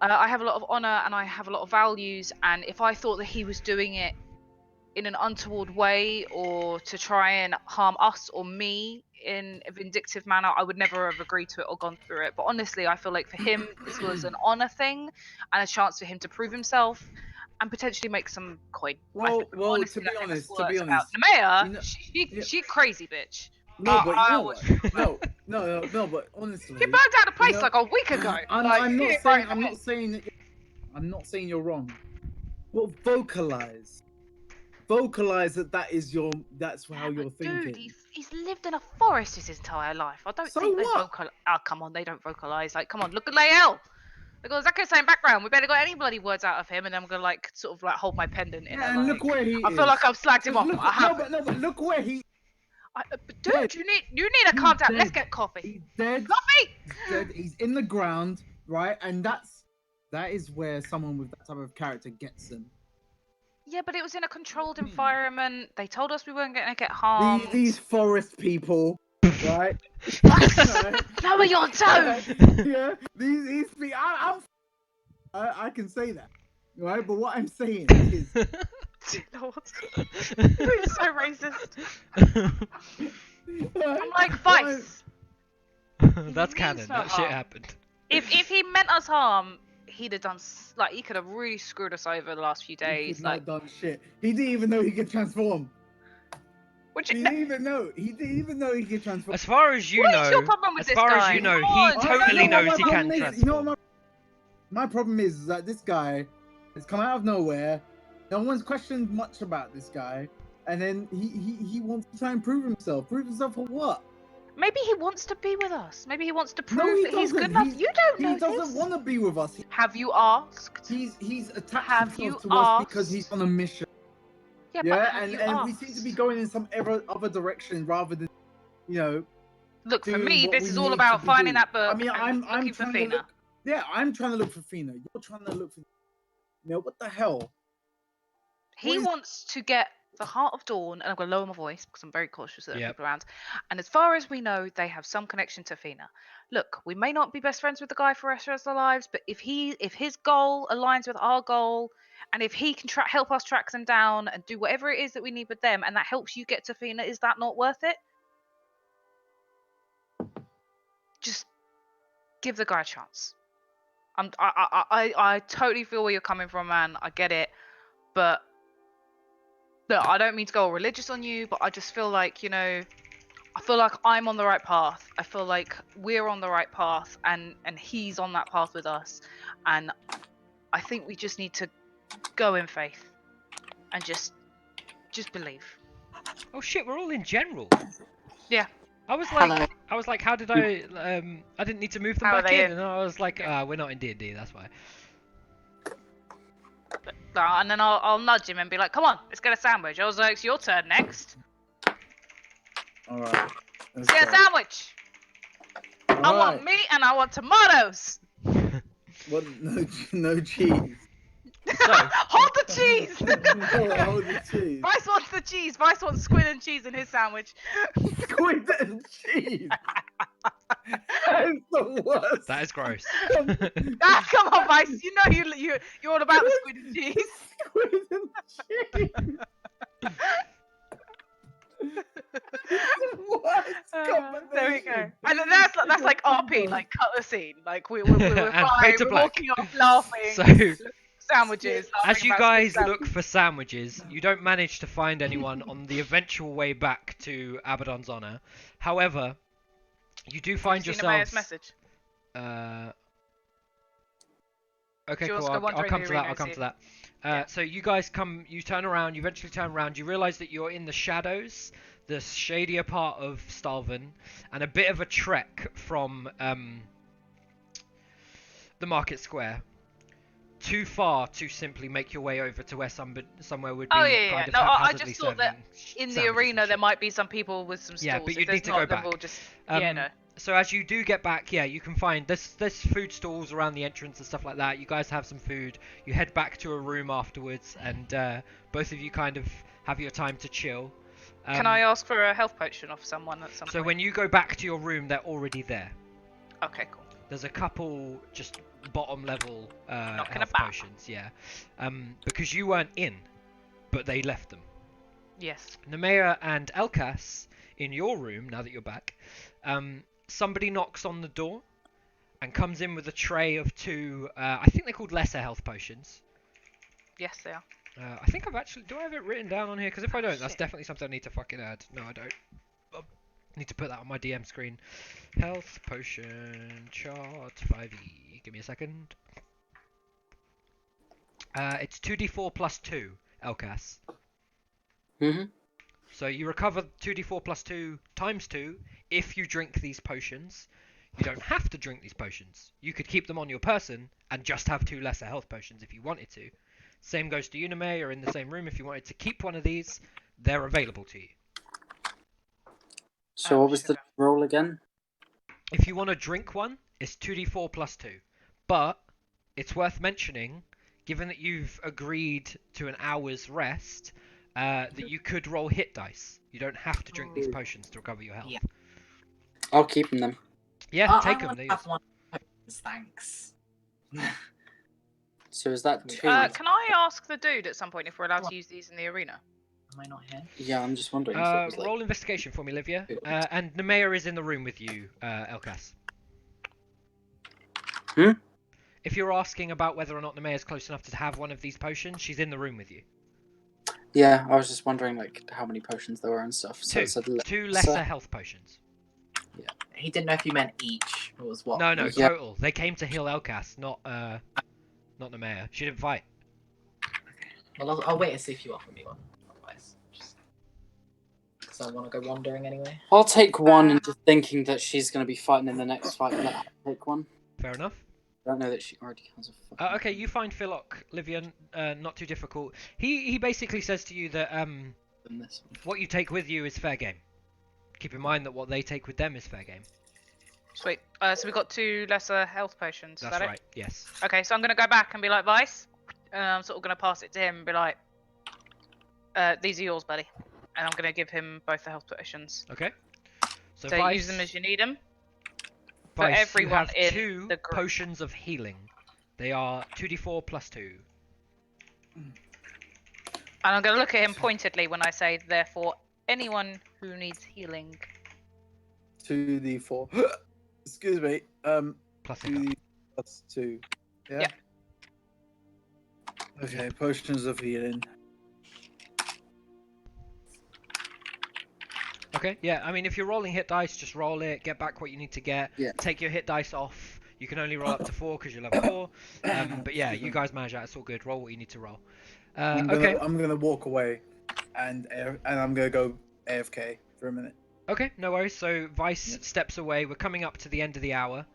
I have a lot of honor, and I have a lot of values. And if I thought that he was doing it in an untoward way or to try and harm us or me in a vindictive manner, I would never have agreed to it or gone through it. But honestly, I feel like for him, this was an honor thing and a chance for him to prove himself and potentially make some coin. Well, Honestly, to be that famous honest, words about Nemea, you know, yeah, she crazy bitch. no, but you I know was what? mad. No, but honestly, He burned down a you place know, like a week ago. I'm He not ain't saying, right in the head. I'm not saying you're wrong. But vocalize that's how you're Dude, thinking. he's lived in a forest his entire life. I don't So think they what? vocal. Oh, come on, they don't vocalize. Like, come on, look at Lael. They got exactly the same background. We barely got any bloody words out of him, and I'm gonna like sort of like hold my pendant in Yeah, a and like. look where he I is. feel like I've slagged him Just off. look, But I haven't. but look where he. But dude, dead. you need to He's calm down. Let's dead. get coffee. He's dead. Coffee. He's dead. He's in the ground, right? And that is where someone with that type of character gets them. Yeah, but it was in a controlled environment. They told us we weren't gonna get harmed. These forest people, right? Lower your tone. Yeah, these people. I can say that, right? But what I'm saying is, Lord, you're so racist. I'm like Vice. That's canon. That shit happened. If he meant us harm, he'd have done he could have really screwed us over the last few days. He's not done shit. He didn't even know he could transform. He didn't even know he could transform. As far as you What know, is your problem with as this far guy? as you know, Come he on, totally you know what knows he my can problem is? transform. You know what my problem is that this guy has come out of nowhere. No one's questioned much about this guy, and then he wants to try and prove himself. Prove himself for what? Maybe he wants to be with us. Maybe he wants to No, prove he that he's good doesn't. enough. You don't know He doesn't this. want to be with us. Have you asked? He's attached Have you himself to us because asked? he's on a mission. Yeah, Yeah, but have and you we asked? seem to be going in some other direction rather than, Look, for doing me, what this we is all need about to finding do. that book. I mean, and I'm looking for trying to Fina. look. Yeah, I'm trying to look for Fina. You're trying to look for. What the hell? He wants to get the Heart of Dawn, and I'm going to lower my voice because I'm very cautious that there are people around. And as far as we know, they have some connection to Fina. Look, we may not be best friends with the guy for the rest of our lives, but if his goal aligns with our goal, and if he can help us track them down and do whatever it is that we need with them, and that helps you get to Fina, is that not worth it? Just give the guy a chance. I totally feel where you're coming from, man. I get it, but look, I don't mean to go all religious on you, but I just feel like, I feel like I'm on the right path. I feel like we're on the right path, and he's on that path with us. And I think we just need to go in faith and just believe. Oh shit, we're all in general. Yeah. I was like, how did I didn't need to move them How are back they in, and I was like, we're not in D&D, that's why. And then I'll nudge him and be like, come on, let's get a sandwich. I was like, it's your turn next. Alright. Let's get a sandwich. I want meat and I want tomatoes. What? No cheese. Hold the cheese. Hold the cheese. Vice wants the cheese. Vice wants squid and cheese in his sandwich. Squid and cheese. That's the worst. That is gross. Come on, Vice. You know you're all about the squid and cheese. Squid and cheese. What? There we go. And that's like RP, like cut the scene. Like we're fine. fade to We're black. walking off laughing. So, Sandwiches. as you about guys squid look for sandwiches, you don't manage to find anyone on the eventual way back to Abaddon's Honor. However, you do find Have you seen Amaya's yourselves. message? Okay, She wants cool. to go I'll wandering come the to that. arena I'll and come see to that. Yeah. So you guys you turn around. You eventually turn around. You realise that you're in the shadows, the shadier part of Stalvin, and a bit of a trek from the market square. Too far to simply make your way over to where somewhere would be. Oh yeah. kind of No, I haphazardly just thought that serving in the sandwiches arena and there shit. might be some people with some stalls. Yeah, but If you'd there's need to not, go then back. we'll just Um, yeah, no. So as you do get back, yeah, you can find there's food stalls around the entrance and stuff like that. You guys have some food. You head back to a room afterwards, and both of you kind of have your time to chill. Can I ask for a health potion off someone at some So point? when you go back to your room, they're already there. Okay, cool. There's a couple just bottom level Knocking health about. potions, yeah. Because you weren't in, but they left them. Yes. Nemea and Elkas, in your room, now that you're back, somebody knocks on the door and comes in with a tray of two, I think they're called lesser health potions. Yes, they are. I think I've actually, do I have it written down on here? Because if I don't, that's Shit. definitely something I need to fucking add. No, I don't. I need to put that on my DM screen. Health potion chart 5e. Give me a second. It's 2d4 plus 2, Elkas. Mhm. So you recover 2d4 plus 2 times 2 if you drink these potions. You don't have to drink these potions. You could keep them on your person and just have 2 lesser health potions if you wanted to. Same goes to Unime, or in the same room if you wanted to keep one of these, they're available to you. So what was the roll again? If you want to drink one, it's 2d4 plus 2. But it's worth mentioning, given that you've agreed to an hour's rest, that you could roll hit dice. You don't have to drink these potions to recover your health. Yeah. I'll keep them then. Yeah, take I them. want They're to have yours. one of those, thanks. So is that two? Can I ask the dude at some point if we're allowed to use these in the arena? Am I not here? Yeah, I'm just wondering if it was like. Roll investigation for me, Livia. And Nemea is in the room with you, Elkas. Hmm? If you're asking about whether or not Nemea is close enough to have one of these potions, she's in the room with you. Yeah, I was just wondering like how many potions there were and stuff. So Two. it said Two lesser health potions. He didn't know if you meant each or was what. No, Yeah. total. They came to heal Elkas, not Nemea. She didn't fight. Well, I'll wait and see if you offer me one. Otherwise, just because I want to go wandering anyway. I'll take one and just thinking that she's going to be fighting in the next fight. Let her take one. Fair enough. I don't know that she already has a fucking... Okay, you find Philok, Livia, not too difficult. He basically says to you that than this one. what you take with you is fair game. Keep in mind that what they take with them is fair game. Sweet. So we've got 2 lesser health potions. That's is that right. Yes. it? Okay, so I'm gonna go back and be like, Vice. And I'm sort of gonna pass it to him and be like, these are yours, buddy. And I'm gonna give him both the health potions. Okay. So So Vice, use them as you need them. For Vice, you everyone have in 2 the group. potions of healing. They are 2d4 plus 2. And I'm gonna look at him pointedly when I say, therefore, anyone who needs healing. 2d4. Excuse me. Plus a cup. 2d plus 2. Yeah? Yeah. Okay, potions of healing. Okay, yeah, I mean, if you're rolling hit dice, just roll it, get back what you need to get, Yeah. take your hit dice off. You can only roll up to 4 because you're level 4. But yeah, you guys manage that, it's all good. Roll what you need to roll. I'm Okay. gonna walk away and I'm gonna go AFK for a minute. Okay, no worries. So Vice steps away. We're coming up to the end of the hour.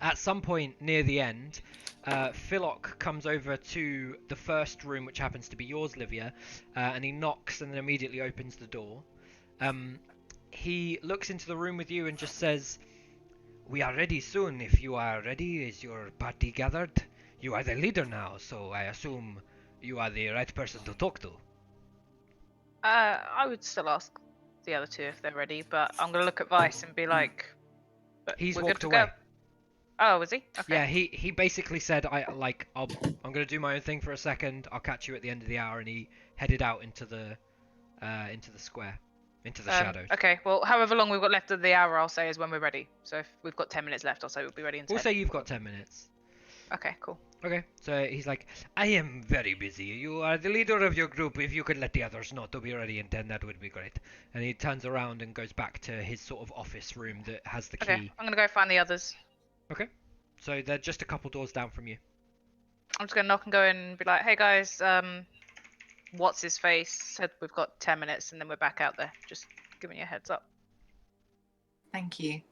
At some point near the end, Philok comes over to the first room, which happens to be yours, Livia, and he knocks and then immediately opens the door. He looks into the room with you and just says, "We are ready soon. If you are ready, is your party gathered? You are the leader now, so I assume you are the right person to talk to." I would still ask the other 2 if they're ready, but I'm gonna look at Vice and be like, "But He's we're walked good to away. go." Oh, is he? Okay. Yeah, he basically said, I'm gonna do my own thing for a second. I'll catch you at the end of the hour, and he headed out into the square, into the shadows. Okay, well, however long we've got left of the hour, I'll say is when we're ready. So if we've got 10 minutes left, I'll say we'll be ready in 10. We'll say you've got 10 minutes. Okay, cool. Okay, so he's like, "I am very busy. You are the leader of your group. If you could let the others know to be ready in 10, that would be great." And he turns around and goes back to his sort of office room that has the key. Okay, I'm gonna go find the others. Okay. So they're just a couple doors down from you. I'm just gonna knock and go in and be like, "Hey guys, what's his face said we've got 10 minutes and then we're back out there. Just giving you a heads up." Thank you.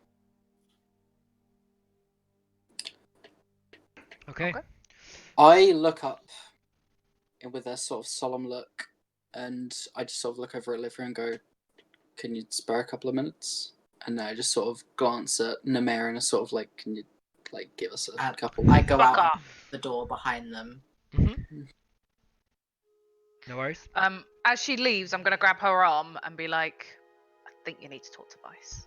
Okay. I look up with a sort of solemn look, and I just sort of look over at Livia and go, can you spare a couple of minutes? And I just sort of glance at Namer and a sort of like, can you like give us a couple? I go Fuck out off. the door behind them. No worries. As she leaves, I'm gonna grab her arm and be like, I think you need to talk to Vice.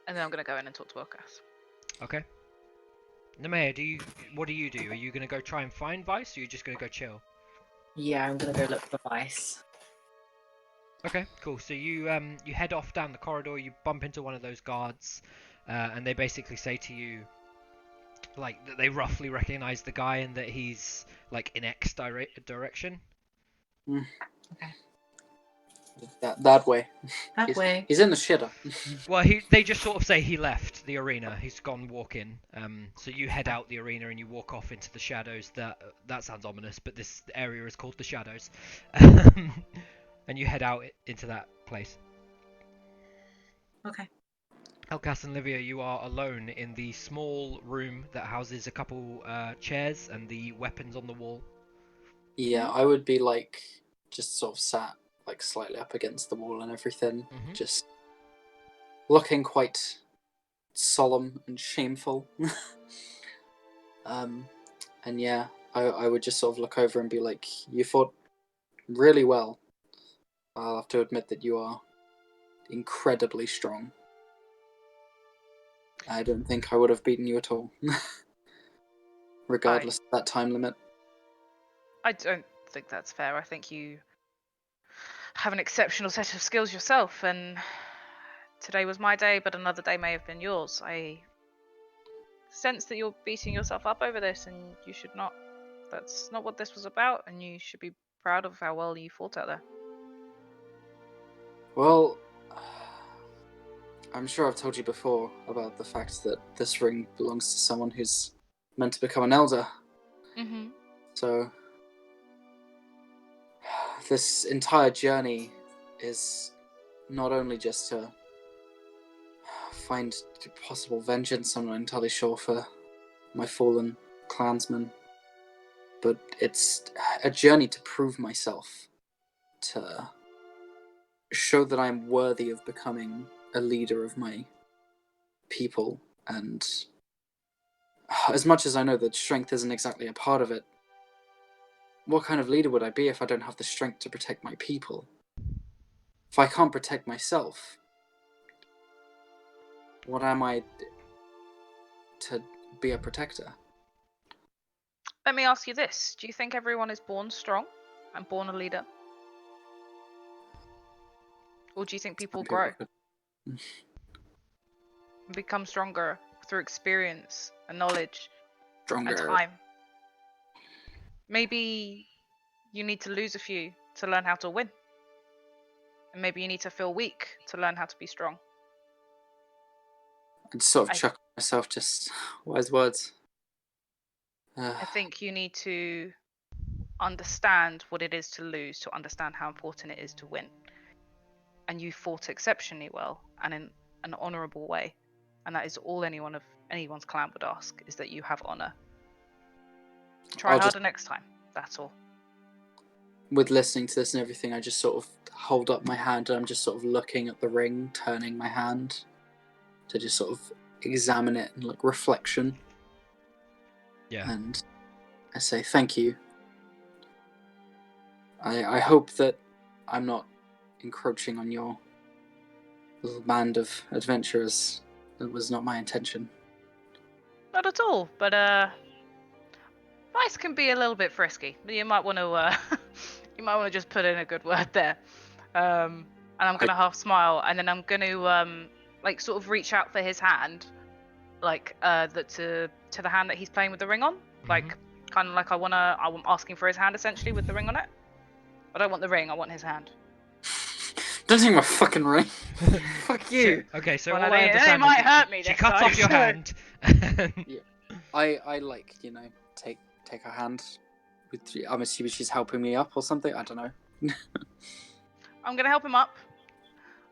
And then I'm gonna go in and talk to Wilkas. Okay. Nemea, what do you do? Are you gonna go try and find Vice, or are you just gonna go chill? Yeah, I'm gonna go look for Vice. Okay, cool. So you head off down the corridor. You bump into one of those guards, and they basically say to you, like, that they roughly recognize the guy and that he's like in X direction. Okay. That way. That way. He's in the shitter. Well, they just sort of say he left the arena. He's gone walking. So you head out the arena and you walk off into the shadows. That sounds ominous, but this area is called the shadows. And you head out into that place. Okay. Elkas and Livia, you are alone in the small room that houses a couple chairs and the weapons on the wall. Yeah, I would be like just sort of sat like slightly up against the wall and everything, just looking quite solemn and shameful. And yeah, I would just sort of look over and be like, you fought really well. I'll have to admit that you are incredibly strong. I don't think I would have beaten you at all. Regardless of that time limit. I don't think that's fair. I think you have an exceptional set of skills yourself, and today was my day, but another day may have been yours. I sense that you're beating yourself up over this, and you should not. That's not what this was about, and you should be proud of how well you fought out there. Well, I'm sure I've told you before about the fact that this ring belongs to someone who's meant to become an elder. Mm-hmm. So, this entire journey is not only just to find possible vengeance, I'm not entirely sure, for my fallen clansmen, but it's a journey to prove myself, to show that I'm worthy of becoming a leader of my people. And as much as I know that strength isn't exactly a part of it, what kind of leader would I be if I don't have the strength to protect my people? If I can't protect myself, what am I to be a protector? Let me ask you this: do you think everyone is born strong and born a leader, or do you think people grow and become stronger through experience and knowledge and Stronger. time? Maybe you need to lose a few to learn how to win, and maybe you need to feel weak to learn how to be strong. I'd sort of chuckle myself, just wise words. I think you need to understand what it is to lose to understand how important it is to win. And you fought exceptionally well and in an honourable way. And that is all anyone's clan would ask, is that you have honour. Try harder next time, that's all. With listening to this and everything, I just sort of hold up my hand and I'm just sort of looking at the ring, turning my hand to just sort of examine it and like reflection. Yeah. And I say thank you. I hope that I'm not encroaching on your little band of adventurers. That was not my intention. Not at all, but Vice can be a little bit frisky. You might want to just put in a good word there. And I'm gonna half smile, and then I'm gonna like sort of reach out for his hand, like to the hand that he's playing with the ring on, like kind of like I'm asking for his hand essentially with the ring on it. I don't want the ring, I want his hand. Don't take my fucking ring. Fuck you. Okay, so Well, all I understand it might is hurt me she this cuts time, off your so- hand. Yeah. I like, take her hand. I'm assuming she's helping me up or something. I don't know. I'm gonna help him up.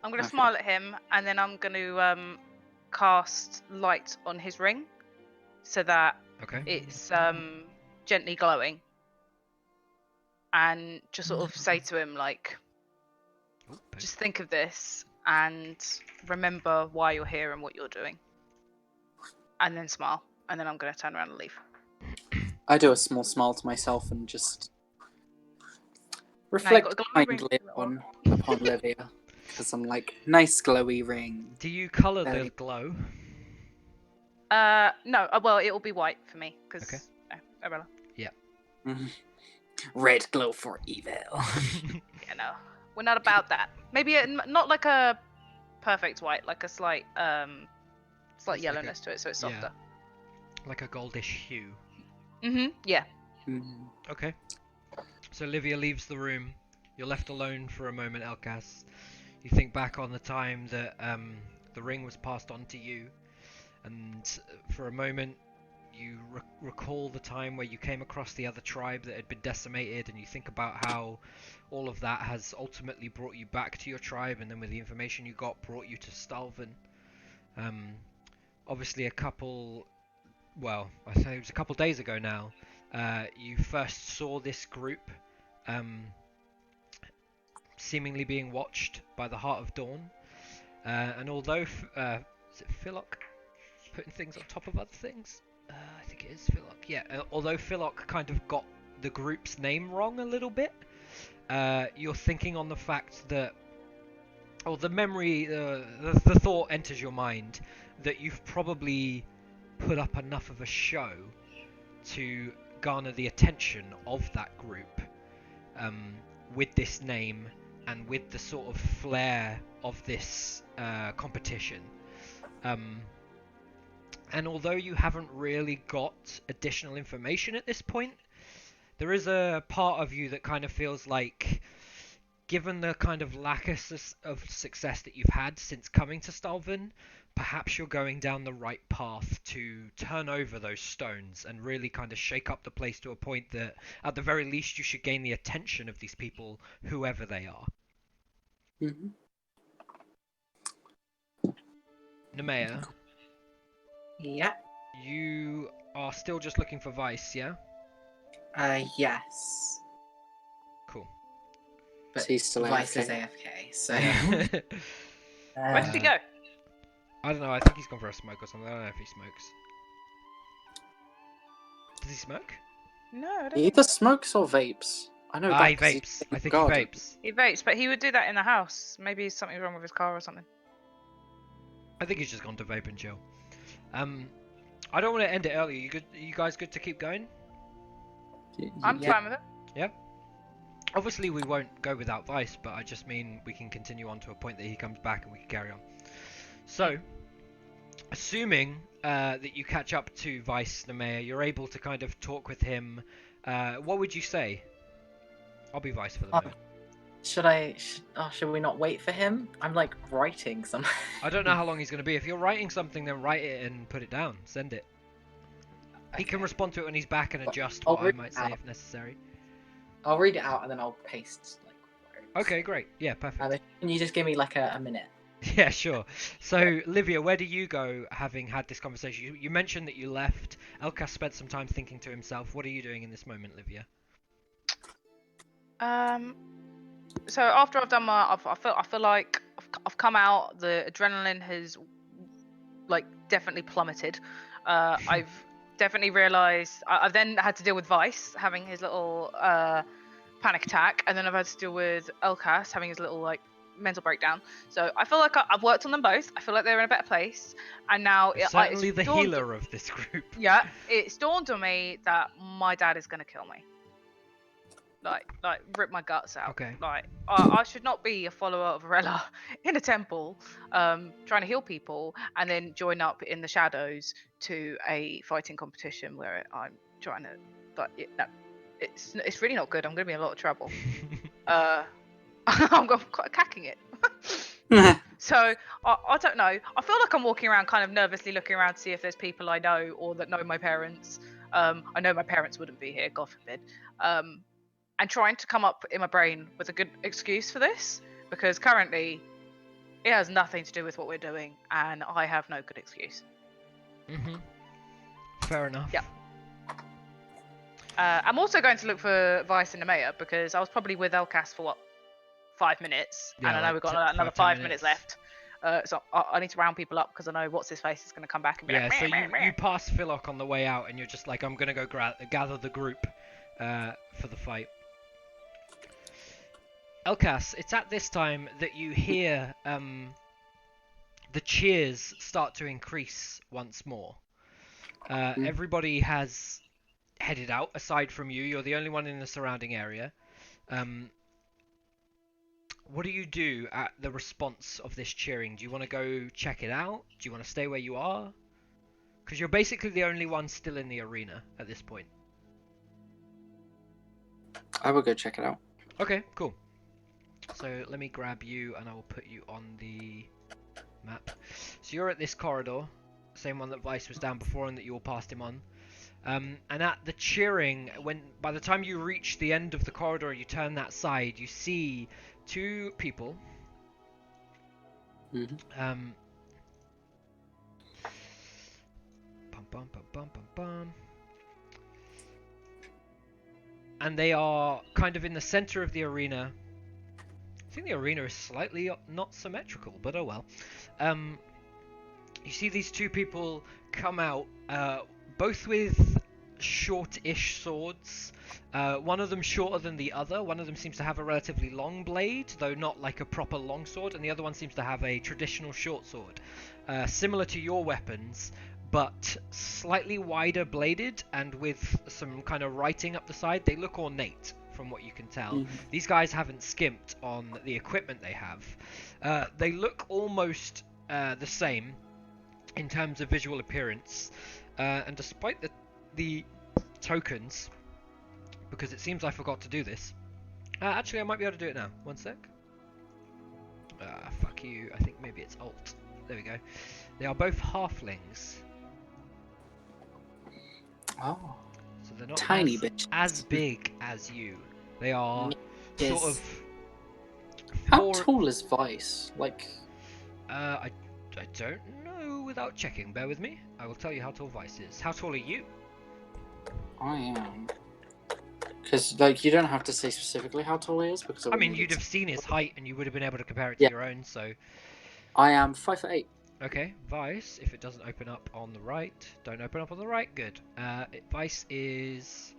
I'm gonna Okay. smile at him, and then I'm gonna cast light on his ring, so that Okay. it's gently glowing, and just sort of say to him like, Ooh, Just think of this and remember why you're here and what you're doing. And then smile. And then I'm going to turn around and leave. I do a small smile to myself and just Now you've got reflect a glowy ring. kindly upon Livia. Because I'm like, nice glowy ring. Do you colour the Very- glow? No. Well, it will be white for me because Okay. Arella. Mhm. Red glow for evil. Yeah, no, we're not about that. Maybe not like a perfect white, like a slight It's like a- yellowness to it, so it's yeah. softer. Like a goldish hue. Yeah. Mhm. Okay. So Livia leaves the room. You're left alone for a moment, Elkas. You think back on the time that the ring was passed on to you, and for a moment you recall the time where you came across the other tribe that had been decimated, and you think about how all of that has ultimately brought you back to your tribe, and then with the information you got, brought you to Stalvin. Obviously, I think it was a couple days ago now, you first saw this group seemingly being watched by the Heart of Dawn. And although, is it Philok putting things on top of other things? I think it is Philok. Yeah, although Philok kind of got the group's name wrong a little bit, you're thinking on the fact that, or the memory, the thought enters your mind that you've probably put up enough of a show to garner the attention of that group with this name and with the sort of flair of this competition. And although you haven't really got additional information at this point, there is a part of you that kind of feels like, given the kind of lack of success that you've had since coming to Stalvin, perhaps you're going down the right path to turn over those stones and really kind of shake up the place to a point that, at the very least, you should gain the attention of these people, whoever they are. Mhm. Nemea, Yeah. you are still just looking for Vice, yeah? Yes. Cool. But So he's still Vice is AFK. AFK, so. Yeah. Where did he go? I don't know, I think he's gone for a smoke or something. I don't know if he smokes. Does he smoke? No, I don't He think either smokes or vapes. I know that He 'cause he's vapes. in I the think garden. he vapes. he vapes, but he would do that in the house. Maybe something's wrong with his car or something. I think he's just gone to vape and chill. I don't want to end it early. You good? You guys good to keep going? I'm Yeah. fine with it. Yeah. Obviously, we won't go without Vice, but I just mean we can continue on to a point that he comes back and we can carry on. So, assuming that you catch up to Vice Nemea, you're able to kind of talk with him. What would you say? I'll be Vice for the moment. Should we not wait for him? I'm like writing something. I don't know how long he's going to be. If you're writing something, then write it and put it down. Send it. He can respond to it when he's back and adjust I'll what I read might it say out. if necessary. I'll read it out and then I'll paste like words. Okay, great. Yeah, perfect. Can you just give me like a minute? Yeah, sure. So, Livia, where do you go having had this conversation? You mentioned that you left. Elkas spent some time thinking to himself. What are you doing in this moment, Livia? So after I've done I feel like I've come out. The adrenaline has like definitely plummeted. I've definitely realised. I've then had to deal with Vice having his little panic attack, and then I've had to deal with Elkas having his little like mental breakdown. So I feel like I've worked on them both. I feel like they're in a better place, and now Certainly it's the dawned- healer of this group. Yeah, it's dawned on me that my dad is gonna kill me. Like rip my guts out. Okay. Like I should not be a follower of Varela in a temple, trying to heal people, and then join up in the shadows to a fighting competition where I'm trying to. But no, it's really not good. I'm gonna be in a lot of trouble. I'm quite cacking it. So I don't know. I feel like I'm walking around kind of nervously looking around to see if there's people I know or that know my parents. I know my parents wouldn't be here, God forbid. And trying to come up in my brain with a good excuse for this, because currently it has nothing to do with what we're doing, and I have no good excuse. Fair enough. Yeah. I'm also going to look for Vice and Nemea because I was probably with Elkas for what, 5 minutes, Yeah, and I know like we've got 10 another 10 5 minutes left. So I need to round people up because I know what's his face is going to come back and be Yeah, like, so "Meh, you meh, meh." you pass Philok on the way out, and you're just like, I'm gonna go gather the group for the fight. Elkas, it's at this time that you hear the cheers start to increase once more. Everybody has headed out, aside from you. You're the only one in the surrounding area. What do you do at the response of this cheering? Do you want to go check it out? Do you want to stay where you are? Because you're basically the only one still in the arena at this point. I will go check it out. Okay, cool. So let me grab you and I will put you on the map. So you're at this corridor, same one that Vice was down before and that you all passed him on. And at the cheering, by the time you reach the end of the corridor, you turn that side, you see two people. Mm-hmm. Bum, bum, bum, bum, bum, bum. And they are kind of in the center of the arena. I think the arena is slightly not symmetrical, but oh well. You see these two people come out, both with short-ish swords. One of them shorter than the other. One of them seems to have a relatively long blade, though not like a proper long sword, and the other one seems to have a traditional short sword, similar to your weapons, but slightly wider bladed and with some kind of writing up the side. They look ornate from what you can tell. Mm-hmm. These guys haven't skimped on the equipment they have. They look almost the same in terms of visual appearance, and despite the tokens, because it seems I forgot to do this. Actually, I might be able to do it now. One sec. Fuck you. I think maybe it's Alt. There we go. They are both halflings. Oh. So they're not Tiny as, bitches. as big as you. They are Yes. sort of... How tall is Vice? Like... I don't know without checking. Bear with me. I will tell you how tall Vice is. How tall are you? I am. Because, like, you don't have to say specifically how tall he is, because I mean, you'd have seen his height and you would have been able to compare it to Yeah. your own, so... I am 5'8". Okay, Vice, if it doesn't open up on the right, don't open up on the right, good. Vice is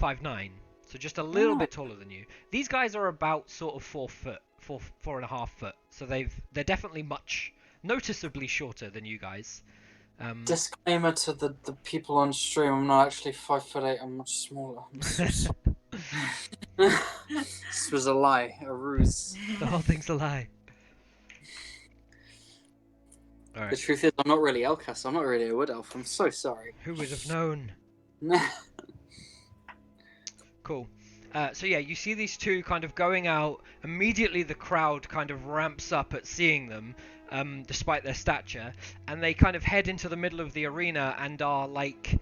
5'9", so just a little bit taller than you. These guys are about sort of 4 foot, 4.5 foot, so they're definitely much, noticeably shorter than you guys. Disclaimer to the people on stream, I'm not actually 5'8", I'm much smaller. This was a lie, a ruse. The whole thing's a lie. The Alright, truth is, I'm not really Elkas, I'm not really a wood elf, I'm so sorry. who would have known? Cool. So yeah, you see these two kind of going out. Immediately the crowd kind of ramps up at seeing them, despite their stature, and they kind of head into the middle of the arena and are like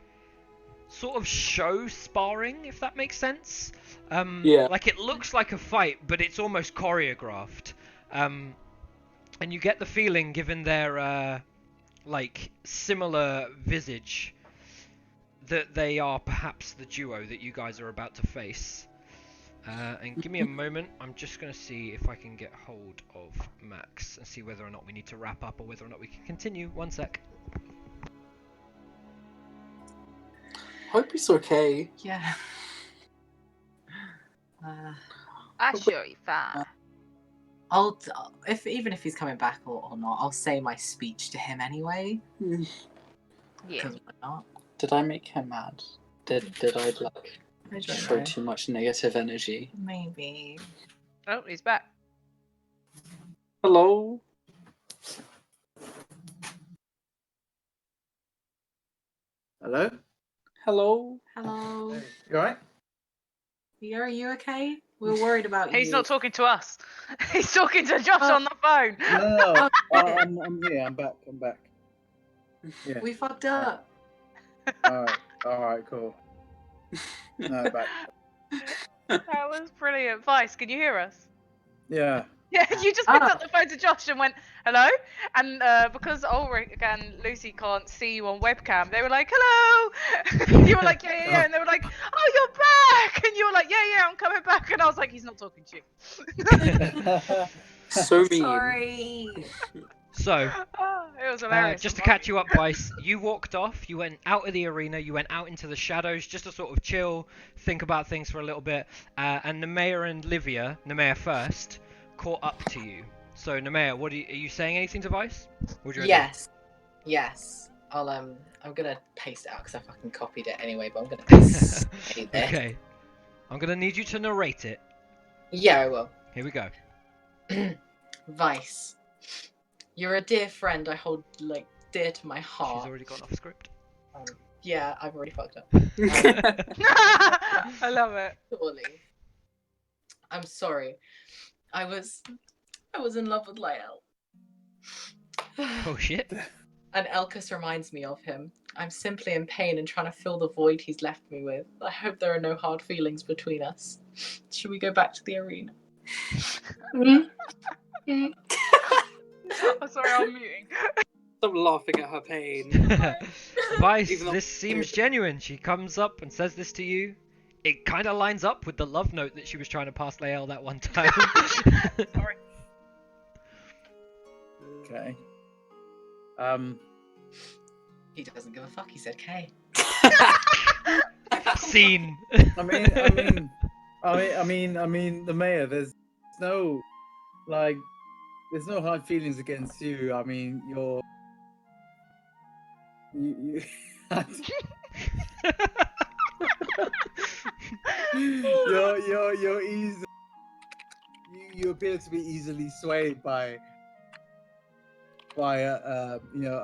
sort of show sparring, if that makes sense. Yeah. Like it looks like a fight, but it's almost choreographed. And you get the feeling, given their like similar visage, that they are perhaps the duo that you guys are about to face. And give me a moment, I'm just going to see if I can get hold of Max and see whether or not we need to wrap up or whether or not we can continue. One sec. Hope he's okay. Yeah. I sure you fine. Even if he's coming back or not, I'll say my speech to him anyway. Yeah. Because why not? Did I make him mad? Did I like I don't show know. too much negative energy? Maybe. Oh, he's back. Hello? Hello? Hello? Hello. You alright? Are you okay? We were worried about you. He's not talking to us. He's talking to Josh on the phone. No. I'm back. I'm back. Yeah. We fucked up. Alright, cool. No, back. That was brilliant. Vice, can you hear us? Yeah. Yeah, you just picked up the phone to Josh and went, hello? And because Ulrich and Lucy can't see you on webcam, they were like, hello! You were like, yeah. And they were like, oh, you're back! And you were like, yeah, I'm coming back. And I was like, he's not talking to you. So mean. Sorry. So, Oh, it was hilarious. just to catch you up, Vice, you walked off, you went out of the arena, you went out into the shadows just to sort of chill, think about things for a little bit, and Nemea and Livia, Nemea first, caught up to you. So, Nemea, are you saying anything to Vice? Yes. I'm gonna paste it out because I fucking copied it anyway, but I'm gonna say this. Okay. I'm gonna need you to narrate it. Yeah, I will. Here we go. Vice, you're a dear friend I hold dear to my She's heart. already gone off script. Yeah, I've already fucked up. I love it. Surely. I'm sorry. I was in love with Lael. Oh shit. And Elkas reminds me of him. I'm simply in pain and trying to fill the void he's left me with. I hope there are no hard feelings between us. Should we go back to the arena? I'm sorry, I'm muting. Stop laughing at her pain. Vice, Even though- this seems genuine. She comes up and says this to you. It kind of lines up with the love note that she was trying to pass Lael that one time. Sorry. Okay. He doesn't give a fuck. He said K. Scene. I mean, the mayor. There's no hard feelings against you. I mean, you you're easy. You appear to be easily swayed by a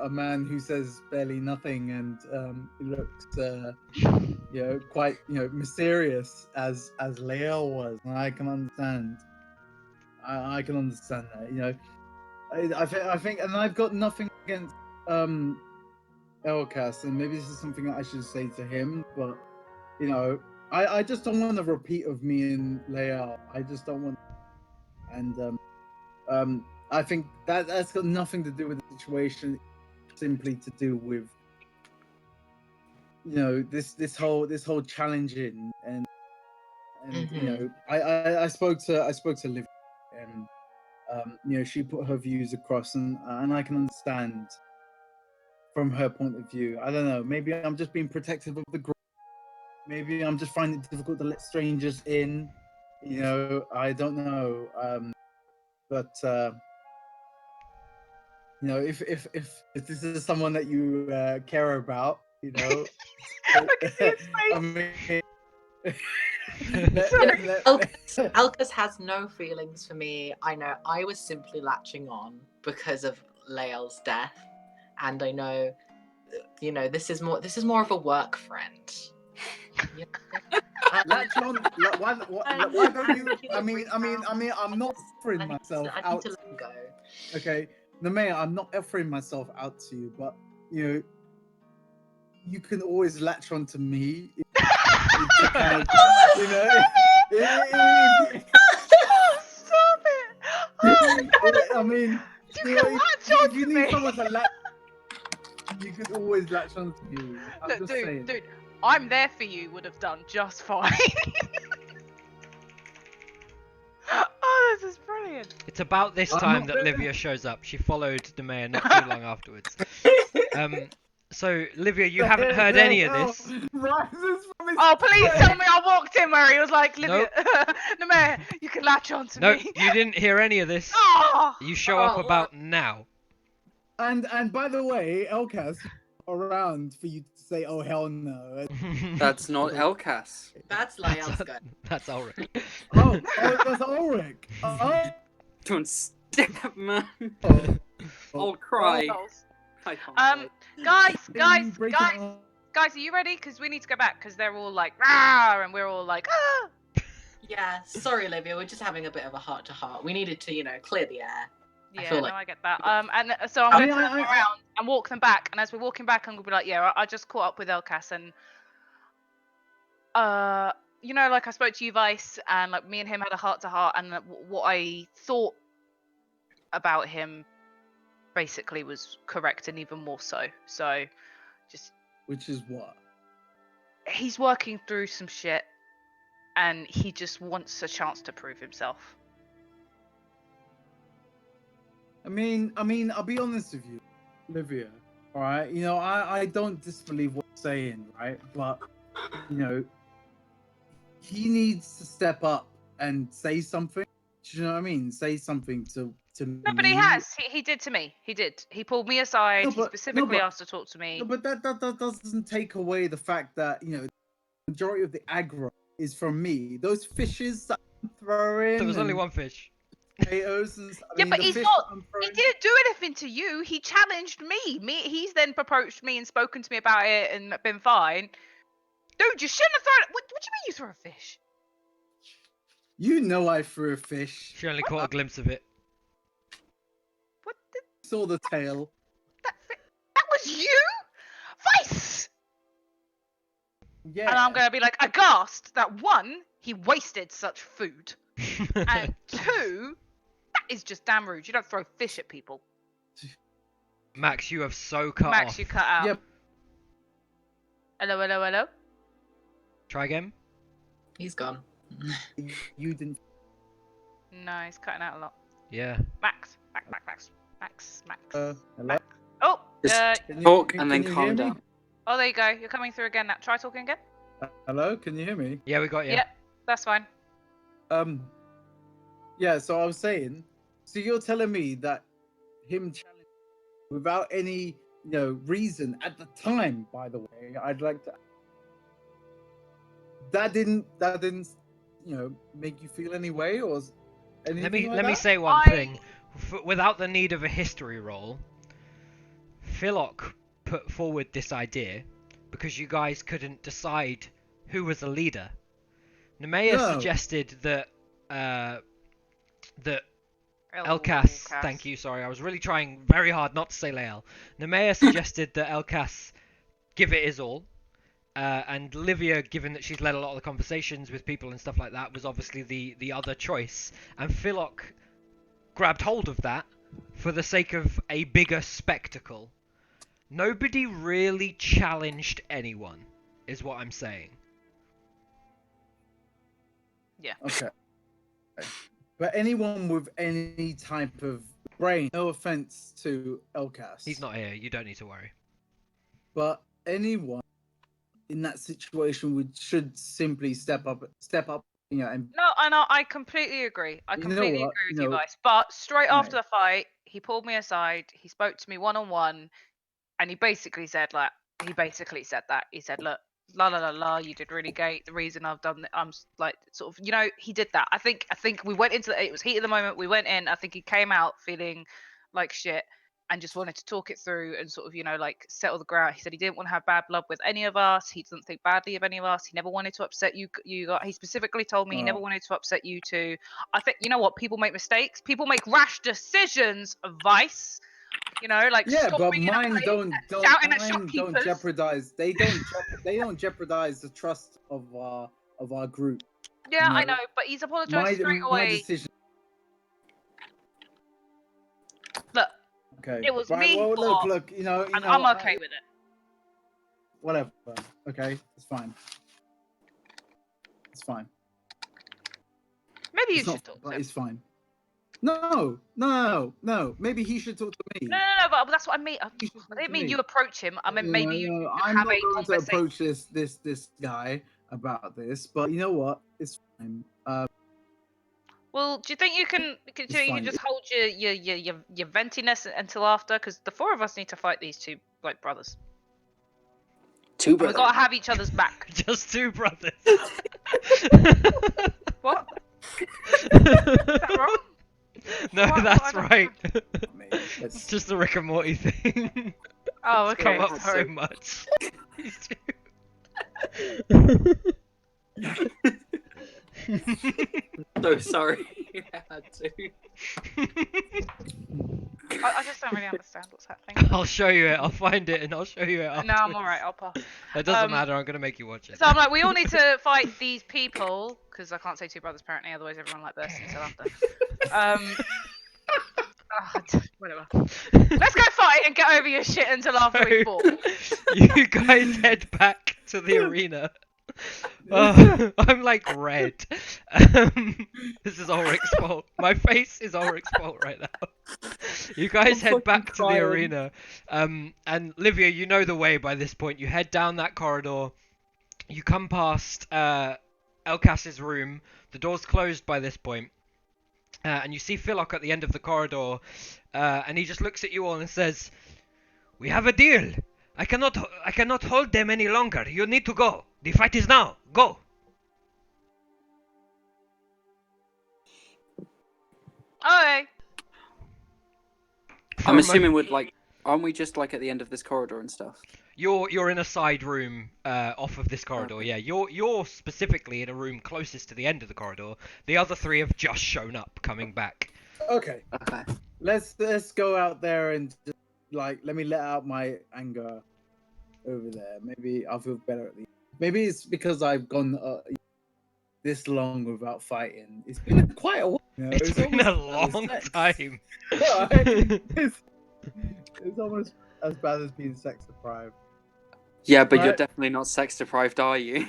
man who says barely nothing and looks quite mysterious as Lael was, and I can understand. I can understand that. I think, and I've got nothing against Elkas, and maybe this is something that I should say to him, but I just don't want a repeat of me and Lael. I just don't want, and I think that's got nothing to do with the situation, simply to do with this whole challenging and I spoke to Liv, and she put her views across, and I can understand from her point of view. I don't know, maybe I'm just being protective of the group. Maybe I'm just finding it difficult to let strangers in. I don't know. But if this is someone that you care about, I can see his face. I mean, Elkas has no feelings for me. I know I was simply latching on because of Lael's death, and I know, this is more of a work friend. Latch on. Why don't you? I'm not offering myself I need out. to let him go. Okay, Nemea, I'm not offering myself out to you, but you can always latch on to me. To kind of, Stop it! Oh, I mean, you can latch on if you to need me. someone to latch, you could always latch on to me. I'm Look, just saying. dude, I'm there for you would have done just fine. Oh, this is brilliant. It's about this I'm time not that there. Livia shows up. She followed the mayor not too long afterwards. So, Livia, you haven't heard any of this. Oh, please tell me I walked in where he was like, Livia, no man, you can latch on to No, me. you didn't hear any of this. Oh, You show up about now. And by the way, Elkas around for you to say, "Oh hell no." That's not Elkas. That's Lael's go. That's Ulrich. Oh, that's Ulrich. Oh, Don't stab, man. oh. I'll cry. balls. I can't Guys, Breaking up. are you ready? Because we need to go back because they're all like, rah, and we're all like, ah. Yeah, sorry, Olivia. We're just having a bit of a heart-to-heart. We needed to, clear the air. Yeah, feel no, like- I get that. And so I'm I going mean, to turn around and walk them back. And as we're walking back, I'm going to be like, yeah, I just caught up with Elkas and, like I spoke to you, Vice, and like me and him had a heart-to-heart, and what I thought about him basically was correct, and even more so. So, just Which is what? he's working through some shit, and he just wants a chance to prove himself. I mean, I'll be honest with you, Olivia. All right, I don't disbelieve what you're saying, right? But he needs to step up and say something. Do you know what I mean? Say something to No, but he me. has. He did to me. He did. He pulled me aside. No, He but- specifically no, but- asked to talk to me. No, but that doesn't take away the fact that the majority of the aggro is from me. Those fishes that I'm throwing. There was only and one fish. potatoes and stuff. Yeah, but the he's fish not- that I'm He throwing- didn't do anything to you. He challenged me. He's then approached me and spoken to me about it and been fine. Dude, you shouldn't have thrown. What do you mean you threw a fish? You know I threw a fish. She only caught a glimpse of it. What the? Saw the tail. That was you, Vice. Yeah. And I'm gonna be like aghast that one, he wasted such food, and two, that is just damn rude. You don't throw fish at people. Max, you have so cut Max, off. you cut out. Yep. Hello. Try again. He's gone. You didn't. No, he's cutting out a lot. Yeah. Max. Hello. Oh, Just Can you- talk can- and then can you calm hear me? down. oh, there you go. You're coming through again now. Try talking again. Hello. Can you hear me? Yeah, we got you. Yep. That's fine. Yeah. So I was saying. So you're telling me that him challenging without any reason at the time. By the way, I'd like to. That didn't make you feel any way or anything Let me that? say one I- thing. Without the need of a history roll, Philok put forward this idea because you guys couldn't decide who was the leader. Nemea No. suggested that Oh, Elkas, thank you, sorry, I was really trying very hard not to say Lael. Nemea suggested that Elkas give it his all. And Livia, given that she's led a lot of the conversations with people and stuff like that, was obviously the other choice. And Philok grabbed hold of that for the sake of a bigger spectacle. Nobody really challenged anyone, is what I'm saying. Okay. But anyone with any type of brain, no offense to Elkas. He's not here, you don't need to worry. But anyone in that situation should simply step up, and No, I completely agree. I You know completely what? agree with You you know- guys. But straight Right. after the fight, he pulled me aside. He spoke to me one on one, and he basically said that. He said, "Look, la, you did really great. The reason I've done that, like sort of, he did that. I think we went into it was heat of the moment. We went in. I think he came out feeling like shit." And just wanted to talk it through and sort of, like settle the ground. He said he didn't want to have bad blood with any of us. He doesn't think badly of any of us. He never wanted to upset you. He specifically told me he never wanted to upset you two. I think you know what? People make mistakes. People make rash decisions. Vice. yeah, but storming in a mine place, don't shouting at mine don't shopkeepers. jeopardize. They don't jeopardize the trust of our group. Yeah, I No. know, but he's apologized straight My away. decision. Look, Okay. It was right, me Well, for- look. and I'm okay with it. Whatever. Okay, it's fine. It's fine. Maybe you It's not, should talk to but him. it's fine. No. Maybe he should talk to me. No, but that's what I mean. I He should talk didn't to mean me. you approach him. I meant maybe you I'm have not a going to conversation. approach this guy about this, but you know what? It's fine. Well, do you think you can? Do you think you fine. just hold your ventiness until after? Because the four of us need to fight these two like brothers. Two And we've brothers. got to have each other's back. Just two brothers. What? Is that wrong? No, What- that's what- right. I mean, It's it's just a Rick and Morty thing. Oh, It's come okay. up very So- much. These two. So sorry. I had to. I just don't really understand what's happening. I'll show you it. I'll find it and I'll show you it. No, I'm afterwards. alright. I'll pass. It doesn't Um, matter. I'm gonna make you watch it. So I'm like, we all need to fight these people because I can't say two brothers apparently, otherwise everyone like bursts until after. Whatever. Let's go fight and get over your shit until after we fought. You guys head back to the arena. Oh, I'm like red. This is Ulrich's fault. My face is Ulrich's fault right now. You guys I'm head back fucking to the crying. arena. And Livia, you know the way by this point. You head down that corridor. You come past Elcas's room. The door's closed by this point. And you see Philok at the end of the corridor. And he just looks at you all and says, "We have a deal. I cannot hold them any longer. You need to go. The fight is now. Go." Okay. I'm assuming we'd like, aren't we just like at the end of this corridor and stuff? You're in a side room off of this corridor. Okay. Yeah, you're specifically in a room closest to the end of the corridor. The other three have just shown up, coming back. Okay, Okay. let's go out there and just, like, let me let out my anger over there. Maybe I'll feel better at least. Maybe it's because I've gone this long without fighting. It's been quite a while. You know? It's been a almost long sex. time. It's almost as bad as being sex deprived. Yeah, but you're Right. definitely not sex deprived, are you?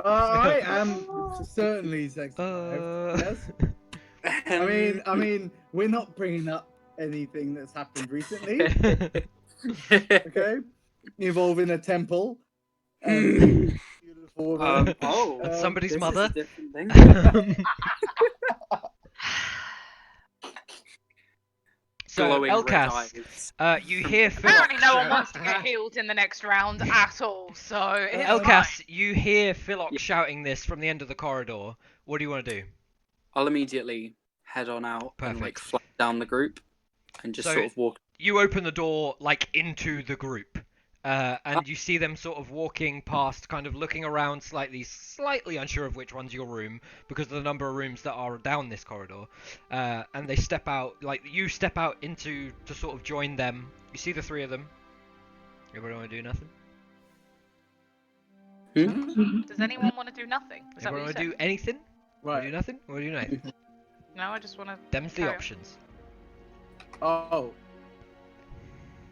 I am certainly sex deprived. Yes. I mean, we're not bringing up anything that's happened recently. Okay, involving a temple. Beautiful woman. Somebody's this mother. Is a different thing. So, Glowing red Elcas, eyes. you hear Philok Apparently, no one shout- wants to get healed in the next round at all. So it's Elcas, you hear Philok Yeah. shouting this from the end of the corridor. What do you want to do? I'll immediately head on out and like Perfect. flag down the group and just So- sort of walk. You open the door like into the group, and you see them sort of walking past, kind of looking around slightly unsure of which one's your room because of the number of rooms that are down this corridor. And they step out, like you step out to sort of join them. You see the three of them. Everybody want to do nothing? Does anyone want to do nothing? Is that Everyone what want you to said? do anything? Want to do Right. nothing? Want to do nothing? No, I just want to. Them's the Carry on. options. Oh,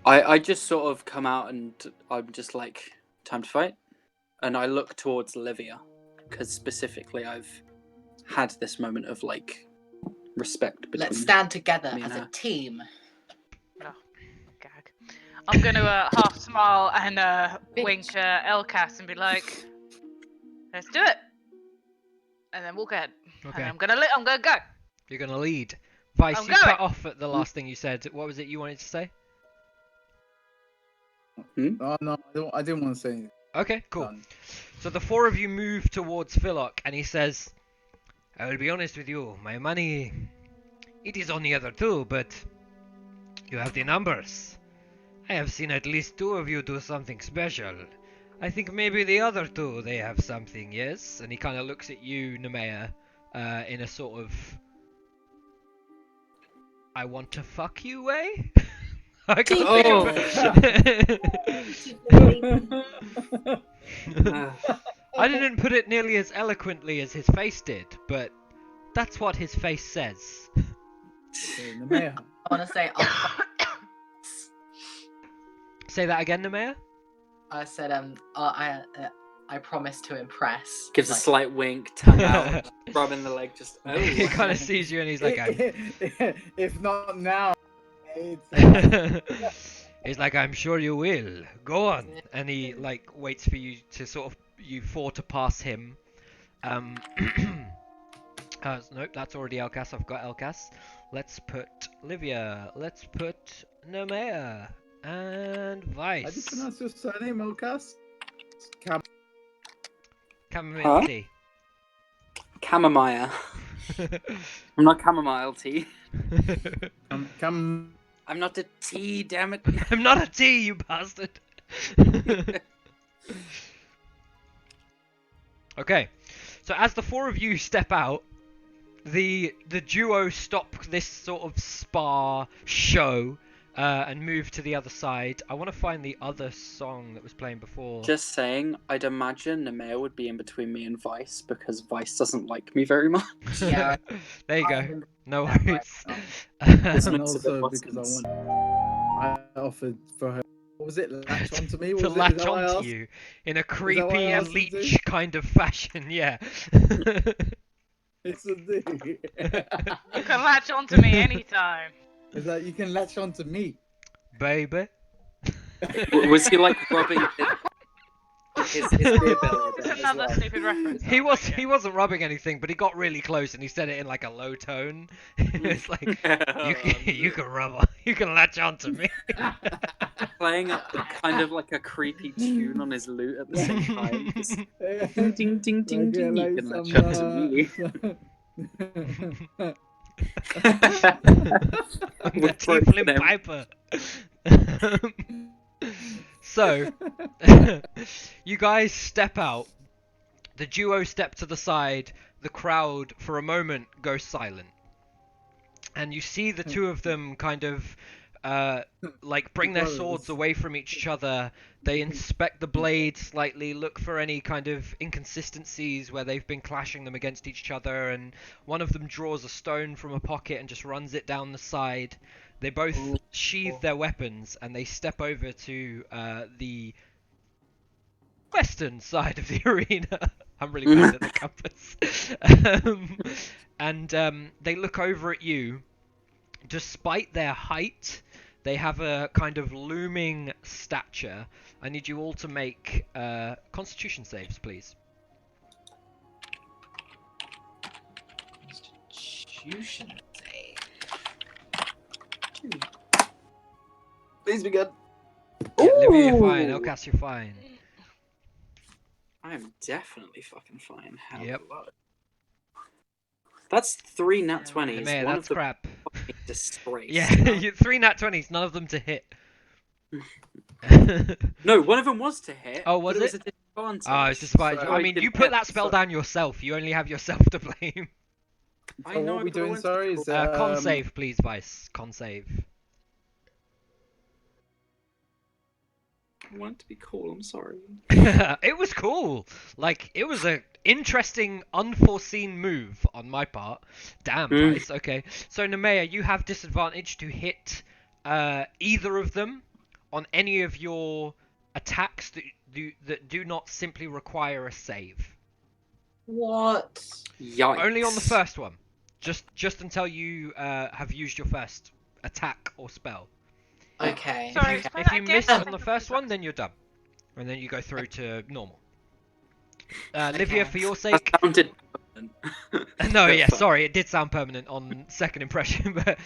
I just sort of come out and I'm just like, time to fight. And I look towards Livia because specifically I've had this moment of like respect between. Let's stand together me and as a her. team. Gag. I'm gonna half smile and wink Elcas and be like, "Let's do it," and then walk ahead. Okay. And I'm gonna go. You're gonna lead. Vice, I'm you going. cut off at the last thing you said. What was it you wanted to say? oh no, I didn't want to say anything. Okay, cool. Done. So the four of you move towards Philok, and he says, "I will be honest with you, my money, it is on the other two, but you have the numbers. I have seen at least two of you do something special. I think maybe the other two, they have something, yes?" And he kind of looks at you, Nemea, in a sort of, "I want to fuck you" way? I can't think of I didn't put it nearly as eloquently as his face did, but that's what his face says. Okay, Nemea. I want to say, Say that again, Nemea? I said, I promise to impress. Gives a Like, slight wink, tongue out, rubbing the leg, just oh. He kind of sees you and he's like, if not now, it's, he's like, "I'm sure you will. Go on." And he like waits for you to sort of you four to pass him. Nope, that's already Elcas. I've got Elcas. Let's put Livia. Let's put Nemea and how do you Vice. pronounce your surname, Elcas? Chamomile Huh? tea. Chamomile. I'm not chamomile tea. Cam. I'm not a tea, damn it. I'm not a tea, you bastard. Okay, so as the four of you step out, the duo stop this sort of spa show and move to the other side. I want to find the other song that was playing before. Just saying, I'd imagine Nemea would be in between me and Vice because Vice doesn't like me very much. Yeah. There you go. No Right. worries. This And makes a bit also more because sense. I offered for her. What was it? Latch onto me? to Was it? Is latch that what I onto asked? you in a that what I creepy asked him to? leech kind of fashion, yeah. It's a thing. You can latch onto me anytime. It's like you can latch onto me. Baby. Was he like rubbing his beer belly a It's bit as another well? stupid reference. He Oh, was thank he you. wasn't rubbing anything, but he got really close and he said it in like a low tone. It's like you can you can latch onto me. Playing up kind of like a creepy tune on his lute at the same time. Just ding ding ding ding Like, yeah, ding. You like can latch some, onto me. I'm the With Tiefling broken Piper. So, you guys step out. The duo step to the side. The crowd, for a moment, goes silent. And you see the two of them kind of, like, bring their swords away from each other. They inspect the blade slightly, look for any kind of inconsistencies where they've been clashing them against each other, and one of them draws a stone from a pocket and just runs it down the side. They both sheathe their weapons and they step over to the western side of the arena. I'm really bad at the compass. And they look over at you. Despite their height, they have a kind of looming stature. I need you all to make Constitution saves, please. Constitution save. Please be good. Yeah, Livia, you're fine. Ooh. Elkas, you're fine. I'm definitely fucking fine. Yep. Hello. That's 3 nat 20s. Man, One that's of them crap. disgrace. Yeah, 3 nat 20s, none of them to hit. No, one of them was to hit. Oh, was but it? Was it? a disadvantage. Oh, it's disadvantage. So I I mean, you didn't put hit, that spell so- down yourself. You only have yourself to blame. I So know, what are we but I doing? wanted to Sorry, be is cool. it Con save, please, Vice. Con save. I wanted to be cool. I'm sorry. It was cool. Like, it was a interesting, unforeseen move on my part. Damn, Vice. Okay. So, Nemea, you have disadvantage to hit either of them on any of your attacks that do not simply require a save. What? Yikes. Only on the first one. Just until you have used your first attack or spell. Okay. Sorry, If explain you that again. miss I on think the I'm first one, confused. then you're done. And then you go through to normal. Livia, Okay. for your That sake... sounded permanent. No, But yeah, fine. sorry, it did sound permanent on second impression, but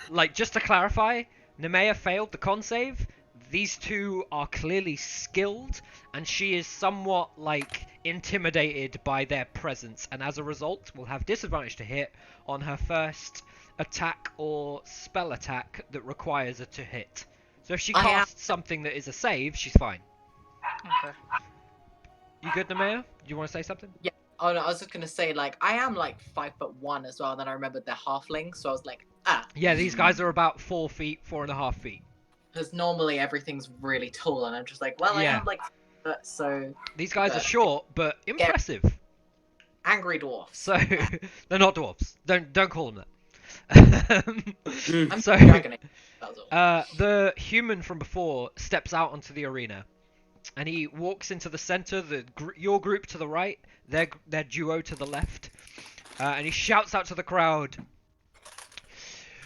like just to clarify, Nemea failed the con save. These two are clearly skilled, and she is somewhat like intimidated by their presence, and as a result, will have disadvantage to hit on her first attack or spell attack that requires her to hit. So if she I am- casts something that is a save, she's fine. Okay. You good, Nemea? Do you want to say something? Oh no, I was just gonna say like I am like 5'1" as well. And then I remembered they're halflings, so I was like, Yeah, these guys are about 4 feet, 4.5 feet. because normally everything's really tall, and I'm just like, well, I Yeah. am like, so These guys are But- short, but impressive. angry dwarfs. So they're not dwarves. Don't call them that. I'm So dragon. That was all. the human from before steps out onto the arena, and he walks into the center. Your group to the right, their duo to the left, and he shouts out to the crowd.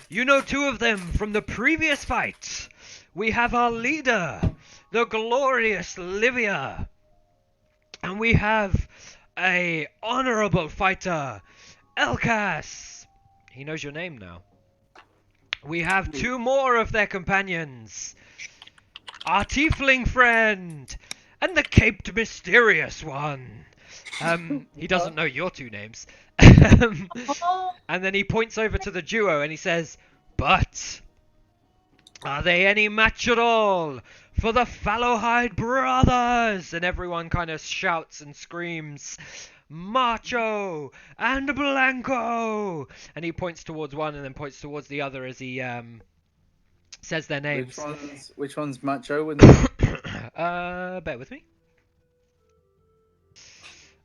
You know two of them from the previous fight. We have our leader, the glorious Livia. And we have a honorable fighter, Elkas. He knows your name now. We have two more of their companions. Our tiefling friend, and the caped mysterious one. He doesn't know your two names. And then he points over to the duo and he says, but are they any match at all for the Fallowhide brothers? And everyone kind of shouts and screams, Macho and Blanco. And he points towards one and then points towards the other as he says their names. Which one's macho? And Bear with me.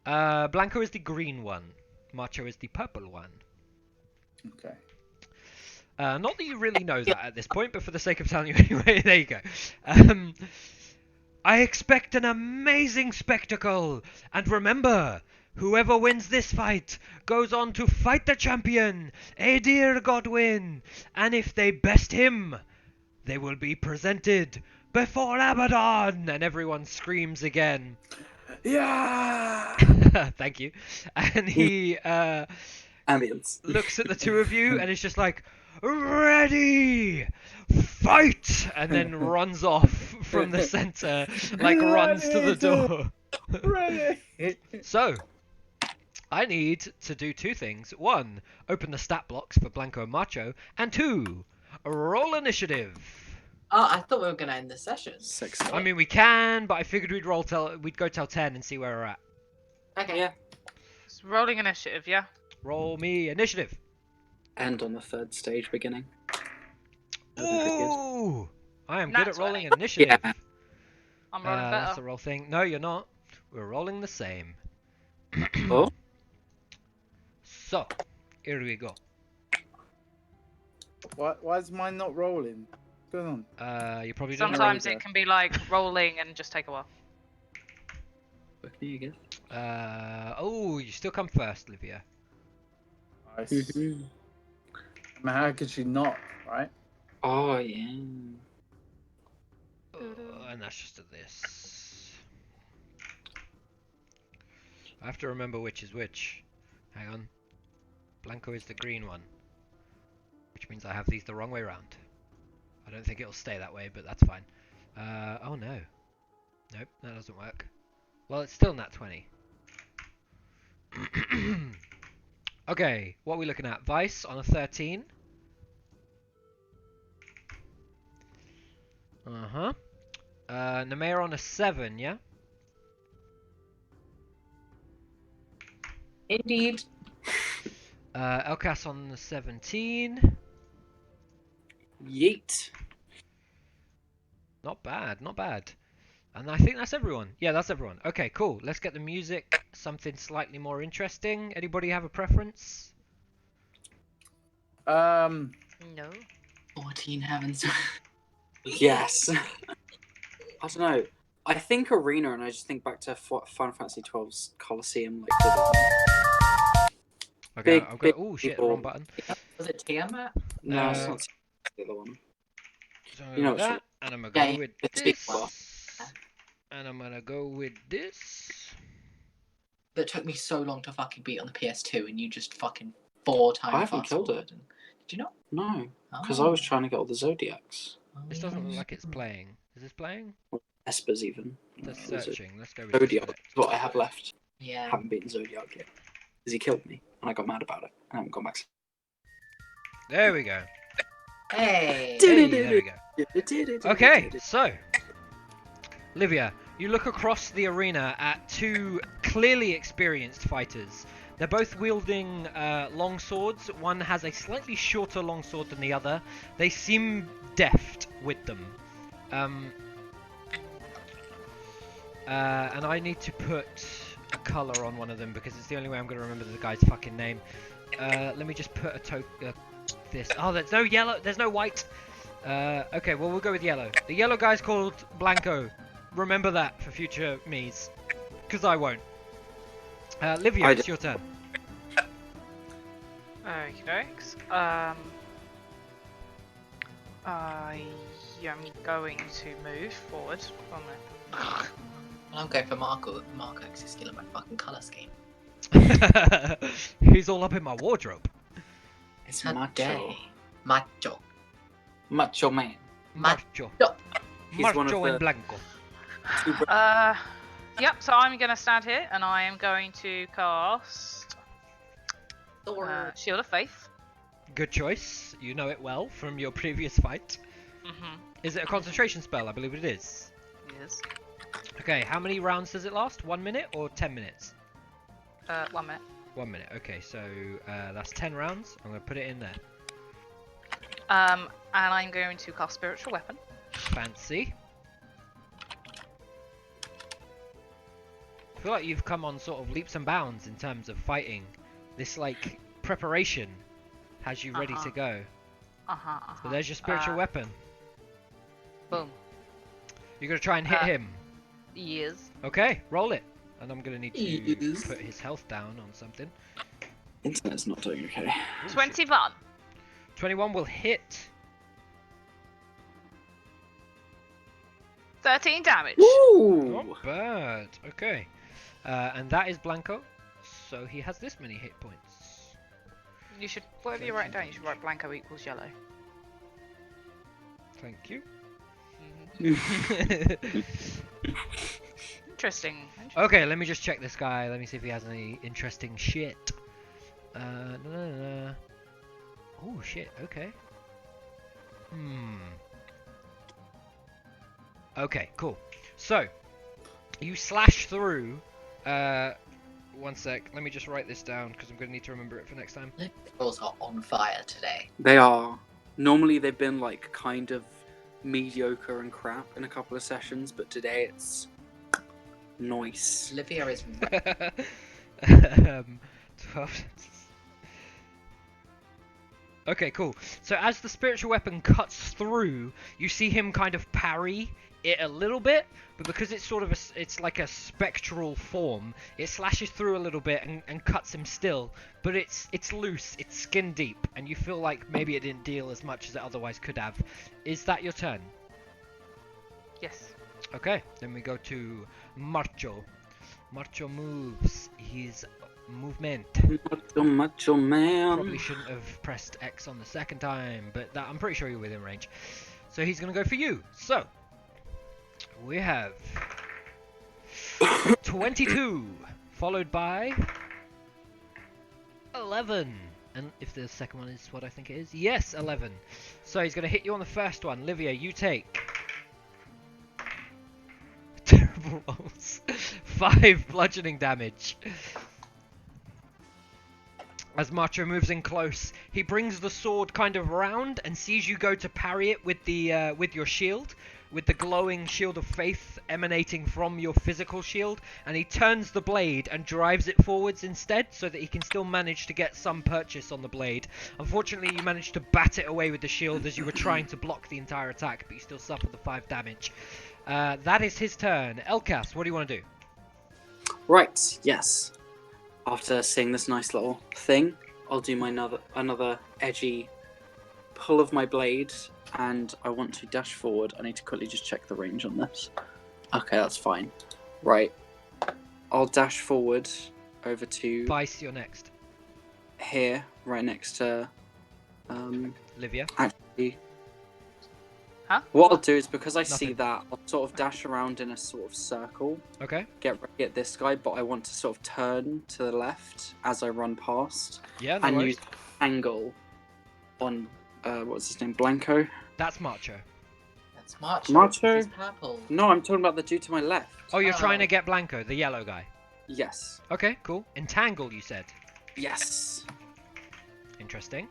Blanco is the green one. Macho is the purple one. Okay. Not that you really know that at this point, but for the sake of telling you anyway, there you go. Um, I expect an amazing spectacle, and remember, whoever wins this fight goes on to fight the champion, Adir Godwin, and if they best him, they will be presented before Abaddon, and everyone screams again. Yeah. Thank you. And he Ambience. looks at the two of you and is just like, ready, fight, and then runs off from the center, like runs to the door. Ready. So, I need to do two things. One, open the stat blocks for Blanco and Macho, and two, roll initiative. Oh, I thought we were gonna end the session. Sexy. I mean, we can, but I figured we'd go till 10 and see where we're at. Okay. Yeah. It's rolling initiative, yeah. Roll me initiative. And on the third stage beginning. That'd be good. Ooh! I am Nat good at rolling 20. initiative. Yeah. I'm rolling That's better. a roll thing. No, you're not. We're rolling the same. Oh. So, here we go. Why is mine not rolling? What's going on? You probably don't know. Sometimes it can be like rolling and just take a while. With me again. Oh, you still come first, Livia. Nice. I mean, how could she not, right? Oh yeah. And that's just a this. I have to remember which is which. Hang on. Blanco is the green one. Which means I have these the wrong way round. I don't think it'll stay that way, but that's fine. Oh no. Nope, that doesn't work. Well, it's still nat 20. Okay, what are we looking at? Vice on a 13. Uh-huh. Nameir on a 7, yeah? Indeed. Elkas on the 17. Yeet. Not bad, not bad. And I think that's everyone. Yeah, that's everyone. Okay, cool. Let's get the music something slightly more interesting. Anybody have a preference? Um, No. 14 heavens. Yes. I don't know. I think arena, and I just think back to Final Fantasy XII's Colosseum. Like, Okay, Big, I've got. big Oh shit, people. wrong button. Was it Tiamat? no, it's not the other one. So You know, that, and I'm gonna Yeah, go with it's big this. one. And I'm gonna go with this. That took me so long to fucking beat on the PS2, and you just fucking 4 times I haven't fast killed forward. it. Did you not? No, because Oh. I was trying to get all the Zodiacs. This doesn't look like it's playing. Is this playing? Espers even. That's It was a searching. Let's go with Zodiac select. is what I have left. I Yeah. haven't beaten Zodiac yet. Because he killed me, and I got mad about it. I haven't gone back. There we go. Hey. Hey, there we go. Okay, so Livia, you look across the arena at two clearly experienced fighters. They're both wielding long swords. One has a slightly shorter long sword than the other. They seem deft with them. And I need to put a colour on one of them because it's the only way I'm going to remember the guy's fucking name. Let me just put this. Oh, there's no yellow. There's no white. Okay, well, we'll go with yellow. The yellow guy's called Blanco. Remember that for future me's. Because I won't. Livia, it's your turn. Okie dokes. I am going to move forward. 1 minute. I'll go for Marco because he's stealing my fucking colour scheme. He's all up in my wardrobe. It's her Macho. day. Macho. Macho Man. Macho. He's one of Macho and the- Blanco. Two bro- Yep, so I'm going to stand here and I am going to cast Shield of Faith. Good choice. You know it well from your previous fight. Mm-hmm. Is it a concentration spell? I believe it is. Yes. Okay, how many rounds does it last? 1 minute or 10 minutes? 1 minute. 1 minute. Okay, so that's 10 rounds. I'm going to put it in there. And I'm going to cast Spiritual Weapon. Fancy. I feel like you've come on sort of leaps and bounds in terms of fighting. This, like, preparation has you ready to go. So there's your Uh, spiritual weapon. Boom. You're gonna try and hit him. Yes. Okay, roll it. And I'm gonna need to Yes. put his health down on something. Internet's not doing okay. 21. 21 will hit. 13 damage. Ooh! Not bad. Okay. And that is Blanco. So he has this many hit points. You should, whatever you're writing down, you should write Blanco equals yellow. Thank you. Interesting. Okay, let me just check this guy. Let me see if he has any interesting shit. Oh shit. Okay. Okay, cool. So you slash through. One sec. Let me just write this down because I'm gonna need to remember it for next time. Liberals are on fire today. They are. Normally they've been like kind of mediocre and crap in a couple of sessions, but today it's nice. Olivia is 12. Okay, cool. So as the spiritual weapon cuts through, you see him kind of parry it a little bit, but because it's sort of it's like a spectral form, it slashes through a little bit and cuts him still, but it's loose, it's skin deep, and you feel like maybe it didn't deal as much as it otherwise could have. Is that your turn? Yes. Okay, then we go to Marcho. Marcho moves his movement. Macho man. Probably shouldn't have pressed X on the second time, but that I'm pretty sure you're within range. So he's gonna go for you. So we have 22, followed by 11. And if the second one is what I think it is, yes, 11. So he's gonna hit you on the first one. Livia, you take terrible rolls. 5 bludgeoning damage. As Marcho moves in close, he brings the sword kind of round and sees you go to parry it with the with your shield, with the glowing shield of faith emanating from your physical shield, and he turns the blade and drives it forwards instead so that he can still manage to get some purchase on the blade. Unfortunately, you managed to bat it away with the shield as you were trying to block the entire attack, but you still suffer the 5 damage. That is his turn. Elkas, what do you want to do? Right, yes. After seeing this nice little thing, I'll do my another edgy pull of my blade, and I want to dash forward. I need to quickly just check the range on this. Okay, that's fine. Right. I'll dash forward over to Vice, you're next. here, right next to Livia. actually. Huh? What I'll do is, because I see Nothing. that, I'll sort of dash around in a sort of circle, Okay. get ready at this guy, but I want to sort of turn to the left as I run past, Yeah, no and worries. use angle on what's his name, Blanco. That's Marcho. That's March. Macho? He's purple. No, I'm talking about the dude to my left. Oh, you're trying to Oh. get Blanco, the yellow guy. Yes. Okay, cool. Entangle, you said. Yes. Interesting.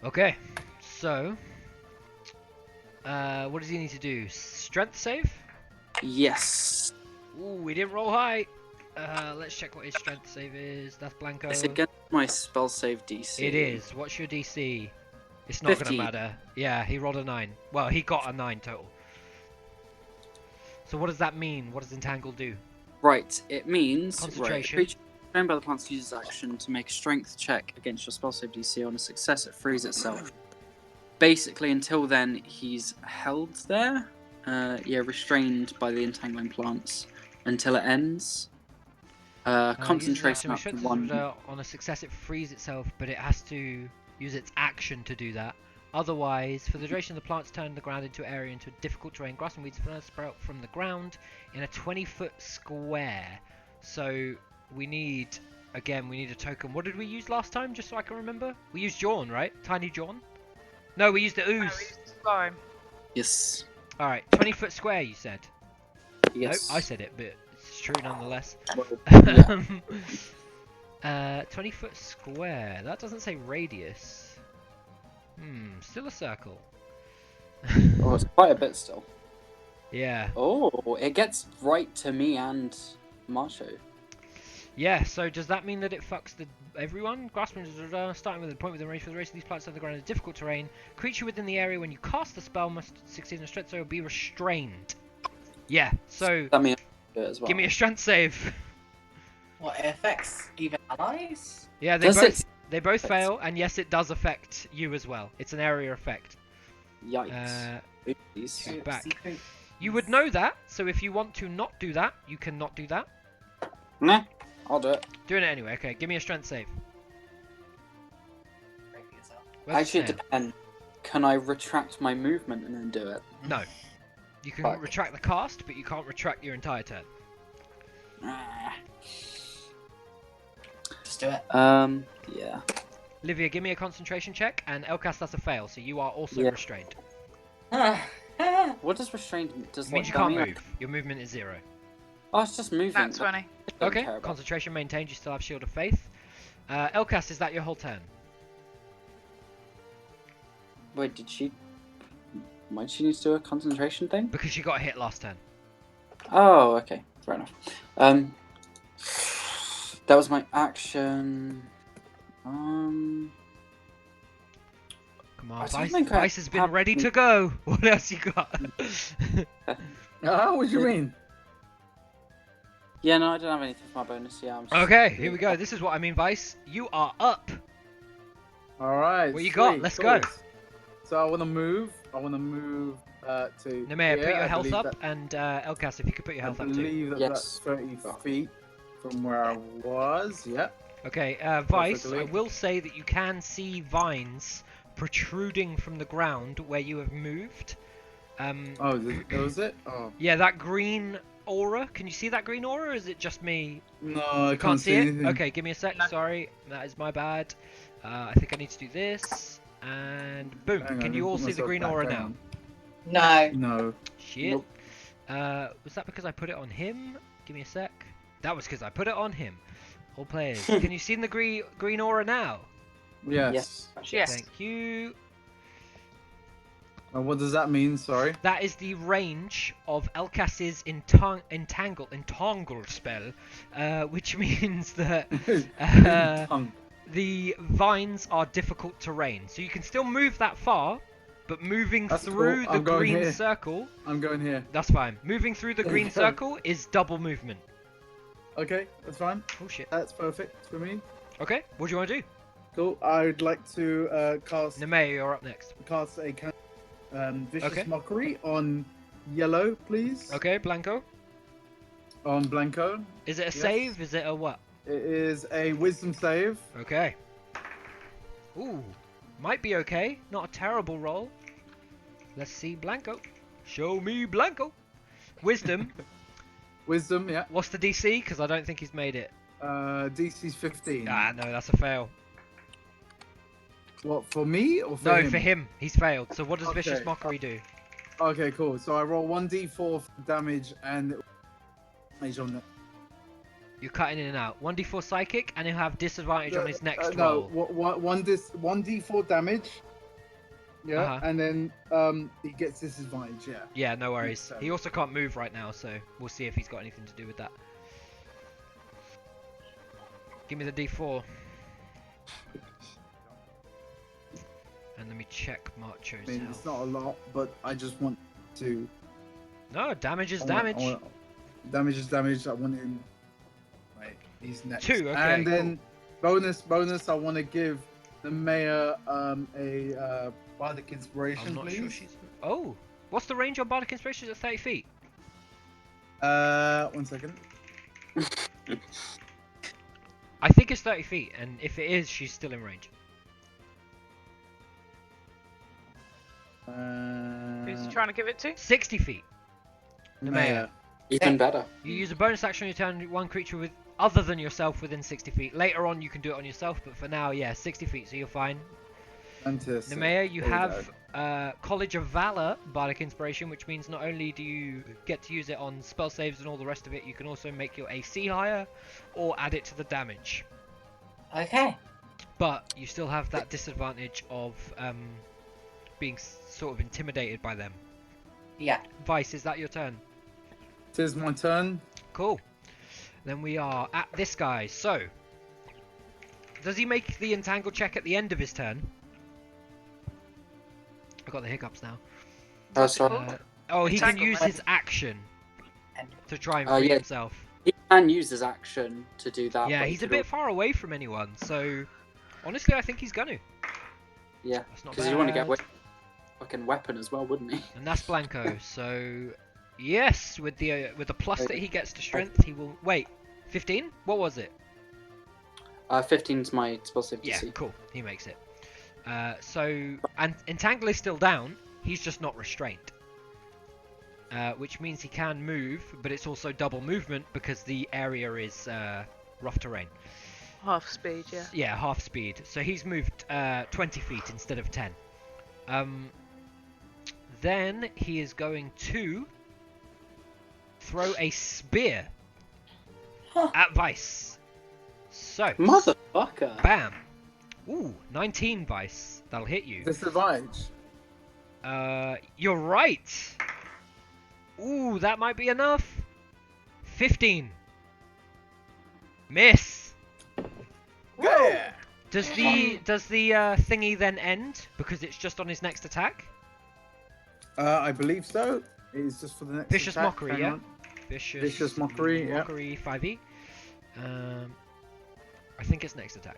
Okay, so what does he need to do? Strength save? Yes. Ooh, we didn't roll high. Let's check what his strength save is. That's Blanco. It's against my spell save DC. It is. What's your DC? It's not 50. gonna matter. Yeah, he rolled a 9. Well, he got a 9 total. So what does that mean? What does Entangle do? Right, it means Concentration. Right, trained by the plants uses action to make a strength check against your spell save DC. On a success, it frees itself. Basically, until then, he's held there. Restrained by the entangling plants until it ends. Concentration up to Uses 1. on a success, it frees itself, but it has to use its action to do that. Otherwise, for the duration of the plants turn the ground into an area into a difficult terrain. Grass and weeds first sprout from the ground in a 20-foot square. So we need a token. What did we use last time, just so I can remember? We used Jawn, right? Tiny Jawn? No, we used the ooze. Fine. Yes. Alright, 20-foot square, you said. Yes. Nope, I said it, but it's true nonetheless. Well, yeah. 20-foot square. That doesn't say radius. Still a circle. Oh, it's quite a bit still. Yeah. Oh, it gets right to me and Marsho. Yeah, so does that mean that it fucks everyone. Grasping starting with a point within range for the race of these plants on the ground is difficult terrain. Creature within the area when you cast the spell must succeed in a strength save or be restrained. Yeah, so That means do it as well. give me a strength save. What, it affects even allies? Yeah, Does it? they both fail, and yes, it does affect you as well. It's an area effect. Yikes. Oopsies. Two back. Secret- You would know that, so if you want to not do that, you can not do that. Nah, I'll do it. Doing it anyway. Okay, give me a strength save. Break yourself. Where's Actually, it Sam? depends. Can I retract my movement and then do it? No. You can Fuck. retract the cast, but you can't retract your entire turn. Ah. Just do it. Yeah. Livia, give me a concentration check, and Elcast, that's a fail, so you are also Yeah. restrained. What does restrained does? It means you that can't mean? move. Your movement is 0. Oh, it's just moving. That's funny. I don't Okay, care about- concentration maintained, you still have Shield of Faith. Elcast, is that your whole turn? Wait, did she? Why did she need to do a concentration thing? Because you got hit last turn. Oh, okay, fair enough. That was my action. Come I on, don't Vice, think I Vice has been have ready any- to go. What else you got? What do you mean? Yeah, no, I don't have anything for my bonus. Yeah. I'm just... Okay, here we go. This is what I mean, Vice. You are up. All right. What you got? sweet, Let's cool. go. So I want to move. I want to move to. Nemea, put here. your I health believe up, that- and Elcast, if you could put your I health up too. believe that Yes. that's 30 feet from where I was. Yep. Okay, Vice, I Perfectly. will say that you can see vines protruding from the ground where you have moved. Oh, that was it. Oh Yeah, that green aura. Can you see that green aura, or is it just me? no, I You can't see it? anything. Okay, give me a sec. No. Sorry, that is my bad. I think I need to do this. And boom. Hang on, Can let you me all put see the myself green back aura now? down. No. No. Shit. Nope. Was that because I put it on him? Give me a sec. That was because I put it on him. All players. Can you see the green aura now? Yes. Yes. Thank you. And what does that mean? Sorry. That is the range of Elcas's entangled spell, which means that Tongue. the vines are difficult terrain. So you can still move that far, but moving That's through cool. the I'm going green here. circle, I'm going here. that's fine. Moving through the There green you go. circle is double movement. Okay, that's fine. Oh shit. That's perfect for me. Okay, what do you want to do? Cool. I'd like to cast Nemea, you're up next. a vicious Okay. mockery on yellow, please. Okay, Blanco. On Blanco. Is it a Yes. save? Is it a what? It is a wisdom save. Okay. Ooh, might be okay. Not a terrible roll. Let's see Blanco. Show me Blanco. Wisdom. Wisdom, yeah. What's the DC? Because I don't think he's made it. DC's 15. Ah, no, that's a fail. What, for me or for No, him? for him. He's failed. So what does Vicious Okay. Mockery do? Okay, cool. So I roll 1d4 for damage and damage on the. You're cutting in and out. 1d4 Psychic, and he'll have disadvantage on his next no, roll. 1d4 damage. Yeah, Uh-huh. and then he gets disadvantage. Yeah. Yeah, no worries. sense. He also can't move right now, so we'll see if he's got anything to do with that. Give me the d4. And let me check Marcho's I mean, health. it's not a lot, but I just want to. No, damage is I want- damage. Damage is damage. I want him. Wait, he's next. 2, okay, And then bonus. I want to give the mayor a bardic inspiration, I'm not please. sure she's... Oh! What's the range on Bardic Inspiration? Is it 30 feet? 1 second. I think it's 30 feet, and if it is, she's still in range. Who's he trying to give it to? 60 feet. The mayor. Even better. You use a bonus action on your turn, one creature with other than yourself within 60 feet. Later on, you can do it on yourself, but for now, yeah, 60 feet, so you're fine. Fantastic. Nemea, you There we have College of Valor Bardic Inspiration, which means not only do you get to use it on spell saves and all the rest of it, you can also make your AC higher or add it to the damage. Okay. But you still have that disadvantage of being sort of intimidated by them. Yeah. Vice, is that your turn? It is my turn. Cool. Then we are at this guy. So, Does he make the entangle check at the end of his turn? I got the hiccups now. What's it sorry. called? Oh, he can Entanglement. use his action to try and free Yeah. himself. He can use his action to do that. Yeah, but he he's a could bit far away from anyone, so honestly, I think he's gonna. Yeah, That's not because you want to get bad. away fucking weapon as well, wouldn't he? And that's Blanco. So yes, with the plus that he gets to strength, he will wait. 15? What was it? 15's my spell save Yeah, DC. cool. He makes it. And Entangle is still down. He's just not restrained. Which means he can move, but it's also double movement because the area is rough terrain. Half speed, yeah. Yeah, half speed. So he's moved 20 feet instead of 10. Then he is going to throw a spear at Vice. So, Motherfucker. bam. Ooh, 19 Vice. That'll hit you. Disadvantage. You're right. Ooh, that might be enough. 15. Miss. Yeah. Does the thingy then end because it's just on his next attack? I believe so. It is just for the next Vicious attack. Mockery, Hang yeah? on. Vicious Mockery, yeah. Mockery 5e. I think it's next attack.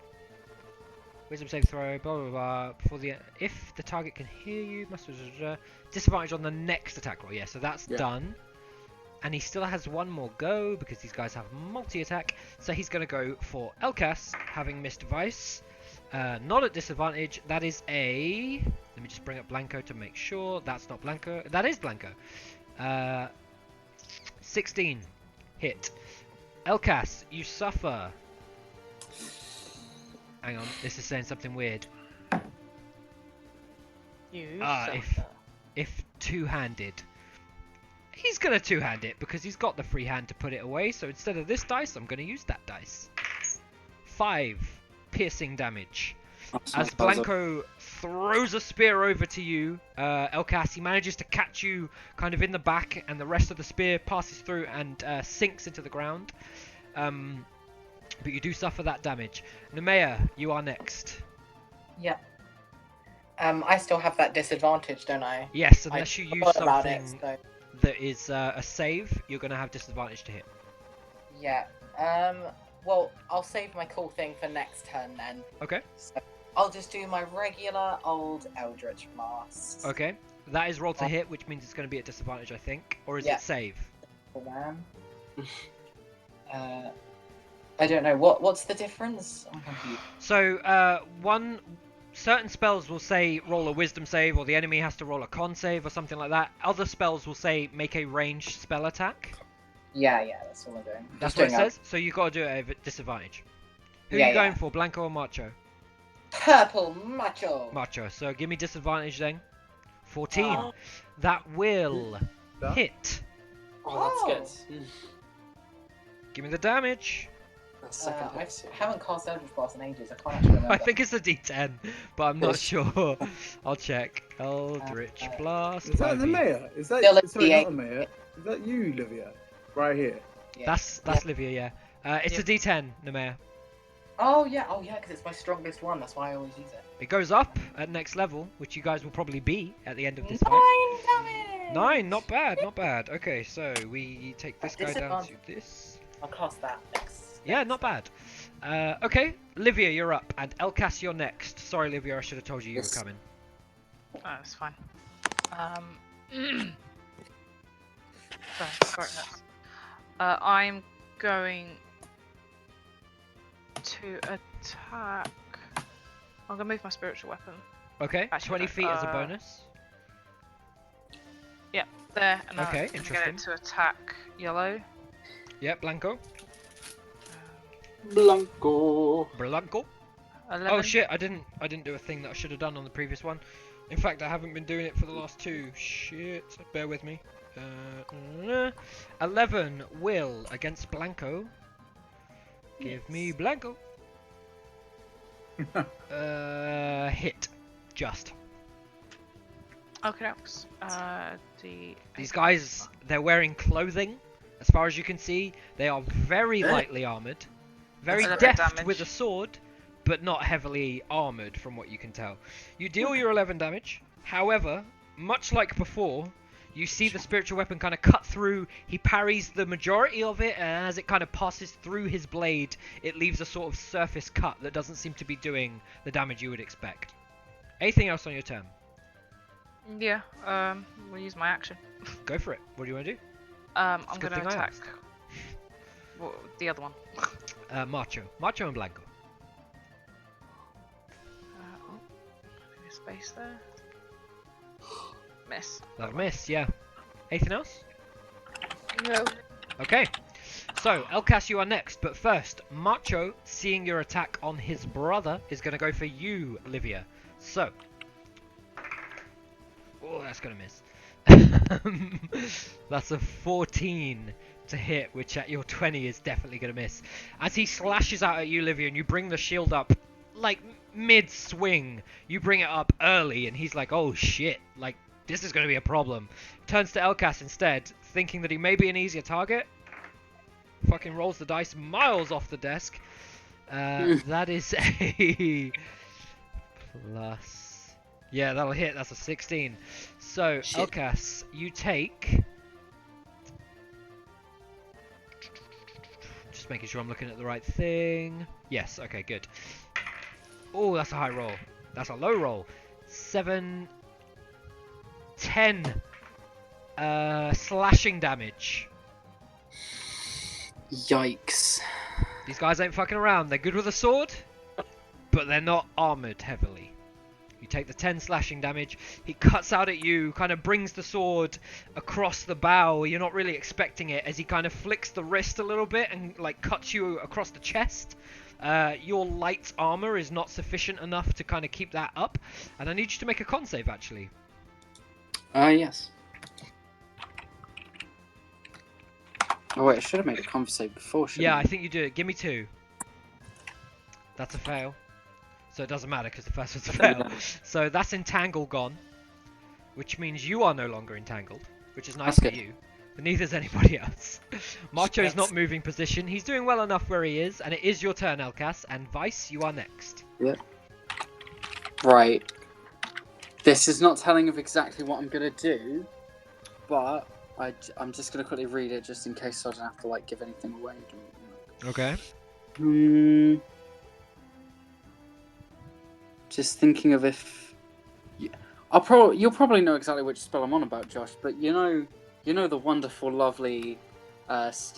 Wisdom save throw, blah blah blah. If the target can hear you, disadvantage on the next attack roll. Yeah, so that's done. And he still has one more go because these guys have multi-attack. So he's going to go for Elkas, having missed Vice. Not at disadvantage. That is a... Let me just bring up Blanco to make sure. That's not Blanco. That is Blanco. 16. Hit. Elkas, you suffer. Hang on, this is saying something weird. If two-handed. He's going to two-hand it because he's got the free hand to put it away. So instead of this dice, I'm going to use that dice. 5 piercing damage. As Blanco throws a spear over to you, Elkas, he manages to catch you kind of in the back, and the rest of the spear passes through and sinks into the ground. But you do suffer that damage. Nemea, you are next. Yeah. I still have that disadvantage, don't I? Yes, unless you use forgot about it, something so- that is a save, you're going to have disadvantage to hit. Yeah. Well, I'll save my cool thing for next turn then. Okay. So I'll just do my regular old Eldritch Blast. Okay. That is roll to hit, which means it's going to be at disadvantage, I think. Or is it save? I don't know. What's the difference? I'm confused. So, certain spells will say roll a wisdom save, or the enemy has to roll a con save, or something like that. Other spells will say make a ranged spell attack. Yeah, that's all I'm doing. That's Just what it doing says. So you got to do it at disadvantage. Who are Yeah, you going yeah. for, Blanco or Macho? Purple Macho. Macho. So give me disadvantage then. 14. Oh. That will That? hit. Oh, that's good. Give me the damage. That's second I hit. haven't cast Eldritch Blast in ages. I can't actually remember. I think it's a D10, but I'm not Yes. sure. I'll check. Eldritch Blast. Is that the 5e. mayor? Is that Still a sorry, D8. not the mayor? Is that you, Livia? Right here. Yeah. That's Livia, yeah. It's a D10, Nemea. Oh yeah, because it's my strongest one. That's why I always use it. It goes up at next level, which you guys will probably be at the end of this fight. 9 damage. 9, not bad, not bad. Okay, so we take this guy down to this. I'll cast that next. Yeah, not bad. Okay, Livia, you're up, and Elkas, you're next. Sorry, Livia, I should have told you you Yes. were coming. Oh, that's fine. Sorry, I'm going to attack. I'm gonna move my spiritual weapon Okay, Actually, 20 feet as a uh, bonus. there, and Okay, I'm gonna get interesting. it to attack yellow. Yep, Blanco. Blanco. Blanco. 11. Oh shit, I didn't do a thing that I should have done on the previous one. In fact, I haven't been doing it for the last 2. Shit, bear with me. 11 will against Blanco. Give me Blanco. Hit. Just. Okay, These guys, they're wearing clothing. As far as you can see, they are very lightly armored. Very That's a bit deft damage. with a sword, but not heavily armored from what you can tell. You deal your 11 damage. However, much like before, you see the spiritual weapon kind of cut through. He parries the majority of it, and as it kind of passes through his blade, it leaves a sort of surface cut that doesn't seem to be doing the damage you would expect. Anything else on your turn? Yeah. We'll use my action. Go for it. What do you want to do? I'm a good gonna thing I attack. asked. What, the other one. Macho and Blanco. Maybe a space there. Miss. That'll miss, yeah. Anything else? No. Okay. So, Elkas, you are next, but first, Macho, seeing your attack on his brother, is going to go for you, Livia. So. Oh, that's going to miss. That's a 14 to hit, which at your 20 is definitely going to miss. As he slashes out at you, Livia, and you bring the shield up, like, mid-swing. You bring it up early, and he's like, oh shit, like, this is going to be a problem. Turns to Elkas instead, thinking that he may be an easier target. Fucking rolls the dice miles off the desk. That is a plus. Yeah, that'll hit. That's a 16. So, Shit. Elkas, you take. Just making sure I'm looking at the right thing. Yes, okay, good. Oh, that's a high roll. That's a low roll. 7. 10 slashing damage. Yikes. These guys ain't fucking around. They're good with a sword, but they're not armored heavily. You take the 10 slashing damage. He cuts out at you, kind of brings the sword across the bow. You're not really expecting it, as he kind of flicks the wrist a little bit and like cuts you across the chest. Your light armor is not sufficient enough to kind of keep that up, and I need you to make a con save actually. Yes. Oh wait, I should have made a con save before, shouldn't Yeah, I? I think you do it. Give me 2. That's a fail. So it doesn't matter because the first one's a fail. So that's entangle gone, which means you are no longer entangled, which is nice That's for good. you. But neither is anybody else. Macho's not moving position. He's doing well enough where he is, and it is your turn, Elkas. And Vice, you are next. Right. This is not telling of exactly what I'm gonna do, but I'm just gonna quickly read it just in case I don't have to like give anything away. Okay. Just thinking of if you'll probably know exactly which spell I'm on about, Josh. But you know the wonderful, lovely,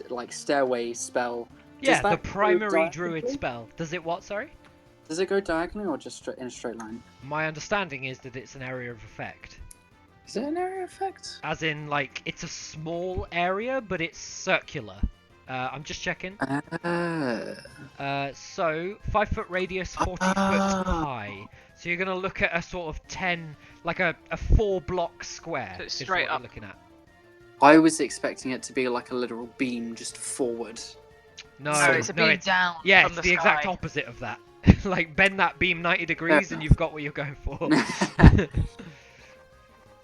like stairway spell. Yeah, Does the that go primary druid diagonally? spell. Does it what, sorry? Does it go diagonally or just in a straight line? My understanding is that it's an area of effect. Is it an area effect? As in, like, it's a small area, but it's circular. I'm just checking. So, 5 foot radius, 40 foot high. So you're going to look at a sort of 10, like a 4 block square. So it's is straight what up. you're looking at. I was expecting it to be like a literal beam just forward. No, No, it's a beam down Yeah, from it's the the exact sky. opposite of that. Like, bend that beam 90 degrees and enough. you've got what you're going for.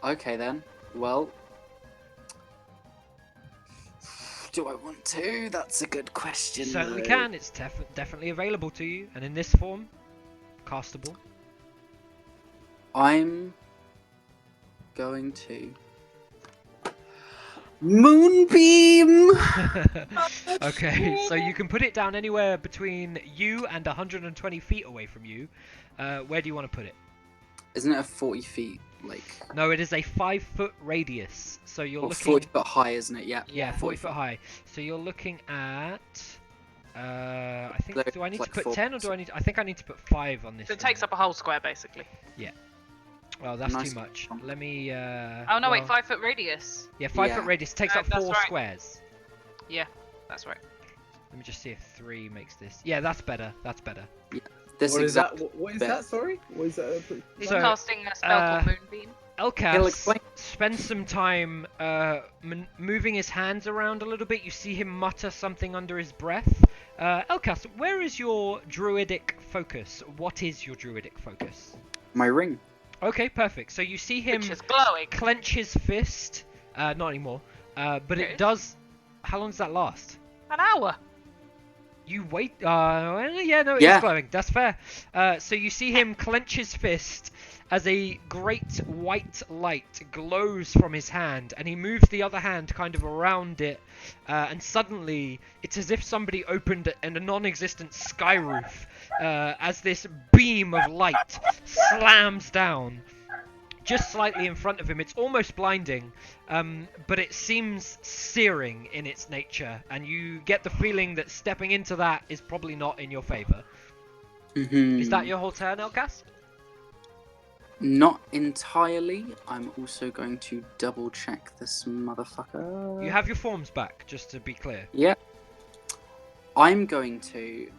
Okay then. Well, do I want to? That's a good question. You certainly though. can. It's definitely available to you. And in this form, castable. I'm going to Moonbeam. Okay, so you can put it down anywhere between you and 120 feet away from you. Where do you want to put it? Isn't it a 40 feet like? No, it is a 5 foot radius. So you're Or looking. 40 foot high, isn't it? Yeah. Yeah, 40 foot high. So you're looking at. I think. Like- Do I need to like put 4. 10 or do I need? I think I need to put 5 on this. So it takes one. up a whole square basically. Oh, that's Nice. too much. Let me. Oh no, wait, well, 5 foot radius. Yeah, 5 Yeah. foot radius takes up That's 4 right. squares. That's right. Let me just see if 3 makes this. Yeah, that's better. That's better. This What is that? exact. What is bit. that? Sorry. What is that? He's So, casting a spell called Moonbeam. He'll Elkas explain. spends some time moving his hands around a little bit. You see him mutter something under his breath. Elkas, where is your druidic focus? What is your druidic focus? My ring. Okay, perfect. So you see him Which is glowing. clench his fist. Not anymore. But Okay. it does. How long does that last? An hour. You wait. Yeah, no, it's Yeah. glowing. That's fair. So you see him clench his fist as a great white light glows from his hand, and he moves the other hand kind of around it, and suddenly it's as if somebody opened a non-existent sky roof as this beam of light slams down just slightly in front of him. It's almost blinding, but it seems searing in its nature, and you get the feeling that stepping into that is probably not in your favor. Is that your whole turn, Elkas? Not entirely. I'm also going to double check this motherfucker. You have your forms back, just to be clear. Yeah. I'm going to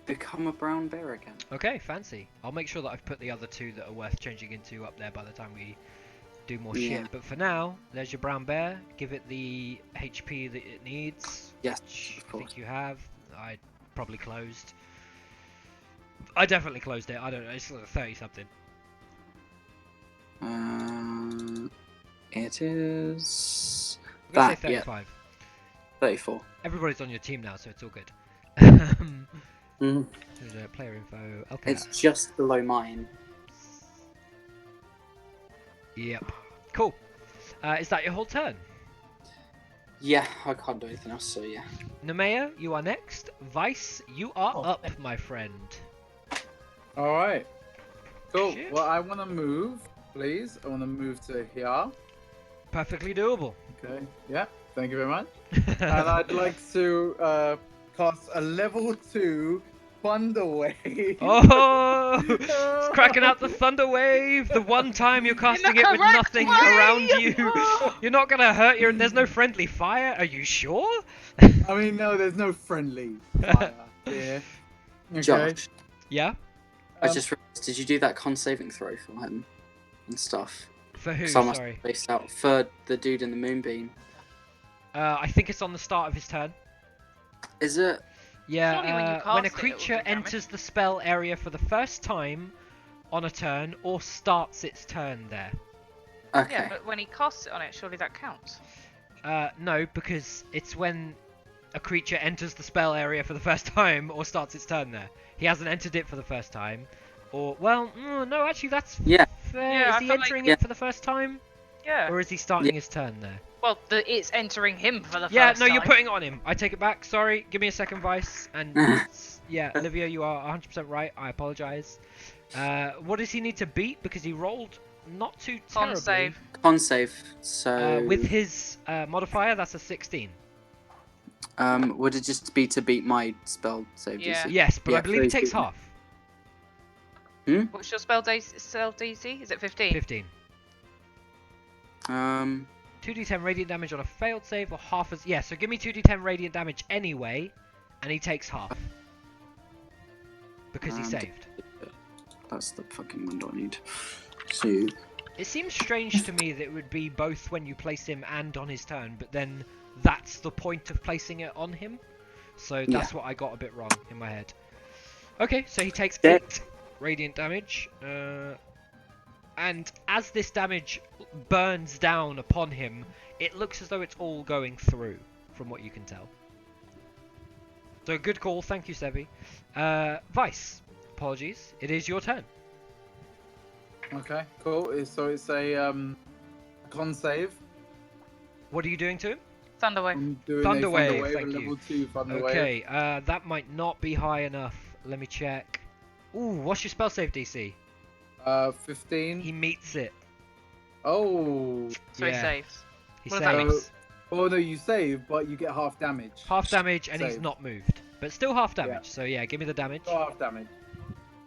become a brown bear again. Okay, fancy. I'll make sure that I've put the other two that are worth changing into up there by the time we do more Yeah. shit. But for now, there's your brown bear. Give it the HP that it needs. Yes, Which of I course. think you have. I probably closed. I definitely closed it. I don't know. It's like 30 something. It is I'm gonna that. say Yeah, 35. 34. Everybody's on your team now, so it's all good. Mm. Player info. Okay. It's just below mine. Yep. Cool. Is that your whole turn? Yeah, I can't do anything else. So yeah. Nemea, you are next. Vice, you are Oh, up, my friend. All right. Cool. Shit. Well, I want to move, please. I want to move to here. Perfectly doable. Okay. Yeah. Thank you very much. And I'd like to cast a level 2 Thunder Wave. Oh! It's cracking out the Thunder Wave. The one time you're casting it with correct nothing way! around you. You're not gonna hurt your. There's no friendly fire. Are you sure? I mean, no, there's no friendly fire here. Okay. Josh, Yeah. I just realized, did you do that con saving throw for him and stuff? For who? Someone Sorry. spaced out for the dude in the moonbeam. I think it's on the start of his turn. Is it? Yeah, Surely when you when a cast it, it will creature do damage. enters the spell area for the first time on a turn or starts its turn there. Okay. Yeah, but when he casts it on it, surely that counts. No, because it's when a creature enters the spell area for the first time or starts its turn there. He hasn't entered it for the first time. Or, well, no, actually that's Yeah. fair. Yeah, I is he felt like- entering Yeah. it for the first time? Yeah. Or is he starting his turn there? Well, it's entering him for the Yeah, first no, time. you're putting it on him. I take it back. Sorry. Give me a second, Vice. And yeah, Olivia, you are 100% right. I apologize. What does he need to beat? Because he rolled not too Con terribly. save. Con save. So With his modifier, that's a 16. would it just be to beat my spell save Yeah. DC? Yes, but Yeah, I believe it so he's takes beaten half. What's your spell DC? Is it 15? 15. 2d10 radiant damage on a failed save or half as... Yeah, so give me 2d10 radiant damage anyway, and he takes half. Because he And- saved. That's the fucking window I need. So It seems strange to me that it would be both when you place him and on his turn, but then that's the point of placing it on him. So that's what I got a bit wrong in my head. Okay, so he takes Yeah. 8 radiant damage. And as this damage burns down upon him, it looks as though it's all going through, from what you can tell. So good call, thank you, Sebi. Vice, apologies, it is your turn. Okay, cool. So it's a con save. What are you doing to him? Thunderwave. I'm doing Thunder a Wave, a thank you. level 2 Thunder Wave. Okay, that might not be high enough. Let me check. Ooh, what's your spell save DC? 15. He meets it. Oh. So he Yeah. saves. He What does that mean? saves. Oh no, you save, but you get half damage. Half damage and he's Save. not moved. But still half damage, Yeah. so yeah, give me the damage. Oh, half damage.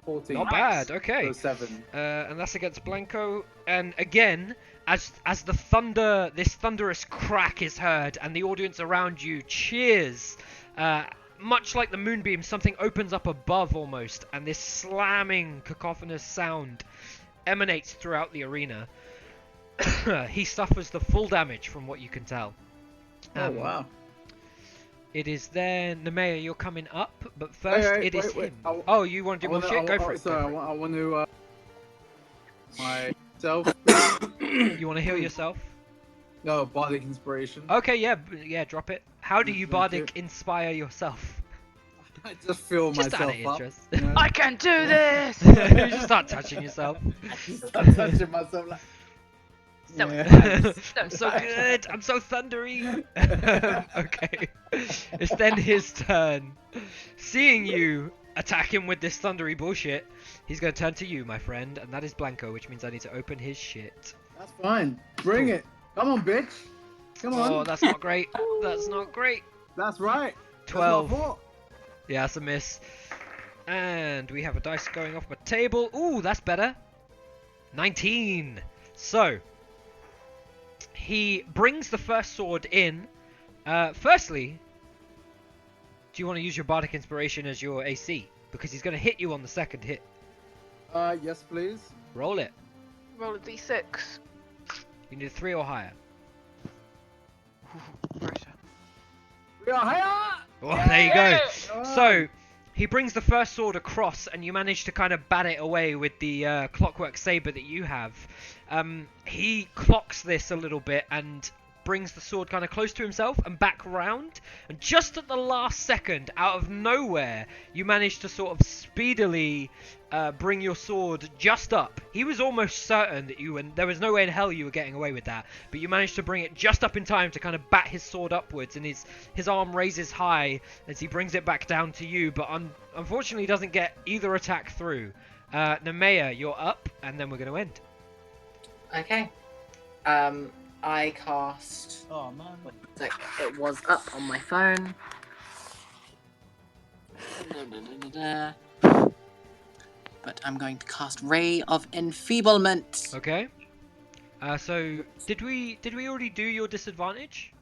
14. Not Nice. bad, okay. So 7. And that's against Blanco. And again, as the thunder, this thunderous crack is heard, and the audience around you cheers. Much like the moonbeam, something opens up above almost, and this slamming, cacophonous sound emanates throughout the arena. He suffers the full damage from what you can tell. Oh wow. It is then Nemea, you're coming up, but first Wait, it is wait. him. I- Oh, you want to do more shit? Go for it. Sorry, Go for I want to myself. it. You want to heal yourself? No, bardic inspiration. Okay, yeah, yeah, drop it. How do you Thank bardic you. inspire yourself? I just fill Just out of myself up. interest. You know? I can do this. You just start touching yourself. Just start touching myself like. So Yeah. I'm so good. I'm so thundery. Okay. It's then his turn. Seeing you attack him with this thundery bullshit, he's going to turn to you, my friend, and that is Blanco, which means I need to open his shit. That's fine. Bring Cool. it. Come on, bitch. Come on. Oh, that's not great. That's not great. That's right. 12. That's my fault. Yeah, that's a miss. And we have a dice going off my table. Ooh, that's better. 19. So, he brings the first sword in. Firstly, do you want to use your Bardic Inspiration as your AC? Because he's going to hit you on the second hit. Yes, please. Roll it. Roll a d6. You need a 3 or higher. Pressure. We are higher. Oh, there you go. Oh. So, he brings the first sword across, and you manage to kind of bat it away with the clockwork saber that you have. He clocks this a little bit and brings the sword kind of close to himself and back round. And just at the last second, out of nowhere, you manage to sort of speedily bring your sword just up. He was almost certain that there was no way in hell you were getting away with that, but you managed to bring it just up in time to kind of bat his sword upwards, and his arm raises high as he brings it back down to you, but unfortunately doesn't get either attack through. Nemea, you're up, and then we're going to end. Okay. I cast. Oh man. It was up on my phone. But I'm going to cast Ray of Enfeeblement. Okay. So did we already do your disadvantage?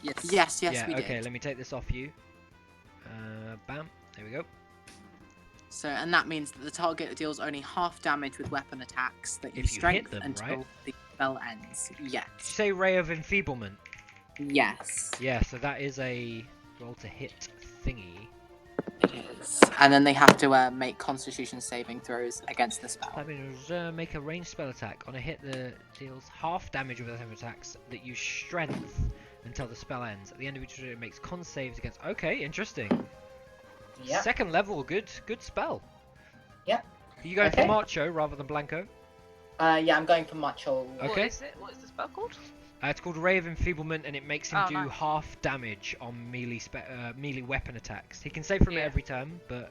Yes, yeah, we okay, did. let me take this off you. Bam. There we go. So, and that means that the target deals only half damage with weapon attacks that you If you hit strength them, until right? the spell ends. Did you Yes. say Ray of Enfeeblement? Yes. Yeah, so that is a roll to hit thingy. It is. And then they have to make Constitution saving throws against the spell. That means make a ranged spell attack. On a hit that deals half damage with weapon attacks that use strength until the spell ends. At the end of each turn, it makes con saves against. Okay, interesting. Yep. Second level, good spell. Yep. Are you going Okay. for Macho rather than Blanco? Yeah, I'm going for Macho. Okay. What is it? What is the spell called? It's called Ray of Enfeeblement, and it makes him Oh, do nice. half damage on melee weapon attacks. He can save from it Yeah. every turn, but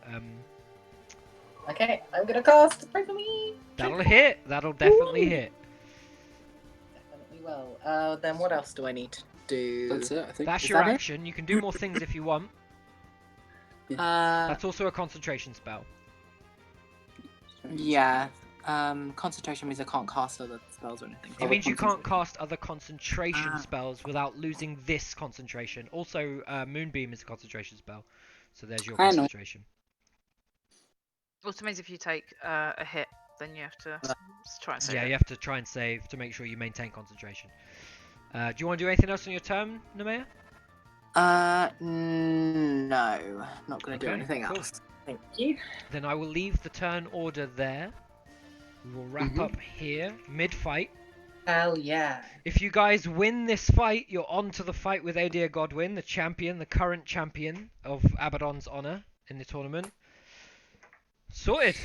Okay, I'm gonna cast Pray for Me. that'll hit. That'll definitely Woo! hit. Definitely will. Then what else do I need to do? That's it, I think. That's Is your that it? action. You can do more things if you want. That's also a concentration spell. Yeah. Concentration means I can't cast other spells or anything. It means you can't concentration. cast other concentration Ah. spells without losing this concentration. Also, Moonbeam is a concentration spell. So there's your I know. concentration. Also means if you take a hit, then you have to try and save Yeah, it. you have to try and save to make sure you maintain concentration. Do you want to do anything else on your turn, Nemea? No. Not gonna do Okay, anything cool. else. Thank you. Then I will leave the turn order there. We will wrap Mhm. up here, mid-fight. Hell yeah. If you guys win this fight, you're on to the fight with Adir Godwin, the champion, the current champion of Abaddon's Honor in the tournament. Sorted.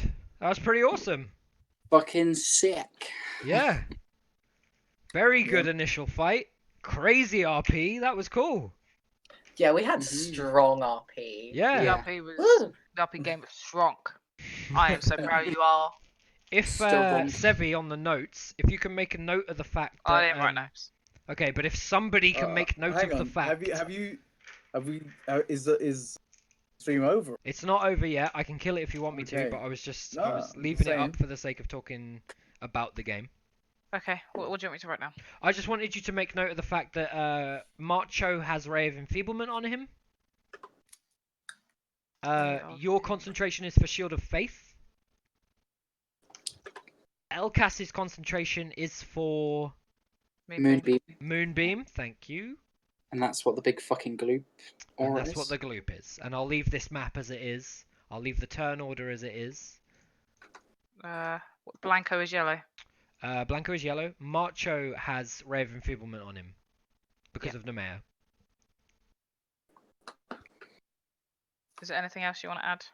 That was pretty awesome. Fucking sick. Yeah. Very good initial fight. Crazy RP. That was cool. Yeah, we had Mhm. strong RP. Yeah. The Yeah. RP was Woo! the RP game was strong. I am so proud you are. If Still wrong. Sevi on the notes, if you can make a note of the fact that I didn't write notes. okay, but if somebody can make note Hang of the on. fact Have we? Is stream over? it's not over yet. I can kill it if you want me to, Okay. but I was No, leaving it saying. up for the sake of talking about the game. Okay, what do you want me to write now? I just wanted you to make note of the fact that Macho has Ray of Enfeeblement on him. Ray of Your concentration is for Shield of Faith. Elcas's concentration is for Moonbeam. Moonbeam. Thank you. And that's what the big fucking gloop And aura that's is. what the gloop is. And I'll leave this map as it is. I'll leave the turn order as it is. Blanco is yellow. Blanco is yellow. Macho has Ray of Enfeeblement on him. because of Nemea. Is there anything else you want to add?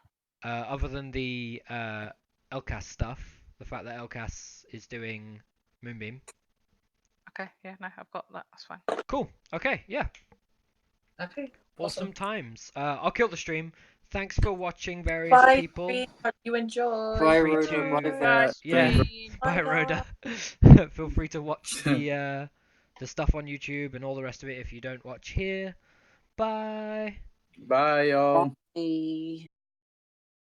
Other than the Elcas stuff, the fact that Elcas is doing Moonbeam. Okay, yeah, no, I've got that. That's fine. Cool. Okay, yeah. Okay. Awesome times. I'll kill the stream. Thanks for watching, various Bye, people. Bree. Hope you enjoy. Bye, Free Rhoda. to- Bye, Bye, Vic. Yeah. Queen. Bye, Bye, Rhoda. Feel free to watch the stuff on YouTube and all the rest of it if you don't watch here. Bye. Bye, y'all. Bye.